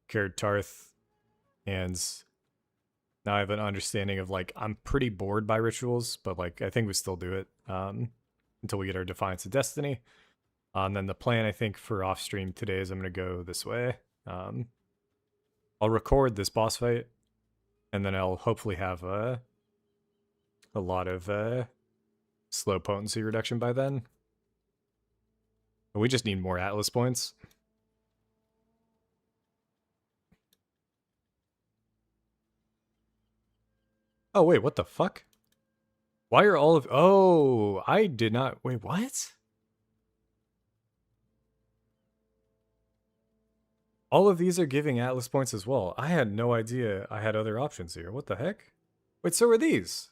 Caird Tarth, and now I have an understanding of, like, I'm pretty bored by rituals, but, like, I think we still do it until we get our Defiance of Destiny. And then the plan, I think, for off-stream today is I'm going to go this way. I'll record this boss fight, and then I'll hopefully have a lot of slow potency reduction by then. But we just need more Atlas points. Oh, wait, what the fuck? Why are all of... Oh, I did not... Wait, what? All of these are giving Atlas points as well. I had no idea I had other options here. What the heck? Wait, so are these?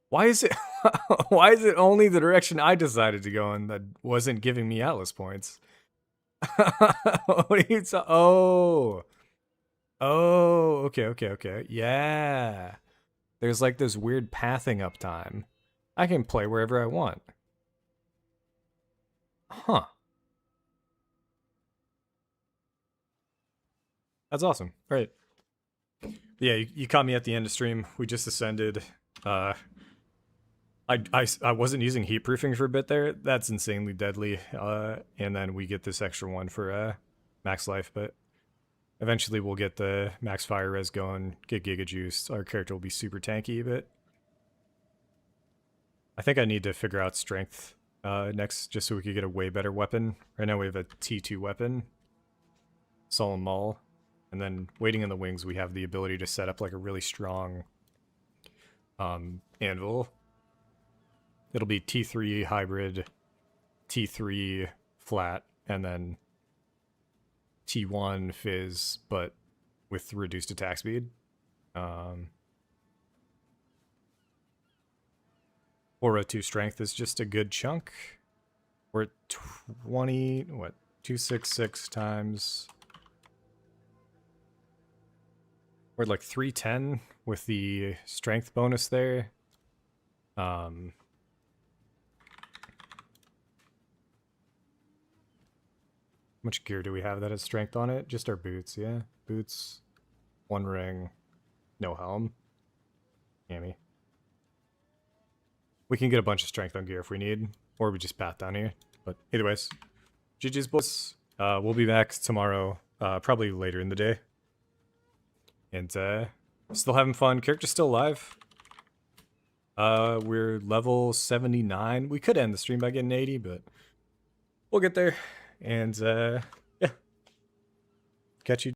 Why is it... Why is it only the direction I decided to go in that wasn't giving me Atlas points? What are you Oh. Oh, okay. Yeah. There's like this weird pathing uptime. I can play wherever I want. Huh. That's awesome. Right. Yeah, you caught me at the end of stream. We just ascended. I wasn't using heat proofing for a bit there. That's insanely deadly. And then we get this extra one for max life, but eventually we'll get the max fire res going, get Giga Juiced. Our character will be super tanky, but I think I need to figure out strength next just so we could get a way better weapon. Right now we have a T2 weapon, Solemn Maul, and then waiting in the wings we have the ability to set up like a really strong anvil. It'll be T3 hybrid, T3 flat, and then T1 fizz, but with reduced attack speed. 402 strength is just a good chunk. We're at 266 times. We're at like 310 with the strength bonus there. How much gear do we have that has strength on it? Just our boots, yeah. Boots, 1 ring, no helm. Yummy. We can get a bunch of strength on gear if we need, or we just path down here. But either ways, GG's boys. We'll be back tomorrow, probably later in the day. And still having fun. Character's still alive. We're level 79. We could end the stream by getting 80, but we'll get there. And yeah, catch you.